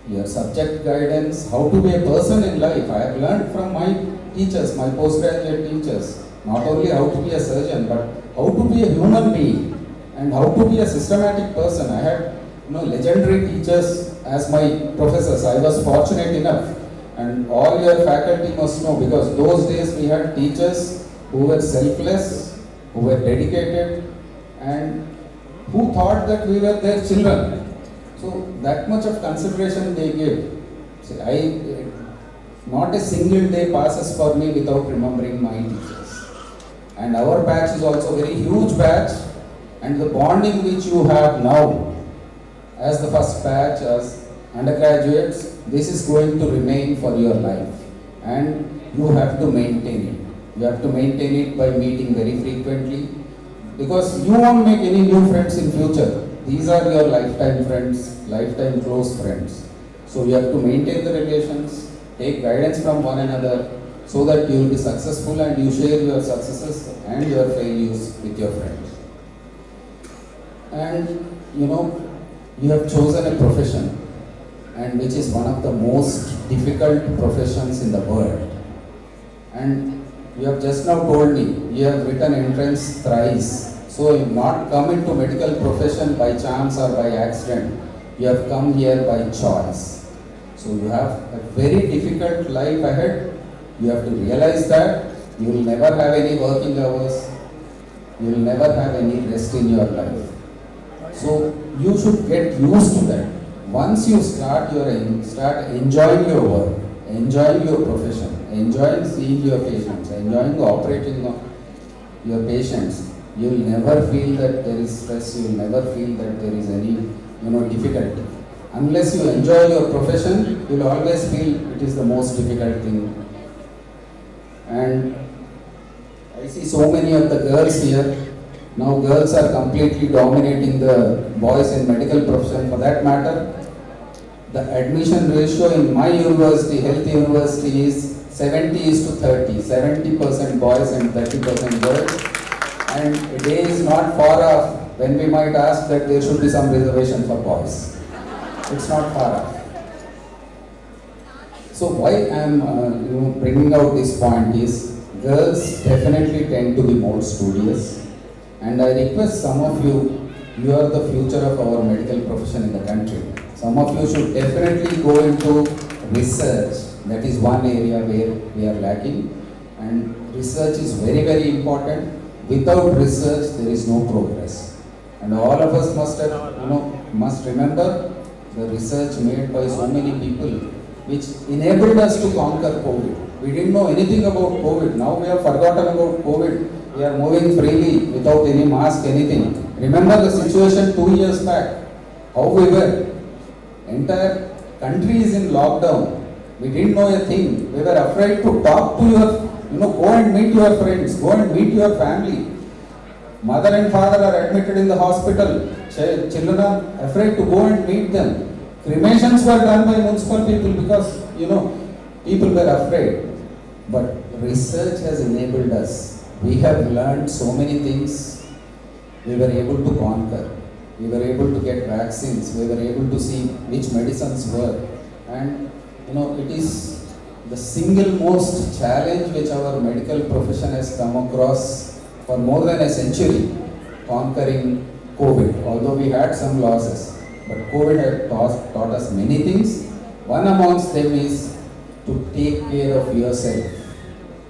your subject guidance, how to be a person in life, I have learned from my teachers, my postgraduate teachers, not only how to be a surgeon, but how to be a human being and how to be a systematic person. I had legendary teachers as my professors. I was fortunate enough, and all your faculty must know, because those days we had teachers who were selfless, who were dedicated, and who thought that we were their children. So that much of consideration they gave. See, not a single day passes for me without remembering my teachers. And our batch is also a very huge batch, and the bonding which you have now as the first batch, as undergraduates, this is going to remain for your life, and you have to maintain it. You have to maintain it by meeting very frequently, because you won't make any new friends in future. These are your lifetime friends, lifetime close friends. So you have to maintain the relations, take guidance from one another, so that you will be successful and you share your successes and your failures with your friends. And you have chosen a profession, and which is one of the most difficult professions in the world. And you have just now told me you have written entrance thrice. So you have not come into medical profession by chance or by accident. You have come here by choice. So you have a very difficult life ahead. You have to realize that you will never have any working hours. You will never have any rest in your life. So you should get used to that. Once you start enjoying your work, enjoying your profession, enjoying seeing your patients, enjoying operating on your patients, you will never feel that there is stress, you will never feel that there is any difficulty. Unless you enjoy your profession, you will always feel it is the most difficult thing. And I see so many of the girls here. Now girls are completely dominating the boys in medical profession. For that matter, the admission ratio in my university, health university, is 70:30. 70% boys and 30% girls. And a day is not far off when we might ask that there should be some reservation for boys. It's not far off. So why I am bringing out this point is, girls definitely tend to be more studious, and I request some of you, you are the future of our medical profession in the country. Some of you should definitely go into research. That is one area where we are lacking, and research is very, very important. Without research, there is no progress. And all of us must remember the research made by so many people, which enabled us to conquer COVID. We didn't know anything about COVID. Now we have forgotten about COVID. We are moving freely without any mask, anything. Remember the situation 2 years back, how we were. Entire country is in lockdown. We didn't know a thing. We were afraid to talk to your, go and meet your friends, go and meet your family. Mother and father are admitted in the hospital. Children are afraid to go and meet them. Cremations were done by municipal people because, people were afraid. But research has enabled us. We have learned so many things. We were able to conquer. We were able to get vaccines. We were able to see which medicines work. And, it is the single most challenge which our medical profession has come across for more than a century, conquering COVID. Although we had some losses, but COVID had taught us many things. One amongst them is to take care of yourself.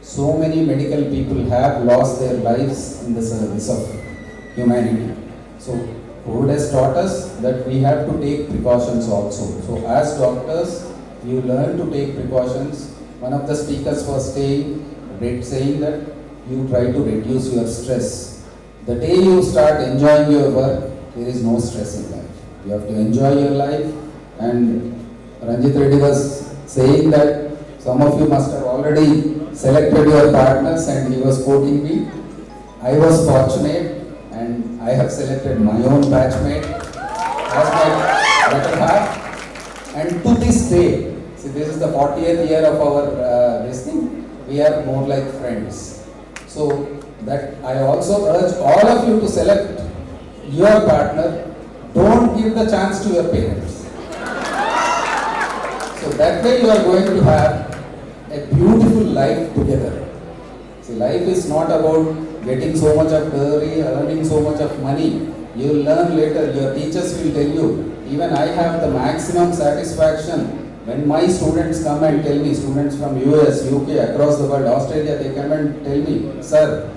So many medical people have lost their lives in the service of humanity. So COVID has taught us that we have to take precautions also. So as doctors, you learn to take precautions. One of the speakers was saying that you try to reduce your stress. The day you start enjoying your work, there is no stress in life. You have to enjoy your life. And Ranjit Reddy was saying that some of you must have already selected your partners, and he was quoting me. I was fortunate and I have selected my own batchmate as my better half. And to this day, see, this is the 40th year of our this thing, we are more like friends. So that I also urge all of you to select your partner. Don't give the chance to your parents. So that way you are going to have a beautiful life together. See, life is not about getting so much of dowry, earning so much of money. You will learn later. Your teachers will tell you. Even I have the maximum satisfaction when my students come and tell me, students from US, UK, across the world, Australia, they come and tell me, sir,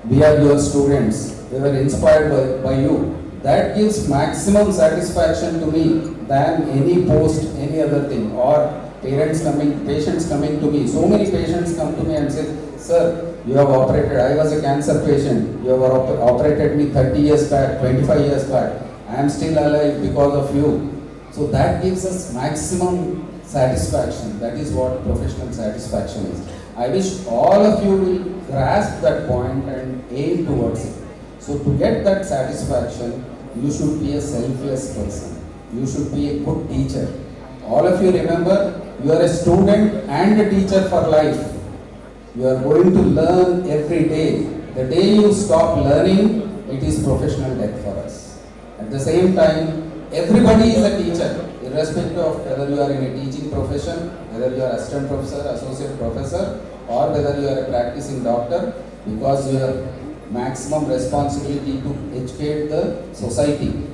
we are your students. We were inspired by you. That gives maximum satisfaction to me than any post, any other thing. Or patients coming to me. So many patients come to me and say, sir, you have operated. I was a cancer patient. You have operated me 30 years back, 25 years back. I am still alive because of you. So that gives us maximum satisfaction. That is what professional satisfaction is. I wish all of you will grasp that point and aim towards it. So to get that satisfaction, you should be a selfless person. You should be a good teacher. All of you remember, you are a student and a teacher for life. You are going to learn every day. The day you stop learning, it is professional death for us. At the same time, everybody is a teacher, irrespective of whether you are in a teaching profession, whether you are assistant professor, associate professor, or whether you are a practicing doctor, because your maximum responsibility to educate the society.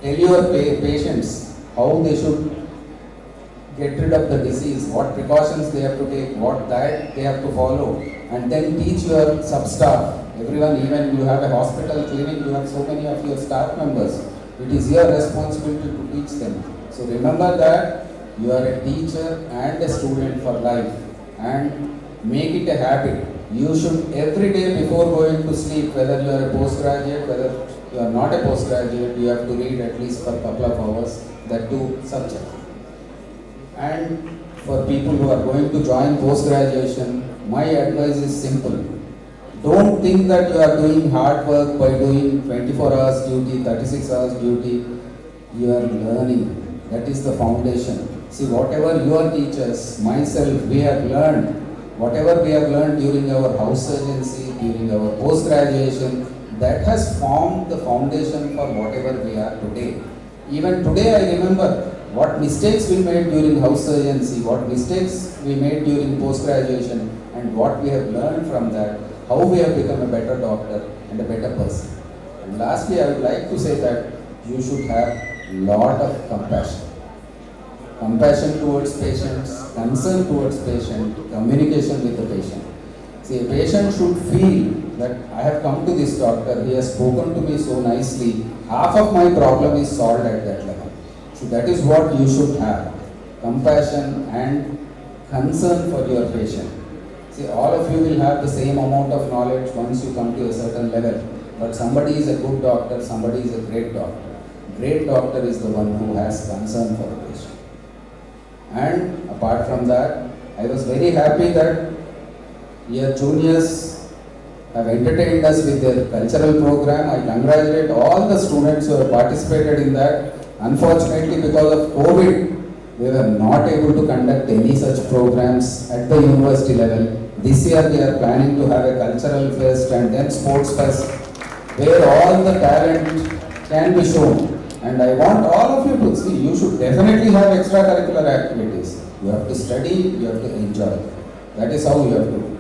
Tell your patients how they should get rid of the disease, what precautions they have to take, what diet they have to follow, and then teach your sub-staff. Everyone, even you have a hospital, clinic, you have so many of your staff members. It is your responsibility to teach them. So remember that you are a teacher and a student for life, and make it a habit. You should every day before going to sleep, whether you are a postgraduate, whether you are not a postgraduate, you have to read at least for a couple of hours that two subjects. And for people who are going to join post-graduation, my advice is simple. Don't think that you are doing hard work by doing 24 hours duty, 36 hours duty. You are learning. That is the foundation. See, whatever your teachers, myself, we have learned, whatever we have learned during our house surgency, during our post-graduation, that has formed the foundation for whatever we are today. Even today I remember what mistakes we made during house surgency, what mistakes we made during post-graduation, and what we have learned from that, how we have become a better doctor and a better person. And lastly, I would like to say that you should have a lot of compassion. Compassion towards patients, concern towards patient, communication with the patient. See, a patient should feel that I have come to this doctor, he has spoken to me so nicely, half of my problem is solved at that level. So that is what you should have, compassion and concern for your patient. See, all of you will have the same amount of knowledge once you come to a certain level, but somebody is a good doctor, somebody is a great doctor. Great doctor is the one who has concern for the patient. And apart from that, I was very happy that your juniors have entertained us with their cultural program. I congratulate all the students who have participated in that. Unfortunately, because of COVID, we were not able to conduct any such programs at the university level. This year we are planning to have a cultural fest and then sports fest where all the talent can be shown. And I want all of you to see, you should definitely have extracurricular activities. You have to study, you have to enjoy. That is how you have to do.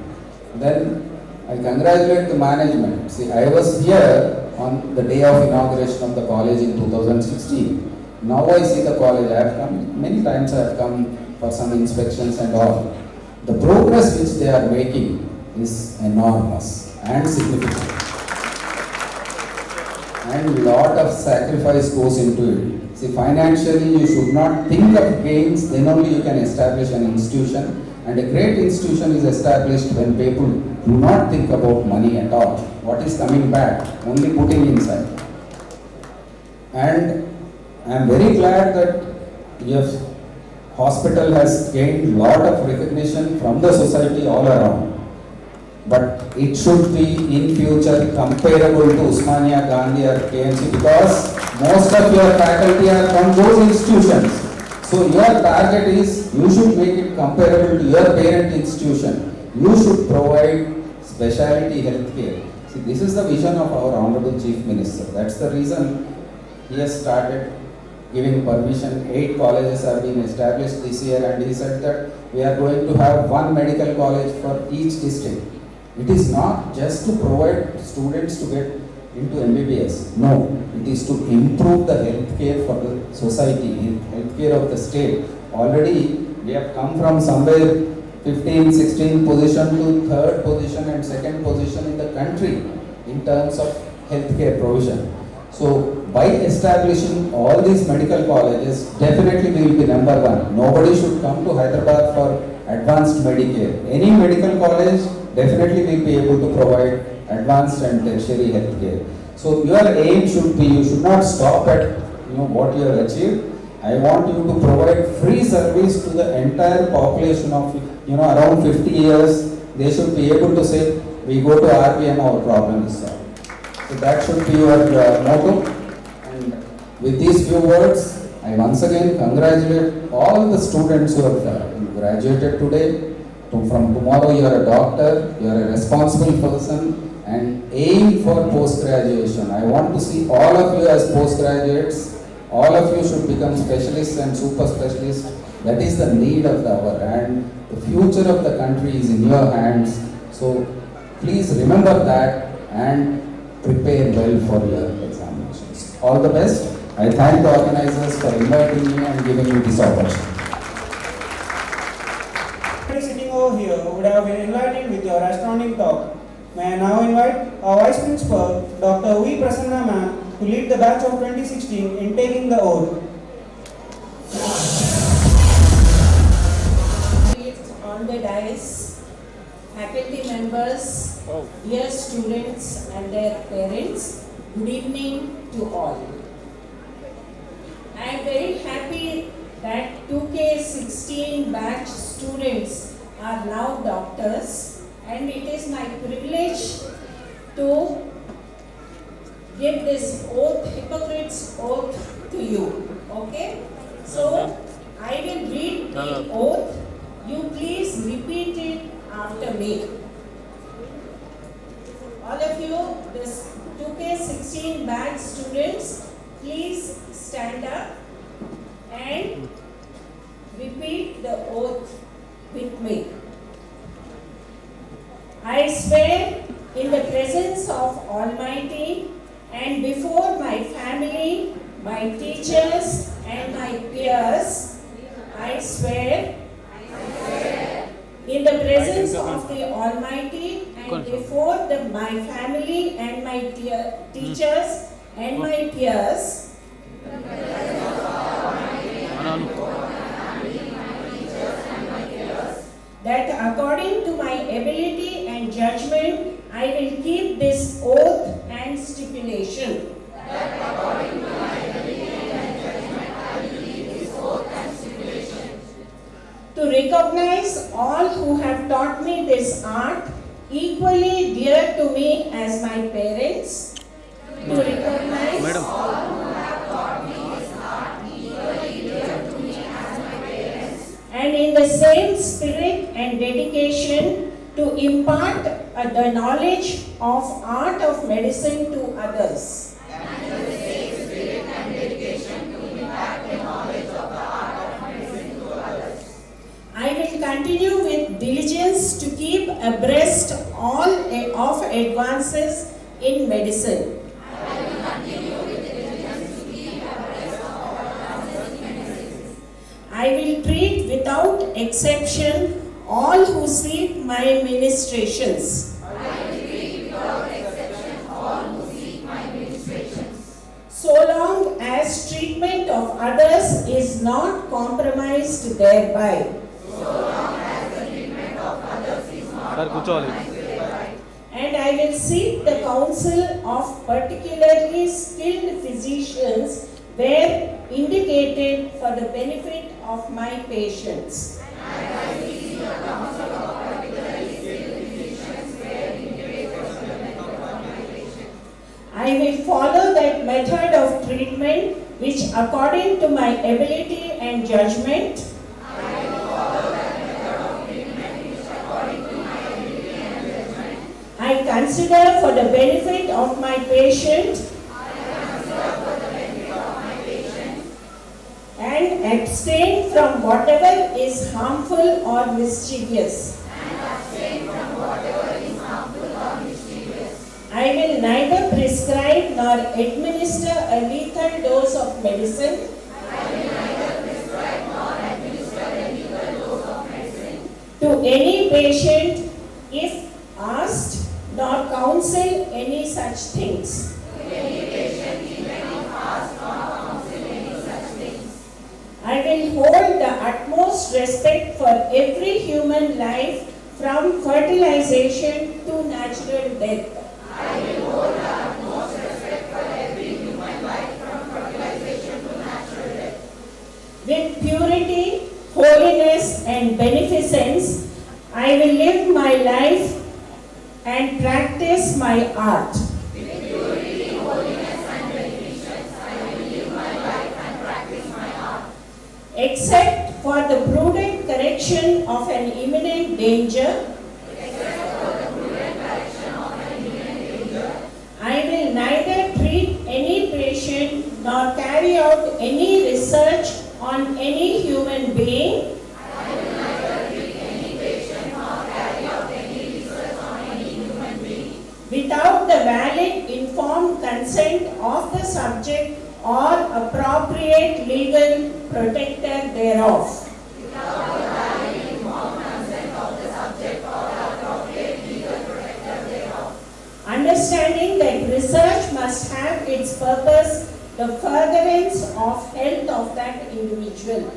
Then I congratulate the management. See, I was here on the day of inauguration of the college in 2016. Now I see the college. I have come, many times I have come for some inspections and all. The progress which they are making is enormous and significant. And lot of sacrifice goes into it. See, financially you should not think of gains, then only you can establish an institution. And a great institution is established when people do not think about money at all. What is coming back, only putting inside. And I am very glad that your hospital has gained lot of recognition from the society all around. But it should be in future comparable to Usmania, Gandhi or KMC because most of your faculty are from those institutions. So your target is, you should make it comparable to your parent institution. You should provide specialty health care. See, this is the vision of our Honorable Chief Minister. That's the reason he has started giving permission. 8 colleges are being established this year, and he said that we are going to have 1 medical college for each district. It is not just to provide students to get into MBBS. No, it is to improve the healthcare for the society, healthcare of the state. Already we have come from somewhere 15, 16 position to 3rd position and 2nd position in the country in terms of healthcare provision. So by establishing all these medical colleges, definitely we will be number 1. Nobody should come to Hyderabad for advanced Medicare. Any medical college definitely will be able to provide advanced and tertiary health care. So your aim should be, you should not stop at what you have achieved. I want you to provide free service to the entire population of around 50 years. They should be able to say, we go to RVM, our problem is solved. So that should be your motto. And with these few words, I once again congratulate all the students who have graduated today. From tomorrow you are a doctor, you are a responsible person, and aim for post-graduation. I want to see all of you as postgraduates. All of you should become specialists and super specialists. That is the need of the hour, and the future of the country is in your hands. So please remember that and prepare well for your examinations. All the best. I thank the organizers for inviting me and giving me this opportunity. Sitting over here would have been enlightening with your astounding talk. May I now invite our Vice Principal, Dr. V. Prasanna ma'am, to lead the batch of 2016 in taking the oath. faculty members, dear students and their parents, good evening to all. I am very happy that 2K16 batch students are now doctors, and it is my privilege to give this oath, Hippocrates oath to you. Okay? So, I will read the oath. You please repeat it after me. All of you, this 2K16 batch students, please stand up and repeat the oath with me. I swear in the presence of Almighty and before my family, my teachers and my peers, I swear in the presence of the Almighty and before my family and my teachers and my peers, that according to my ability and judgment, I will keep this oath and stipulation. To recognize all who have taught me this art, equally dear to me as my parents. To recognize all who have taught me this art, equally dear to me as my parents. And in the same spirit and dedication to impart the knowledge of art of medicine to others. I will continue with diligence to keep abreast all of advances in medicine. I will treat without exception all who seek my ministrations. So long as treatment of others is not compromised thereby. And I will seek the counsel of particularly skilled physicians where indicated for the benefit of my patients. I will follow that method of treatment which according to my ability and judgment I consider for the benefit of my patient and abstain from whatever is harmful or mischievous. I will neither prescribe nor administer a lethal dose of medicine. To any patient if asked, nor counsel any such things. I will hold the utmost respect for every human life from fertilization to natural death. With purity, holiness and beneficence, I will live my life and practice my art. Except for the prudent correction of an imminent danger, I will neither treat any patient nor carry out any research on any human being without the valid informed consent of the subject or appropriate legal protector thereof. Understanding that research must have its purpose, the furtherance of health of that individual.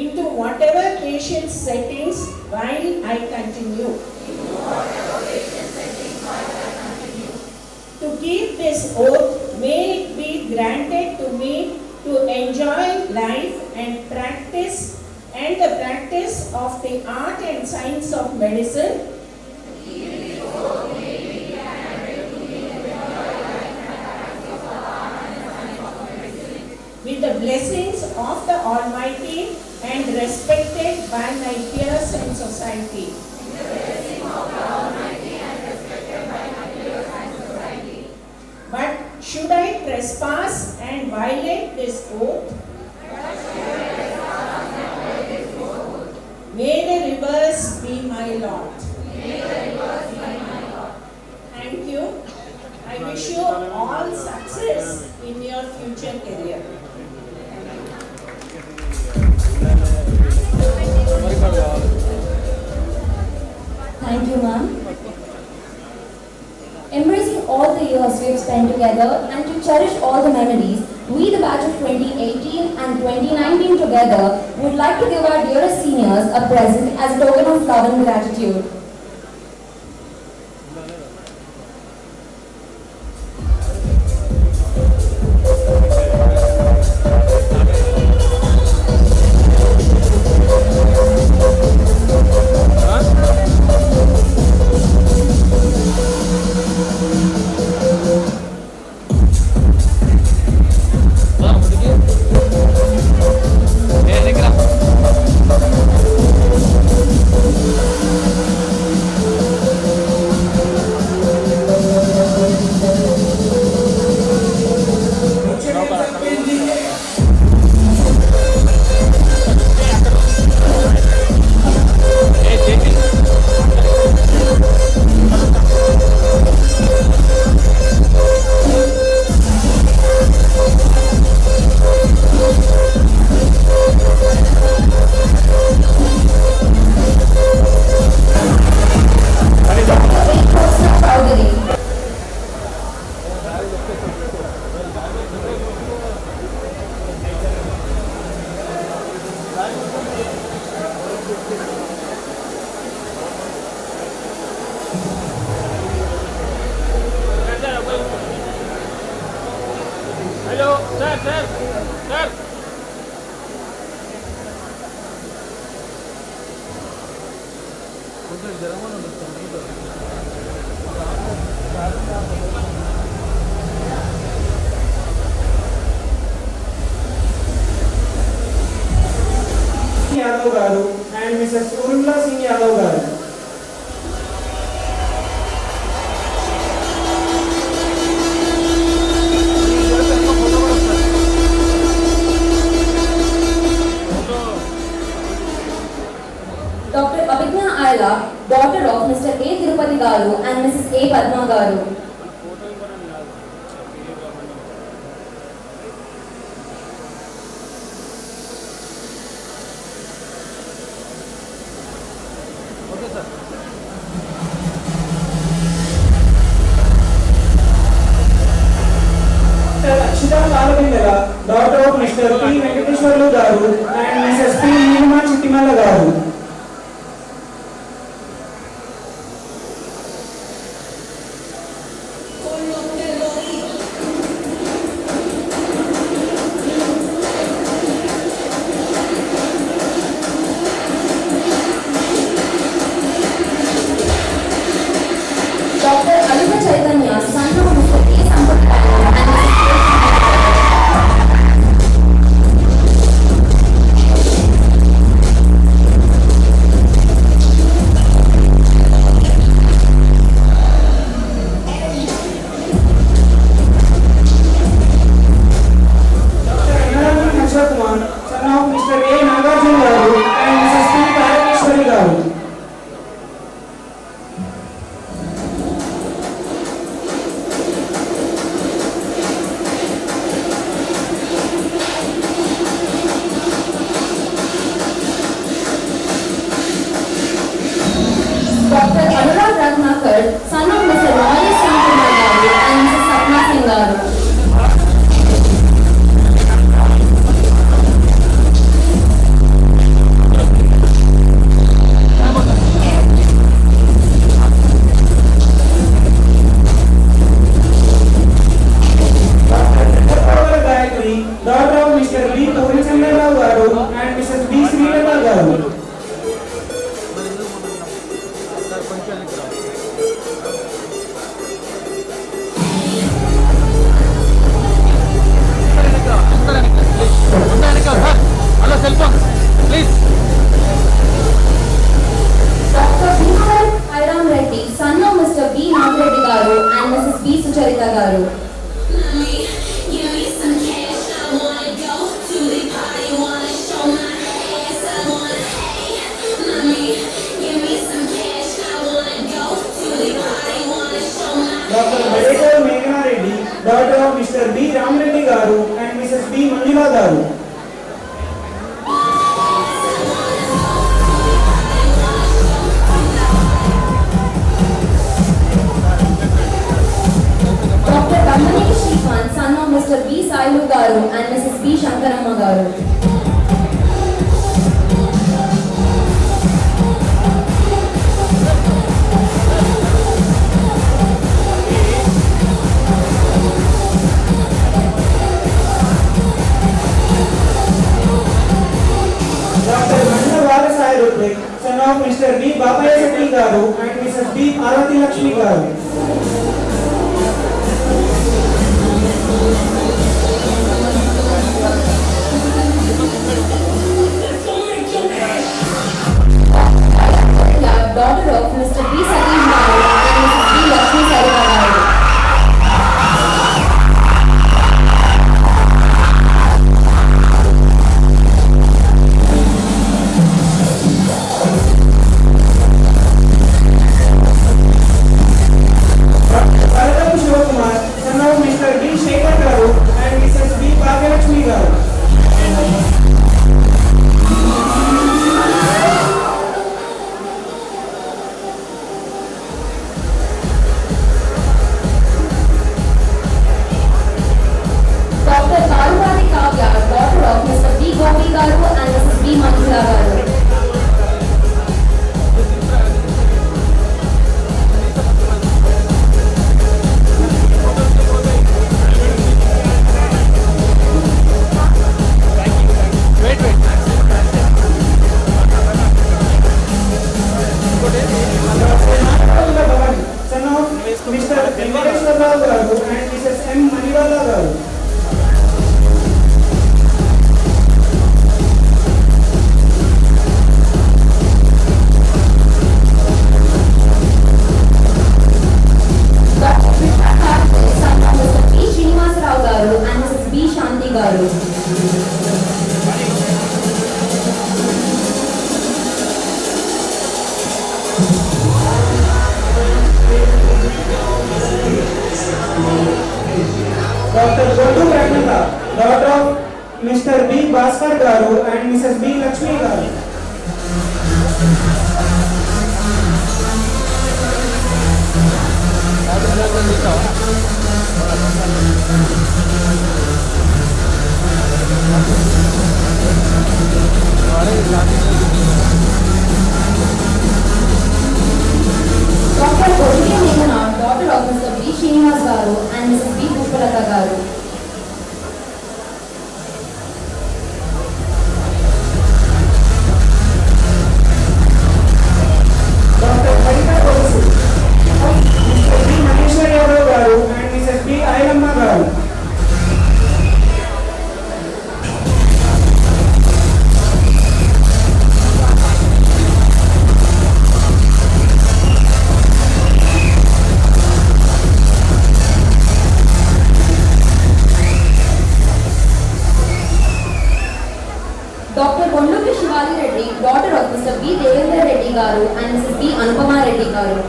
into whatever patient settings while I continue. To keep this oath, may it be granted to me to enjoy life and the practice of the art and science of medicine with the blessings of the Almighty and respected by my peers and society. But should I trespass and violate this oath? May the reverse be my lot. Thank you. I wish you all success in your future career. Thank you, ma'am. Embracing all the years we have spent together and to cherish all the memories, we, the batch of 2018 and 2019 together, would like to give our dearest seniors a present as a token of love and gratitude. Yadav garu and Mrs. Urmila Singh Yadav garu. Dr. Abhigna Ayala, daughter of Mr. A. Tirupati Garu and Mrs. A. Padma Garu. Daughter of Mr. P. Venkateshwarlu Garu and Mrs. P. Nirma Chittimalla Garu. Dr. Alika Chaitanya, son of Mr. A. Sampath and Mrs. son of Mr. Roy Singh Garu and Mrs. Sapna Singh Garu. Please. Dr. Hiram Reddy, son of Mr. B. Nagreddy Garu and Mrs. B. Sucharita Garu. Mommy, give me some cash. I wanna go to the party, wanna show my ass. I wanna hey. Mommy, give me some cash. I wanna go to the party, wanna show my Dr. Vedeta Meghna Reddy, daughter of Mr. B. Ram Reddy Garu and Mrs. B. Manjula Garu. Dr. Ramani Shrikant, son of Mr. B. Sailu Garu and Mrs. B. Shankaramma Garu. Dr. Manna Valasai Rudrik, son of Mr. B. Babaya Setti Garu and Mrs. B. Parvati Lakshmi Garu. Daughter of Mr. B. Satish Garu and Mrs. B. Lakshmi Sarika Garu. Bharatappu Shivakumar, son of Mr. B. Shekhar Garu and Mrs. B. Bhagyalakshmi Garu. Dr. Karuvati Kavya, daughter of Mr. B. Gopi Garu and Mrs. B. Manjula Garu. Son of Mr. Venkateshwar Rao Garu and Mrs. M. Maniwala Garu. Dr. Krishna Karthik, son of Mr. P. Srinivas Rao Garu and Mrs. B. Shanti Garu. Dr. Godu Ragnata, daughter of Mr. B. Bhaskar Garu and Mrs. B. Lakshmi Garu. Dr. Goviya Meghna, daughter of Mr. B. Srinivas Garu and Mrs. B. Pushpalata Garu. Dr. Harita Kosu, Mr. B. Maheshwar Yadav Garu and Mrs. B. Ailamma Garu. Dr. Bonduki Shivali Reddy, daughter of Mr. B. Devendra Reddy Garu and Mrs. B. Anupama Reddy Garu.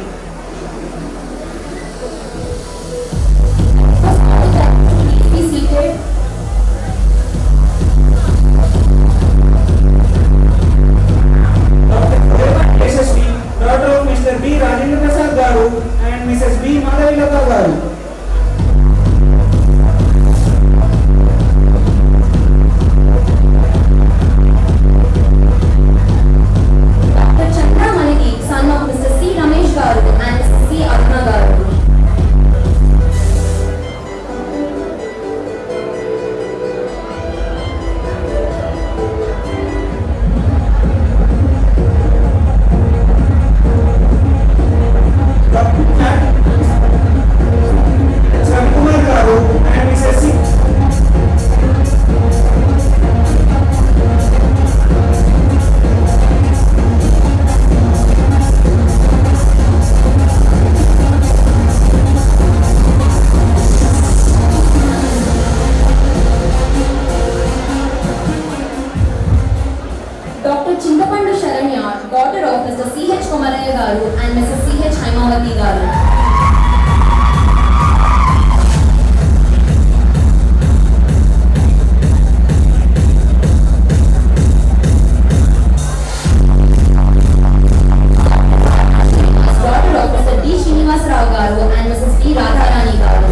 Please be seated. Dr. Devan Yashasvi, daughter of Mr. B. Rajendra Prasad Garu and Mrs. B. Madhavilata Garu. Dr. Chandra Maliki, son of Mr. C. Ramesh Garu Chintapandu Sharanya, daughter of Mr. C.H. Komaraya Garu and Mrs. C.H. Haimavati Garu. Daughter of Mr. D. Srinivasarao Garu and Mrs. D. Radharani Garu.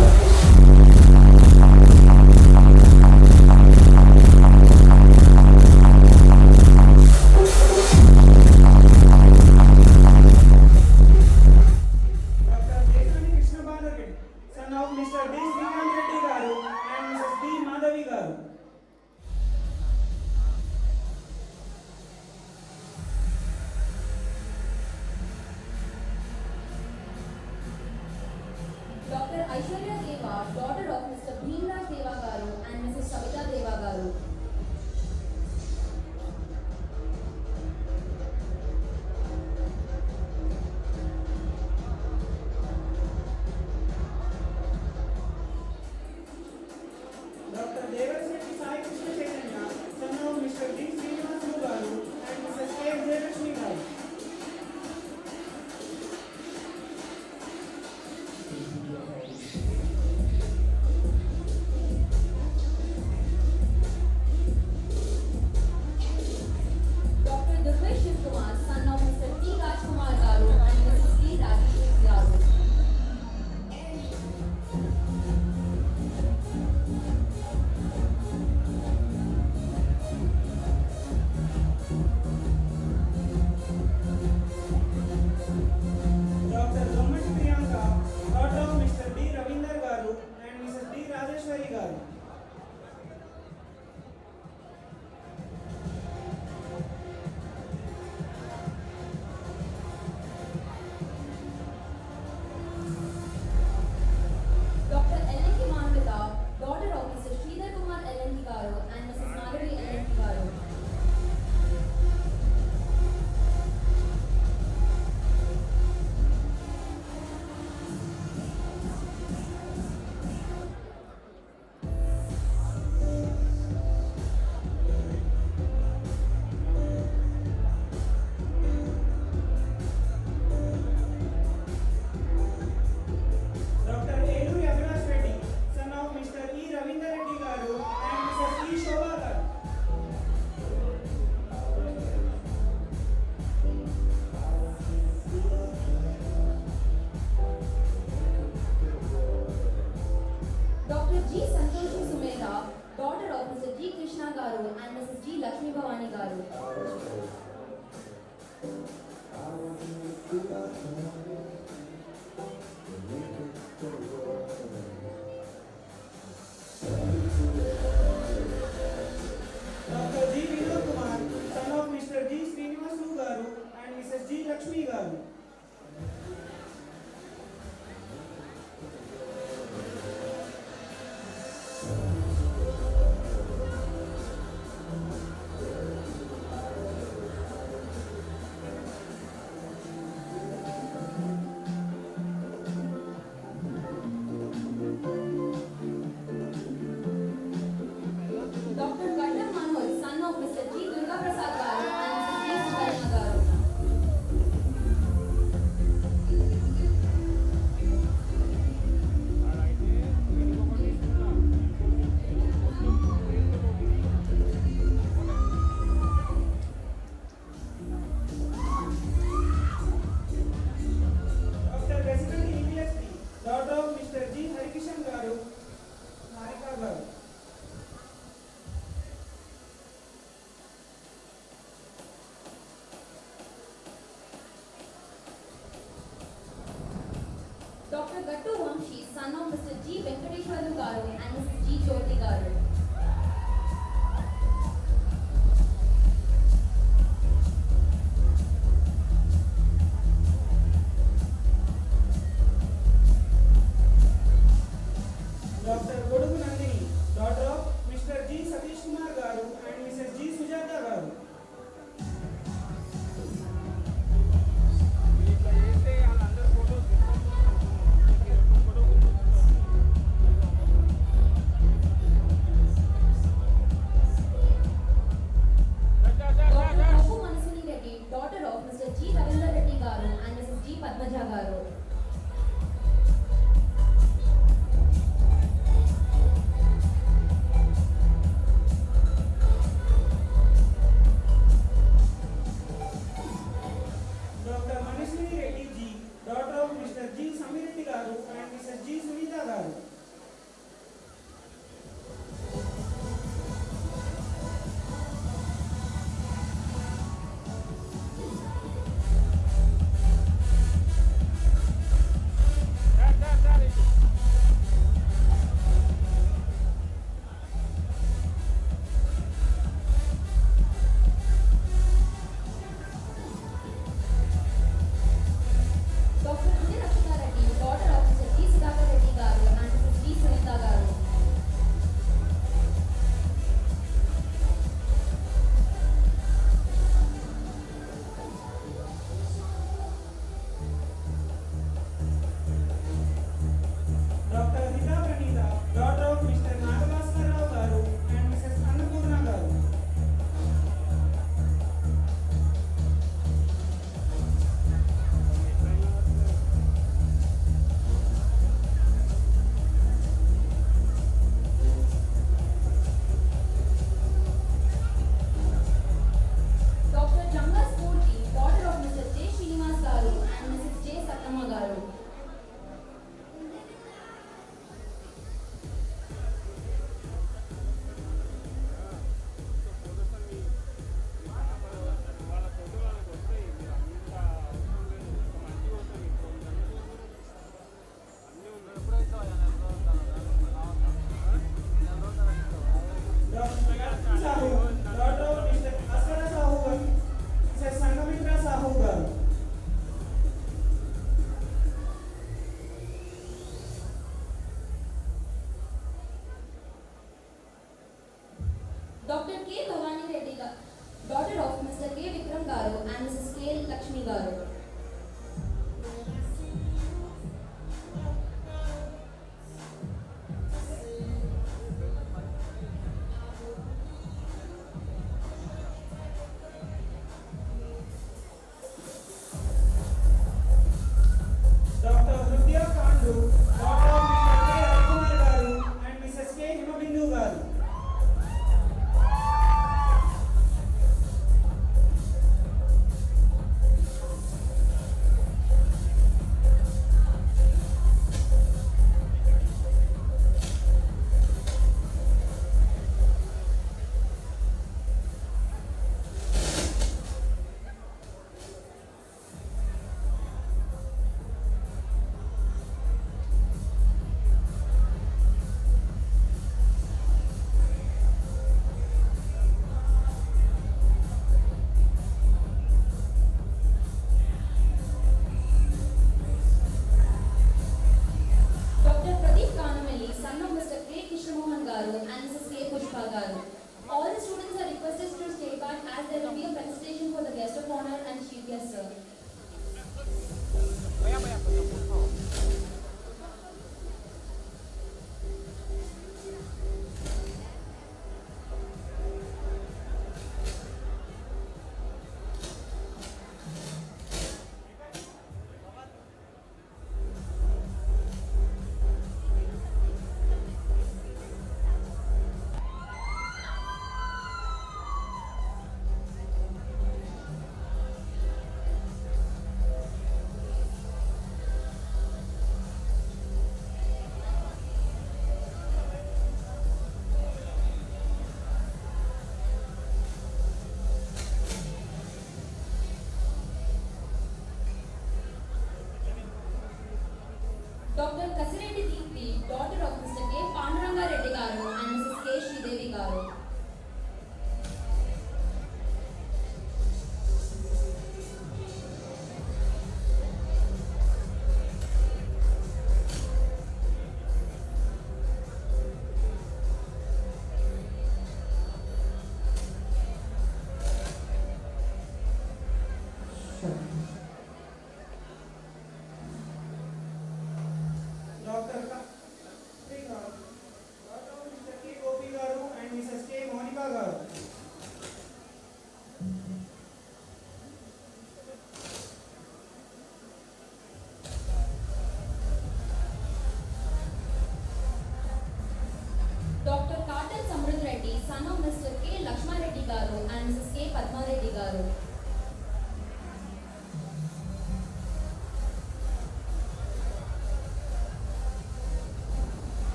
Son of Mr. D. Srikanth Reddy Garu and Mrs. D. Madhavi Garu. Dr. Aishwarya Deva, daughter of Mr. Bhimraj Deva Garu and Mrs. Savita Deva Garu. Dr. Devasreti Sai Krishna Chaitanya, son of Mr. D. Srinivasulu Garu and Mrs. K. Jayalakshmi Garu. Dr. Durvesh Shiv Kumar, son of Mr. T. Rajkumar Garu and Mrs. T. Rajeshwari Garu. Dr. Zommati Priyanka, daughter of Mr. D. Ravinder Garu and Mrs. D. Rajeshwari Garu. Dr. L.N.K. Manvita, daughter of Mr. Sridhar Kumar L.N.K. Garu and Mrs. Madhavi L.N.K. Garu. Dr. Eluri Avinash Reddy, son of Mr. E. Ravinder Reddy Garu and Mrs. E. Shobha Garu. Dr. G. Santoshi Sumedha, daughter of Mr. G. Krishna Garu and Mrs. G. Lakshmi Bhavani Garu. Dr. G. Vinod Kumar, son of Mr. G. Srinivasulu Garu and Mrs. G. Lakshmi Garu. Dr. Gandhar Manoj, son of Mr. G. Durga Prasad Garu and Mrs. G. Sukarna Garu. Dr. President EPSP, daughter of Mr. G. Harikishan Garu, Marika Garu. Dr. Gattu Vamshi, son of Mr. G. Venkateshwarlu Garu and Mrs. G. Jyoti Garu. Dr. Godugu Nandini, daughter of Mr. G. Satish Kumar Garu and Mrs. G. Sujata Garu. K. Bhavani Reddy, daughter of Mr. K. Vikram Garu and Mrs. K. Lakshmi Garu. Dr. Hrudya Kandu, daughter of Mr. K. Rajkumar Garu and Mrs. K. Himabindu Garu. Dr. Pradeep Kanamalli, son of Mr. K. Krishnamohan Garu and Mrs. K. Pushpa Garu. All the students are requested to stay back as there will be a presentation for the guest of honor and chief guest, sir. Dr. Kasireddy Deepti, daughter of Mr. K. Panduranga Reddy Garu and Mrs. K. Sridevi Garu. Dr. Katri Garu, daughter of Mr. K. Gopi Garu and Mrs. K. Monica Garu. Dr. Katal Samruddh Reddy, son of Mr. K. Lakshma Reddy Garu and Mrs. K. Padma Reddy Garu.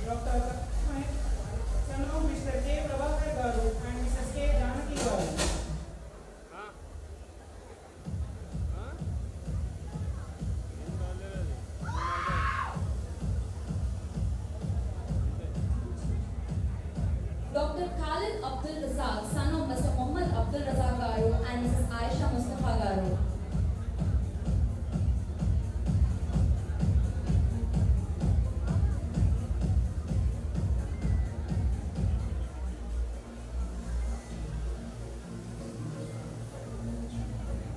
Dr. Katri, son of Mr. K. Prabhakar Garu and Mrs. K. Janaki Garu. Dr. Khalid Abdul Razak, son of Mr. Muhammad Abdul Razak Garu and Mrs. Aisha Mustafa Garu.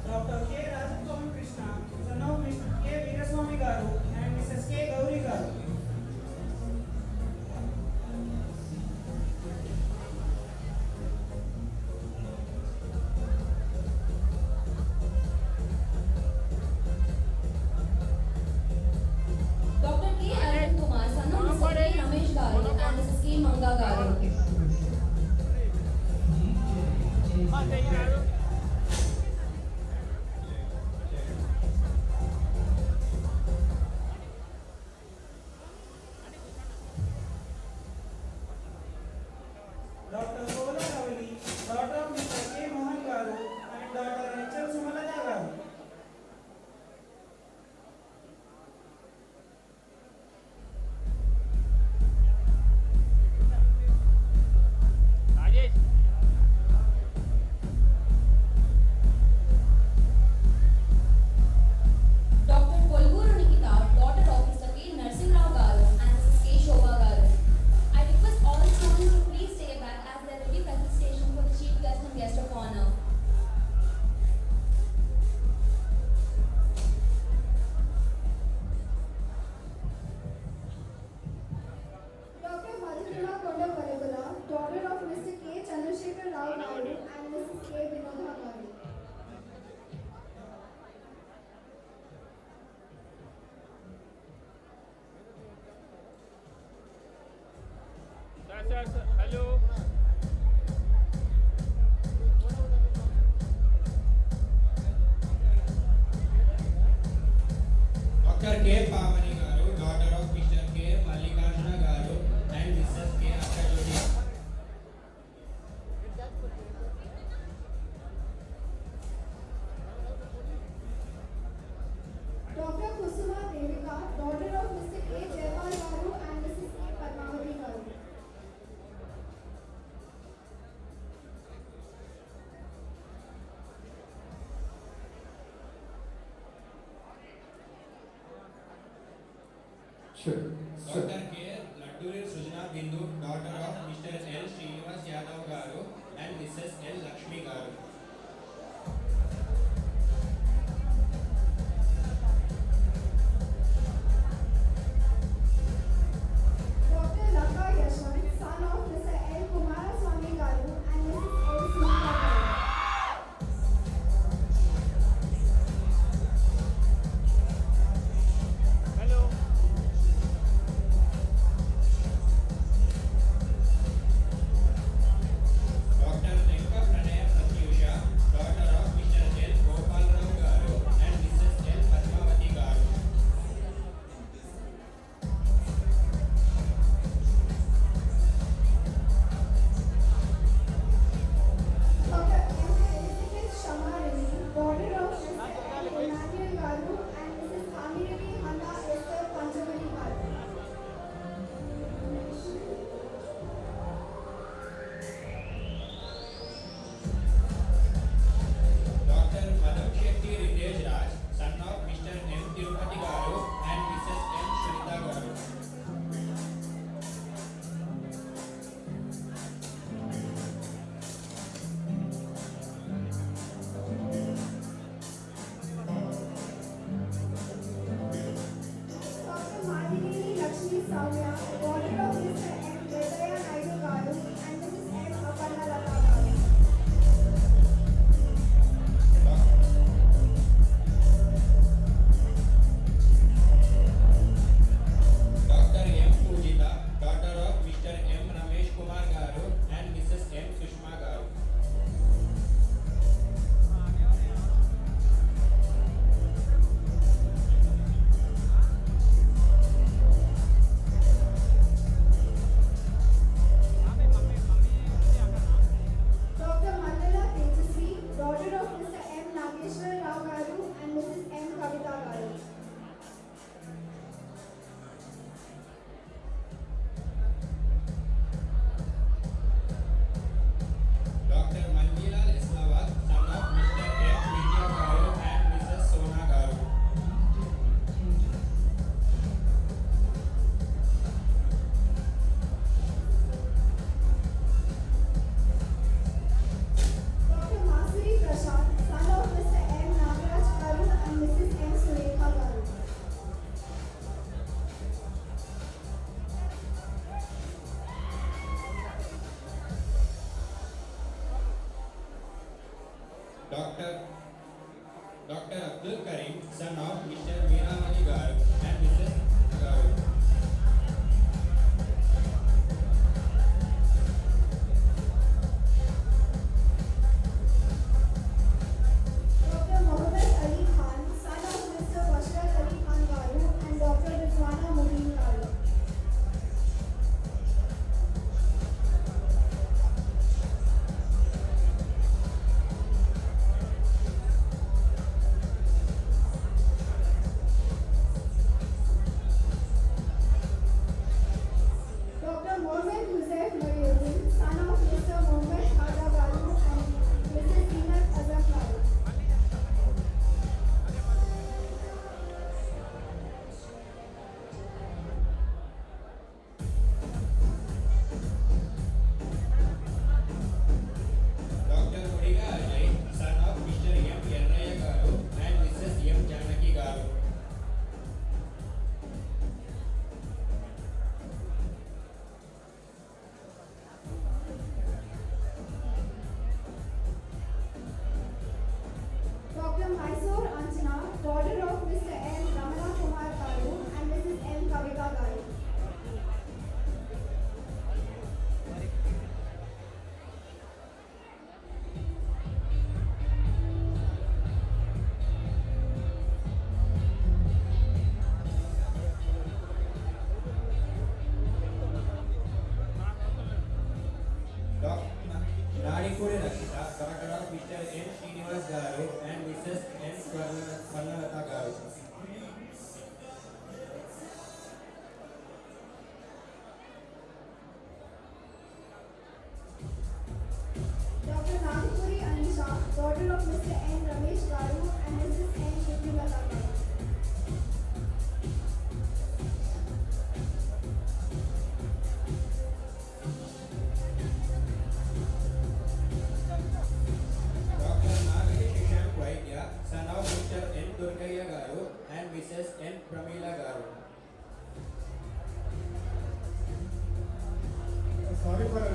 Dr. K. Rajkumar Krishna, son of Mr. K. Veeraswamy Garu and Mrs. K. Gauri Garu. Dr. K. Arvind Kumar, son of Mr. K. Ramesh Garu and Mrs. K. Manga Garu. Dr. Kola Ravali, daughter of Mr. K. Mohan Garu and daughter H.L. Sumalata Garu. Dr. Kusuma Devika, daughter of Mr. A. Jayapal Garu and Mrs. A. Padmavati Garu. Sure. Dr. K. Ladduri Sujana Bindu, daughter of Mr. L. Srinivas Yadav Garu and Mrs. L. Lakshmi Garu. Dr. Laka Yashwant, son of Mr. L. Kumaraswamy Garu and Mrs. L. Sunita Garu. Dr. Lenka Pranaya Pratyusha, daughter of Mr. L. Gopal Rao Garu and Mrs. L. Padmavati Garu. Dr. M. Elizabeth Shamarini, daughter of Mr. L. Emmanuel Garu and Mrs. Kamini Handa Esther Panchamani Garu. Dr. Madhav Shetty Ritesh Raj, son of Mr. M. Tirupati Garu and Mrs. M. Shrita Garu. Dr. Madhini Lakshmi Saumya, daughter of Mr. M. Vedaya Naidu Garu and Mrs. M. Aparna Lata Garu. Dr. M. Pujita, daughter of Mr. M. Ramesh Kumar Garu and Mrs. M. Sushma Garu. Dr. Mandala Tejasvi, daughter of Mr. M. Nageshwar Rao Garu and Mrs. M. Kavita Garu. Dr. Manjilal Islawat, son of Mr. M. Vidya Garu and Mrs. Sona Garu. Dr. Masuri Prashad, son of Mr. M. Nagaraj Garu and Mrs. M. Surekha Garu. Dr. Abdul Karim, son of Mr. Veeramani Garu and Mrs. Garu. Dr. Mohammed Ali Khan, son of Mr. Bashar Ali Khan Garu and Dr. Rizwana Mubin Garu. Rakita, daughter of Mr. N. Srinivas Garu and Mrs. N. Swarnavata Garu. Dr. Nagapuri Anisha, daughter of Mr. N. Ramesh Garu and Mrs. N. Shrutilata Garu. Dr. Nagari Shisham Vaidya, son of Mr. N. Durgaya Garu and Mrs. N. Pramila Garu. Sorry for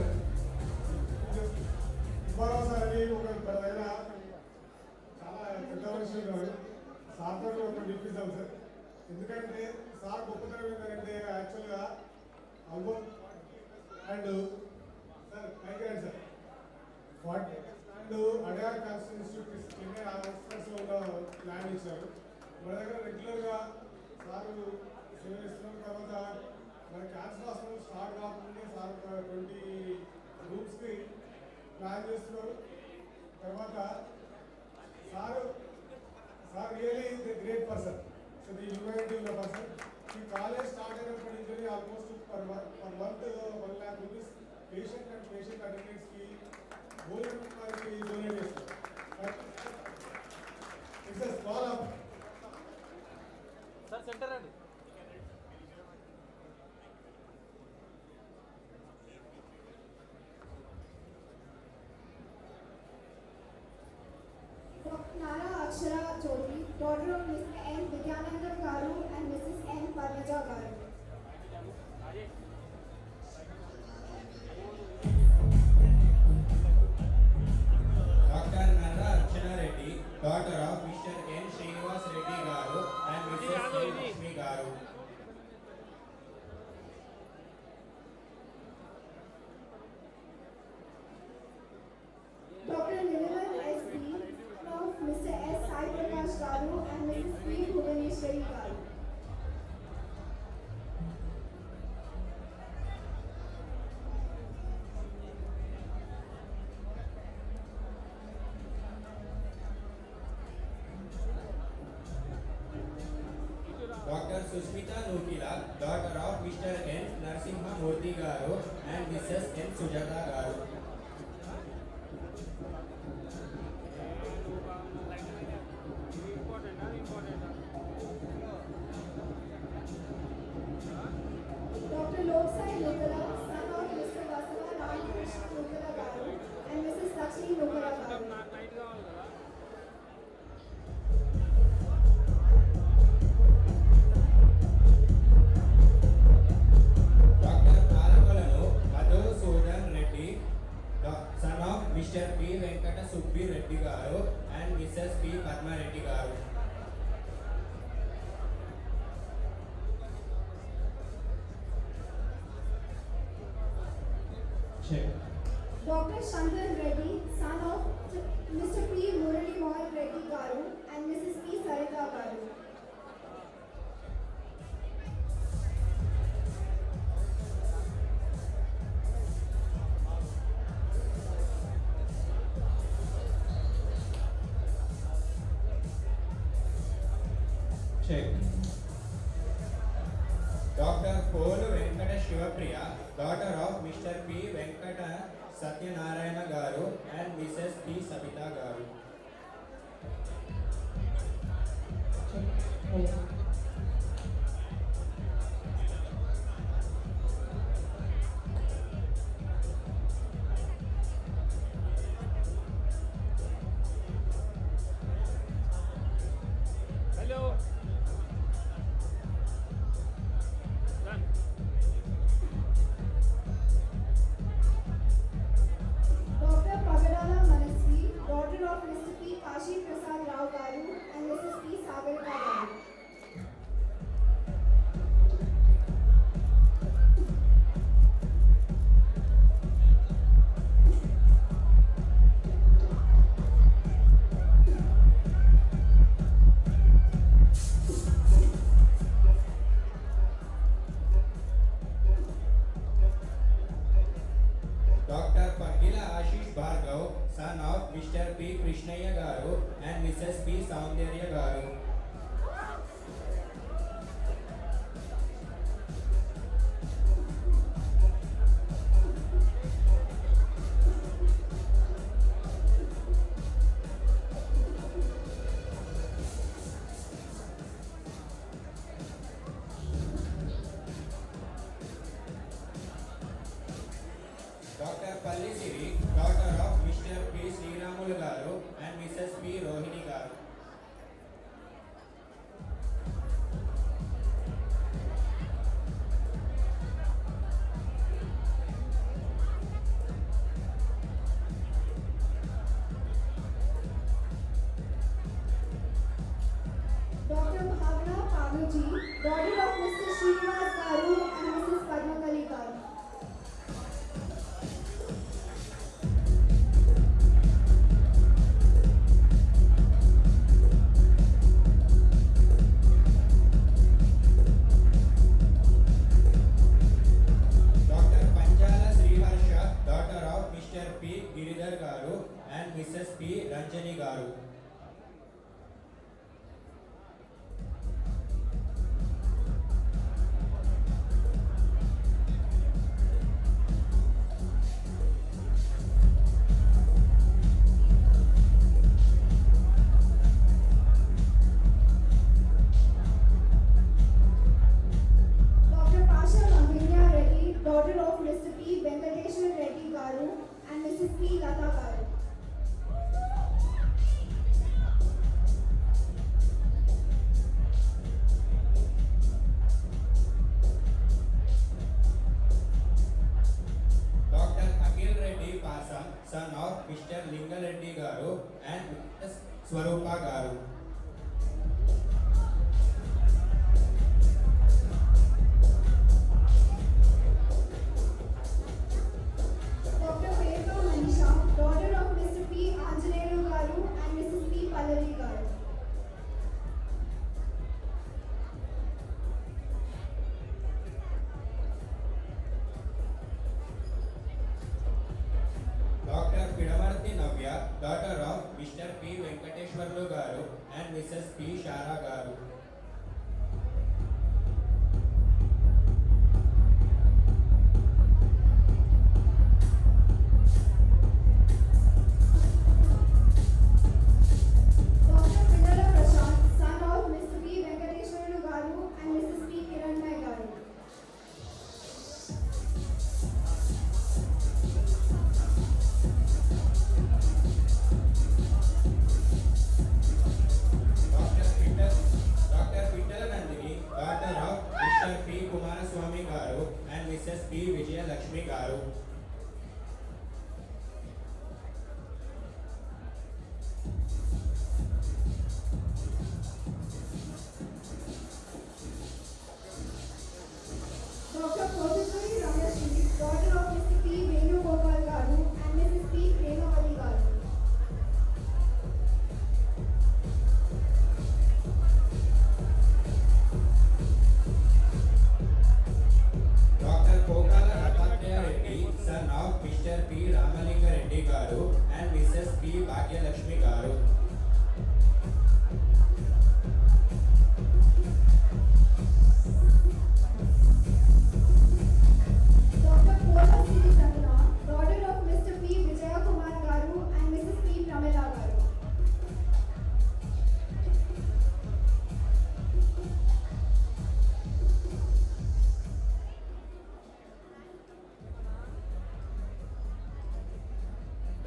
ఇవ్వాలి అని ఒక దగ్గర చాలా పెద్ద విషయం సార్తో ఒక డిప్పిస్తాం sir. ఎందుకంటే సార్ గొప్పతనం ఏంటంటే యాక్చువల్గా almost and sir thank you sir and Adyar cancer institute Chennai హాస్పిటల్స్లో ఉన్న ల్యాండ్ ఇచ్చారు. మన దగ్గర రెగ్యులర్గా సార్ సేవ ఇస్తున్నాం. తర్వాత మన క్యాన్సర్ హాస్పిటల్ స్టార్ట్ కాకముందే సార్ 20 రూమ్స్కి ప్లాన్ చేస్తున్నారు. తర్వాత sir really is the great person. So the humanity ఉన్న పర్సన్. ఈ కాలేజ్ స్టార్ట్ అయినప్పటి నుంచి almost per month 1 lakh rupees patient and patient అటెండెన్స్కి భోజనం వారికి డొనేట్ చేస్తారు. It's a small up. Sir centre అండి. Dr. Nara Akshara Jyoti, daughter of Mr. N. Vidyananda Garu and Mrs. N. Parvaja Garu. Dr. Nara Archana Reddy, daughter of Mr. N. Srinivas Reddy Garu and Mrs. N. Lakshmi Garu. Dr. Niriman S.P. of Mr. S. Sai Prakash Garu and Mrs. P. Bhuvaneshwari Garu. Dr. Susmita Nukila, daughter of Mr. N. Narsimha Murthy Garu and Mrs. N. Sujata Garu. Dr. Loksai Nukala, son of Mr. Vasava Ramakrishna Nukala Garu and Mrs. Lakshmi Nukala Garu. Dr. Alavalanu Madhusudan Reddy, son of Mr. P. Venkata Subbi Reddy Garu and Mrs. P. Padma Reddy Garu. Dr. Shankar Reddy, son of Mr. P. Murali Mohan Reddy Garu and Mrs. P. Sarita Garu. Check. Dr. Polu Venkata Shivapriya, daughter of Mr. P. Venkata Satyanarayana Garu and Mrs. P. Sabita Garu. Hello. Done. Dr. Pagadala Manasvi, daughter son of Mr. P. Krishnaya Garu and Mrs. P. Soundarya Garu. Dr. Pallisiri, daughter of Mr. P. Sriramulu Garu and Mrs. P. Rohini Garu. Dr. Bhavna Paguji, daughter of Mr. Srinivas Garu and Mrs. Padmakali Garu. Dr. Panjala Sriharsha, daughter of Mr. P. Giridhar Garu and Mrs. P. Ranjani Garu. Dr. Pasha Lavinya Reddy, daughter of Mr. P. Venkateshwar Reddy Garu and Mrs. P. Lata Garu. Dr. Akhil Reddy Pasam, son of Mr. Linga Reddy Garu and Mrs. Swarupa Garu. Dr. Pedro Manisha, daughter of Mr. P. Anjaneyulu Garu and Mrs. P. Pallavi Garu. Dr. Pidamarthi Navya, daughter of Mr. P. Venkateshwarlu Garu and Mrs. P. Shara Garu. Dr. Pinala Prashant, son of Mr. P. Venkateshwarlu Garu and Mrs. P. Kiranmay Garu. Dr. Pitala Nandini, daughter of Mr. P. Kumaraswamy Garu and Mrs. P. Vijaya Lakshmi Garu. Dr. Kothikuri Ramyashri, daughter of Mr. P. Venugopal Garu and Mrs. P. Premavali Garu. Dr. Kokala Rapatya Reddy, son of Mr. P. Ramalinga Reddy Garu and Mrs. P. Bhagya Lakshmi Garu. Dr. Pola Siri Ratna, daughter of Mr. P. Vijaya Kumar Garu and Mrs. P. Pramila Garu.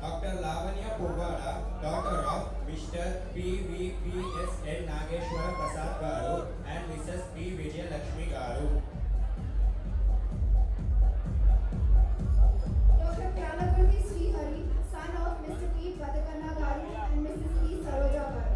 Dr. Lavanya Pogada, daughter of Mr. PVPSN Nageshwara Prasad Garu and Mrs. P. Vijaya Lakshmi Garu. Dr. Pyalakurti Srihari, son of Mr. P. Padakanna Garu and Mrs. P. Saroja Garu.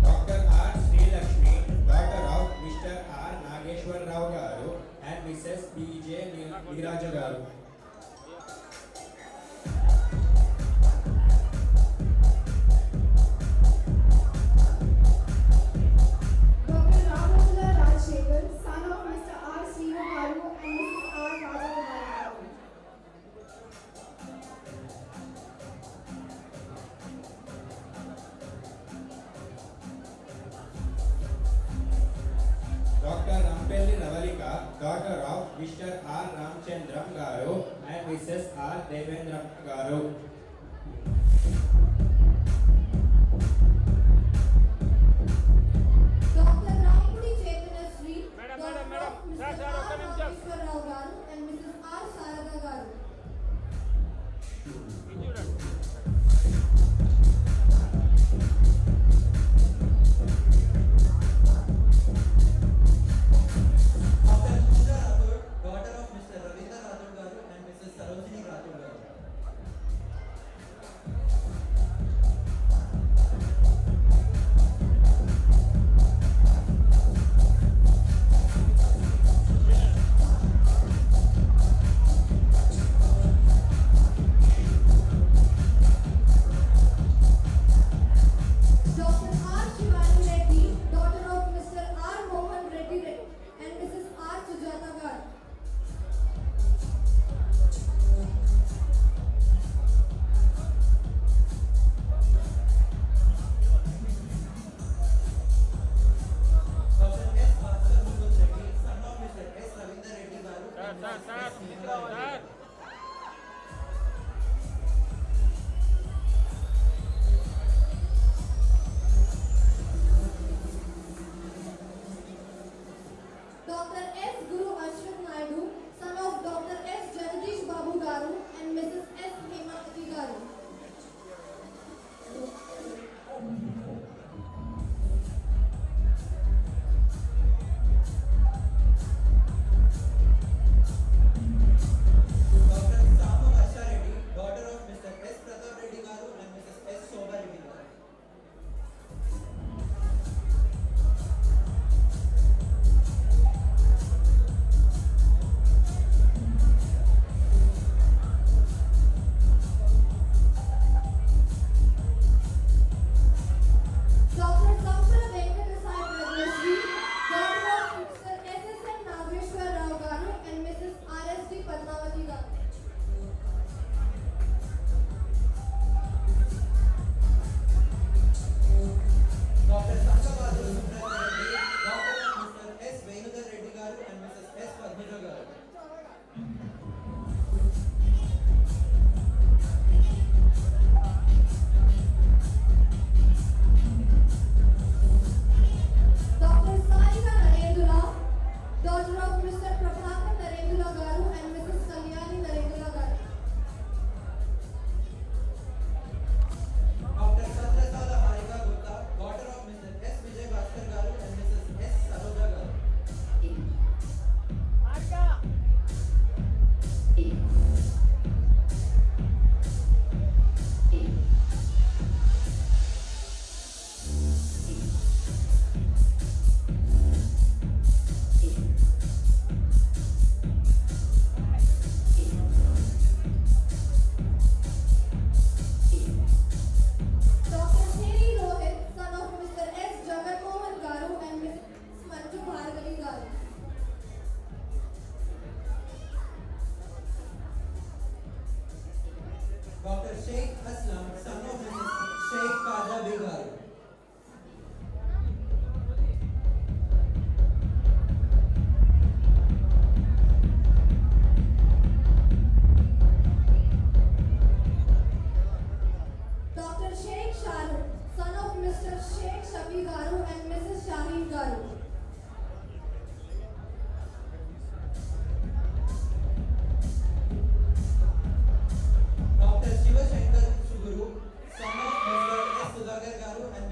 Dr. R. Sri Lakshmi, daughter of Dr. Rampelli Ravalika, daughter of Mr. R. Ramchandram Garu and Mrs. R. Devendram Garu. Dr. Rampudi Chaitanya Sri, daughter of Mr. R. Rameshwar Rao Garu and Mrs. R. Sarada Garu. Dr. Pooja Rathod, daughter of Mr. Ravindra Rathod Garu and Mrs. Sarojini Rathod Garu. Dr. R. Shivani Reddy, daughter of Mr. R. Mohan Reddy and Mrs. R. Sujata Garu. Dr. S. Bhaskar Mukund Reddy, son of Mr. S. Ravindra Reddy Garu and Mrs. S. Nirmala Reddy. Dr. S. Guru Ashwin Naidu, son of Dr. S. Jagadish Babu Garu and Mrs. S. Hemavati Garu. Dr. Samu Varsha Reddy, daughter of Mr. S. Pratap Reddy Garu and Mrs. S. Shobha Reddy Garu. Dr. Sampra Venkatasai Pradyasri, daughter of Mr. S.S.N. Nageshwar Rao Garu and Mrs. R.S.D. Padmavati Garu. Dr. Sangababu Subrata Reddy, daughter of Mr. S. Venudar Reddy Garu and Mrs. S. Padmaja Garu. Dr. Sarika Narendula, daughter of Mr. Prabhakar Narendula Garu and Mrs. Kalyani Narendula Garu. Dr. Satrasala Harika Gupta, daughter of Mr. S. Vijay Bhaskar Garu and Mrs. S. Saroja Garu. Dr. Theri Rohit, son of Mr. S. Jagat Mohan Garu and Mrs. Manju Bhargavi Garu. Dr. Sheikh Aslam, son of Mrs. Sheikh Kaja Garu. Dr. Sheikh Shahrukh, son of Mr. Sheikh Shafi Garu and Mrs. Shaheen Garu. Dr. Shiva Shankar Suguru, son of Mr. S. Sudhakar Garu and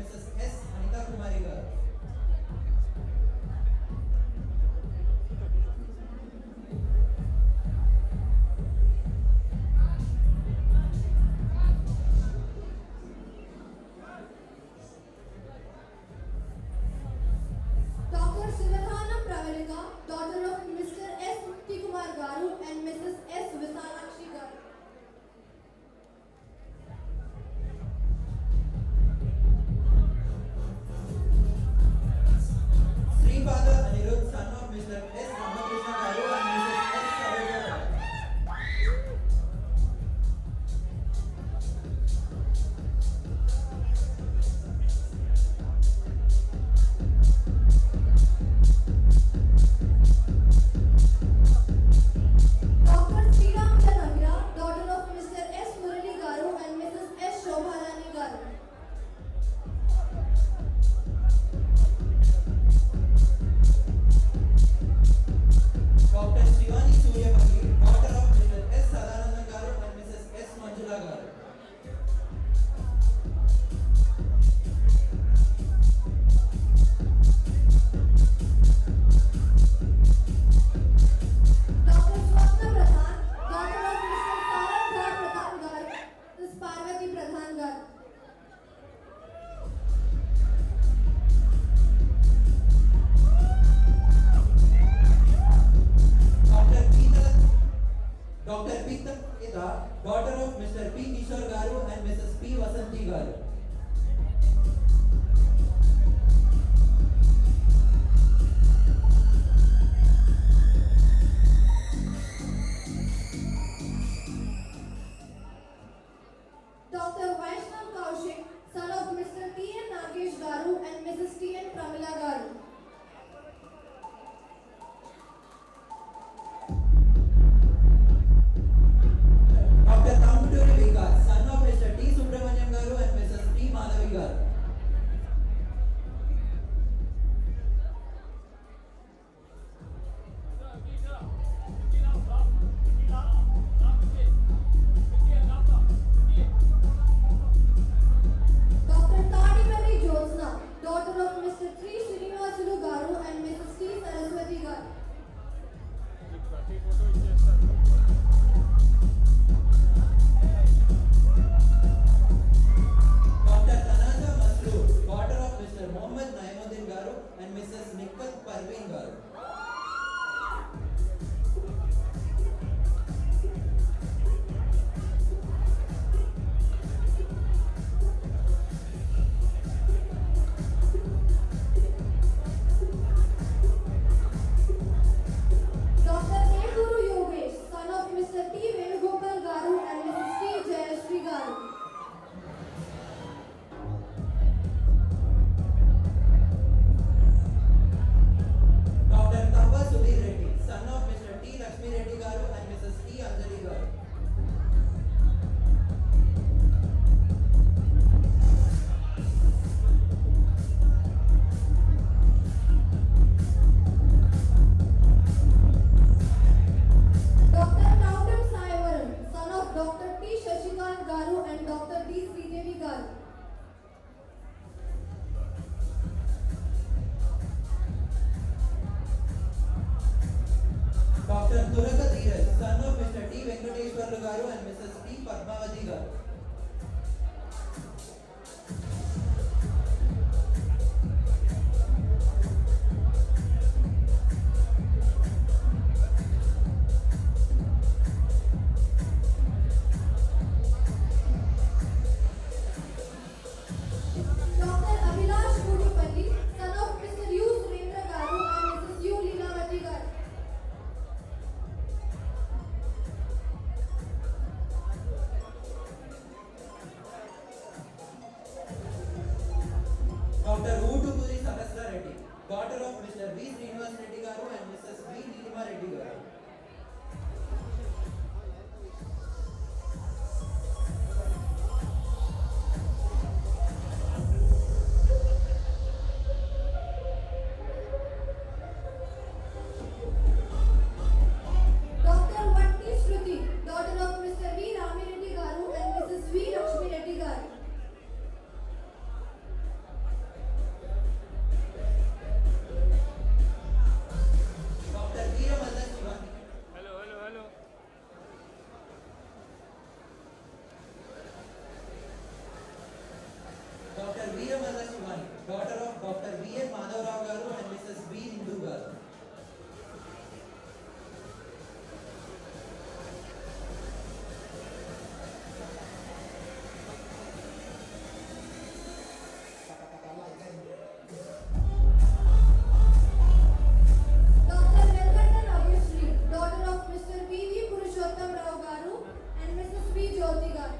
గారు. Dr. Vaishnav Kaushik, son of Mr. T.N. Nagesh Garu and Mrs. T.N. Pramila Garu. Dr. Tamuduri Vikas, son of Mr. T. Subramanyam Garu and Mrs. T. Madhavi Garu. Dr. Tadipalli Jyotsna, daughter of Mr. T. Srinivasulu Garu and Mrs. T. Saraswati Garu. Dr. Tanasa Masroor, daughter of Mr. Mohammad Naimuddin Garu and Mrs. Nikat Parveen Garu. Dr. A. Guru Yogesh, son of Mr. T. Venugopal Garu and Mrs. T. Jayashree Garu. Dr. Tava Sudhir Reddy, son of Mr. T. Lakshmi Reddy Garu and Mrs. T. Anjali Garu. Dr. Naudam Saivaram, son of Dr. T. Shashikant Garu and Dr. D. Sridevi Garu. Dr. Turaka Dheeraj, son of Mr. T. Venkateshwarlu Garu and Mrs. T. Padmavati Garu. Dr. Abhilash Gudipalli, son of Mr. U. Surendra Garu and Mrs. U. Leelavati Garu. Dr. Udupuri Sahasra Reddy, daughter of Mr. V. Srinivas Reddy Garu and Mrs. V. Nilima Reddy Garu. Dr. Vatti Shruti, daughter of Mr. V. Rami Reddy Garu and Mrs. V. Lakshmi Reddy Garu. Dr. Veeramallan Shivani. Dr. Veeramallan Shivani, daughter of Dr. V. N. Madhavrao Garu and Mrs. B. Hindu Garu. Dr. Velkata Nageshri, daughter of Mr. P. V. Purushottam Rao Garu and Mrs. V. Jyoti Garu.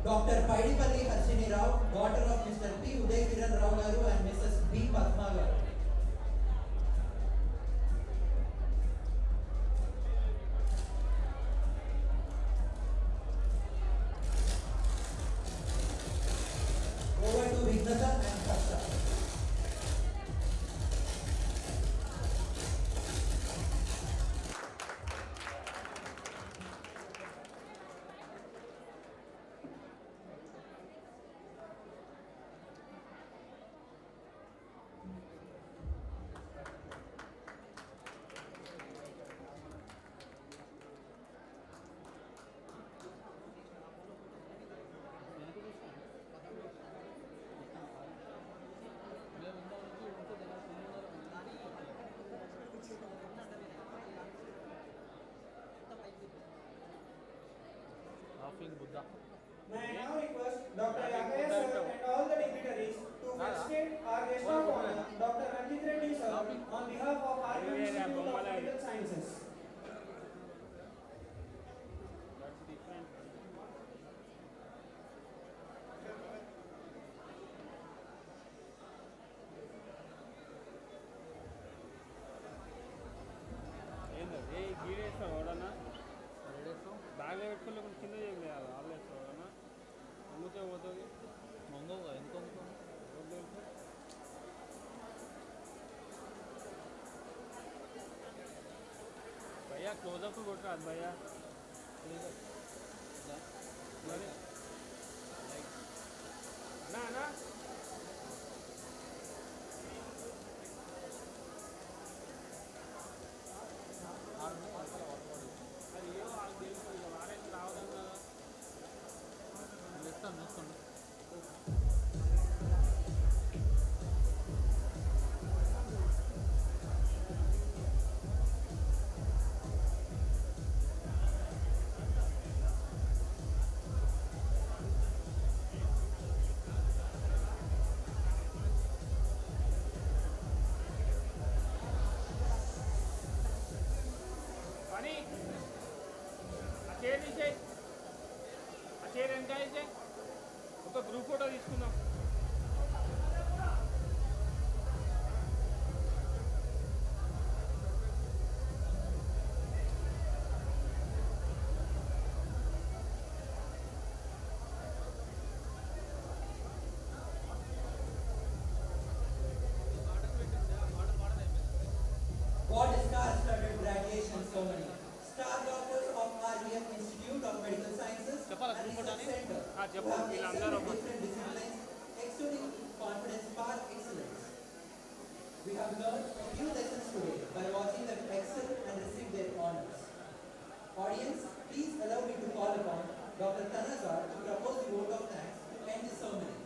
Dr. Paidipalli Harshini Rao, daughter of Mr. P. Uday Kiran Rao Garu and Mrs. B. Padma Garu. Over to Vignata and Kasha. May I now request Dr. Yakaya sir and all the dignitaries to felicitate our guest of honor, Dr. Ranjit Reddy sir, on behalf of RVM Institute of Medical Sciences. బ్యాగ్లో పెట్టుకుని కింద చేయలేదు ఆల్వేస్తావు కదా అమ్ముతే పోతుంది మంగవు ఎందుకు భయ్యా closeup కొట్టరాదు భయ్యా మరి అన్నా అది ఏమో వాళ్ళకి తెలుసు ఇక వారైతే రావడం కదా ఇస్తాను చూసుకోండి పని ఆ చైర్ తీసేయి ఆ చైర్ ఎంత అయితే ఒక గ్రూప్ ఫోటో తీసుకుందాం What a star-studded graduation ceremony. Star doctors of RVM Institute of Medical Sciences and Research Center who have excelled in different disciplines, exuding confidence par excellence. We have learned a few lessons today by watching them excel and receive their honors. Audience, please allow me to call upon Dr. Tanazar to propose the vote of thanks to end the ceremony.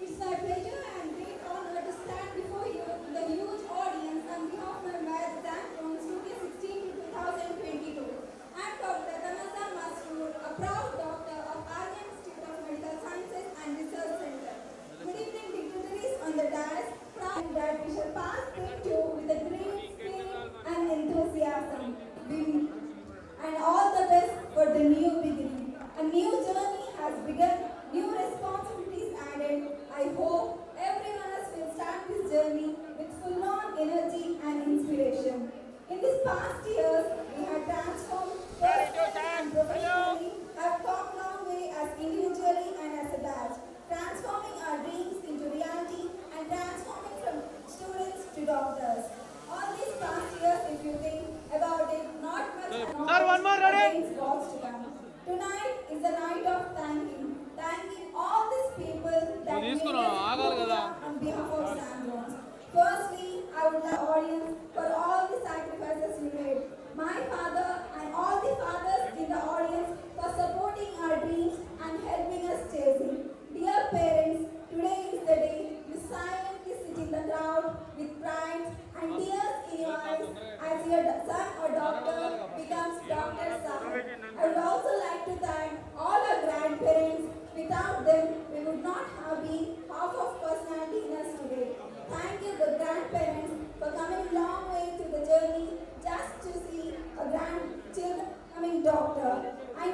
It's my pleasure and great honor to stand before you in the huge audience on behalf of my XANTHRONS 2016 to 2022. I'm Dr. Tanazar Masroor, a proud doctor of RVM Institute of Medical Sciences and Research Center. Good evening, dignitaries on the dais. Proud that we shall pass through to with a great spirit and enthusiasm. And all the best for the new beginning. A new journey has begun, new responsibilities added. I hope everyone else will start this journey with full-on energy and inspiration. In these past years, we have transformed personally and professionally, have come a long way as individually and as a batch, transforming our dreams into reality and transforming from students to doctors. All these past years, if you think about it, not much against what's to come. Tonight is the night of thanking all these people that made us popular on behalf of XANTHRONS. Firstly, I would like the audience for all the sacrifices you made. My father and all the fathers in the audience for supporting our dreams and helping us chasing. Dear parents, today is the day you silently sit in the crowd with pride and tears in your eyes as your son or daughter becomes Dr. Sahib. I would also like to thank all our grandparents. Without them, we would not have been half of personality in us today. Thank you, the grandparents, for coming a long way through the journey just to see a grandchild becoming doctor. I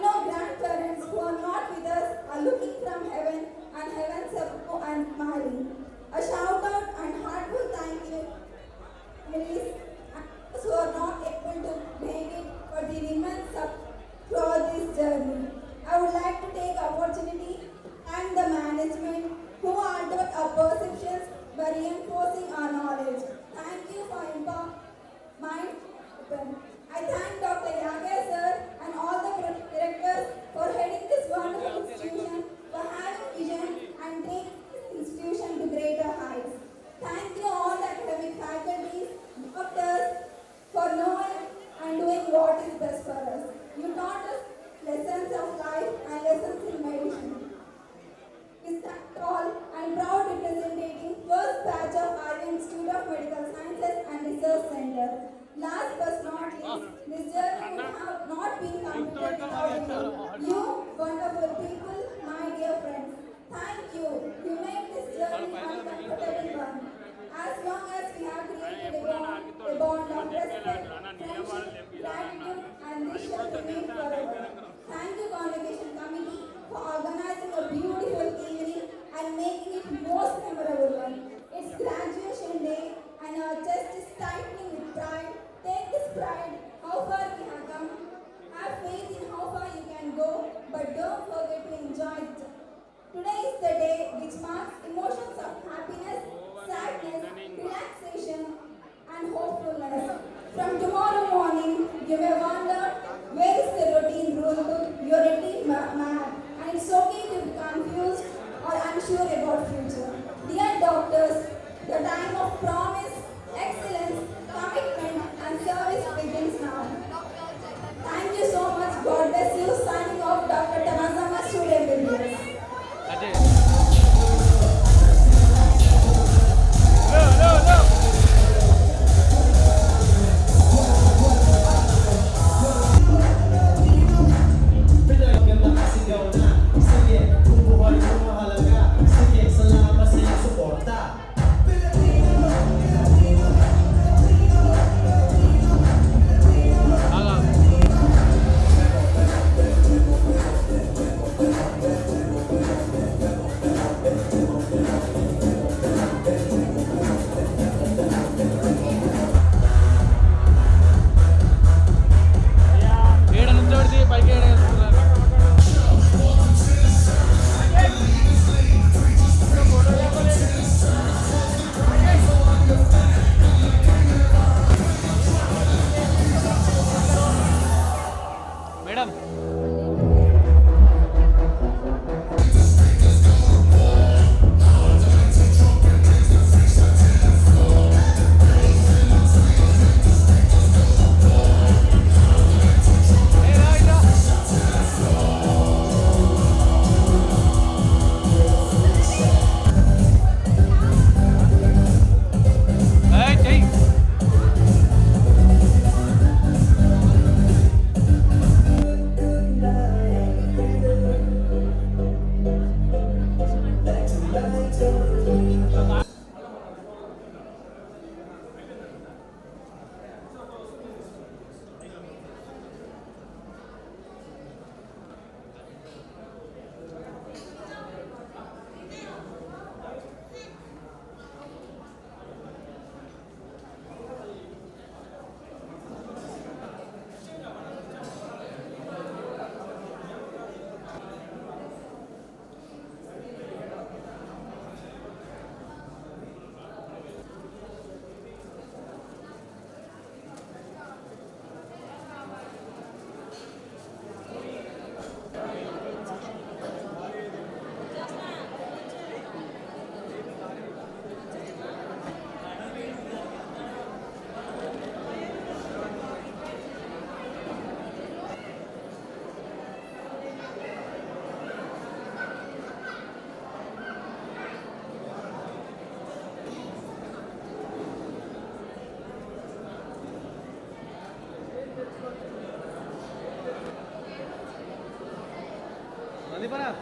Last but not least, this journey would have not been completed without you. You wonderful people, my dear friends. Thank you. You make this journey uncomfortable one. As long as we have created a bond of respect, friendship, gratitude, and this shall remain forever. Thank you, Convocation Committee, for organizing a beautiful evening and making it most memorable one. It's graduation day and our chest is tightening with pride. Take this pride, how far we have come. Have faith in how far you can go, but don't forget to enjoy it. Today is the day which marks emotions of happiness, sadness, relaxation, and hopefulness. From tomorrow morning, you may wonder where is the routine rule book, your routine map, and it's okay to be confused or unsure about future. Dear doctors, the time of promise, excellence, commitment, and service begins now. Thank you so much. God bless you. Signing off, Dr. Tanazama, student reviews. Nanti mana?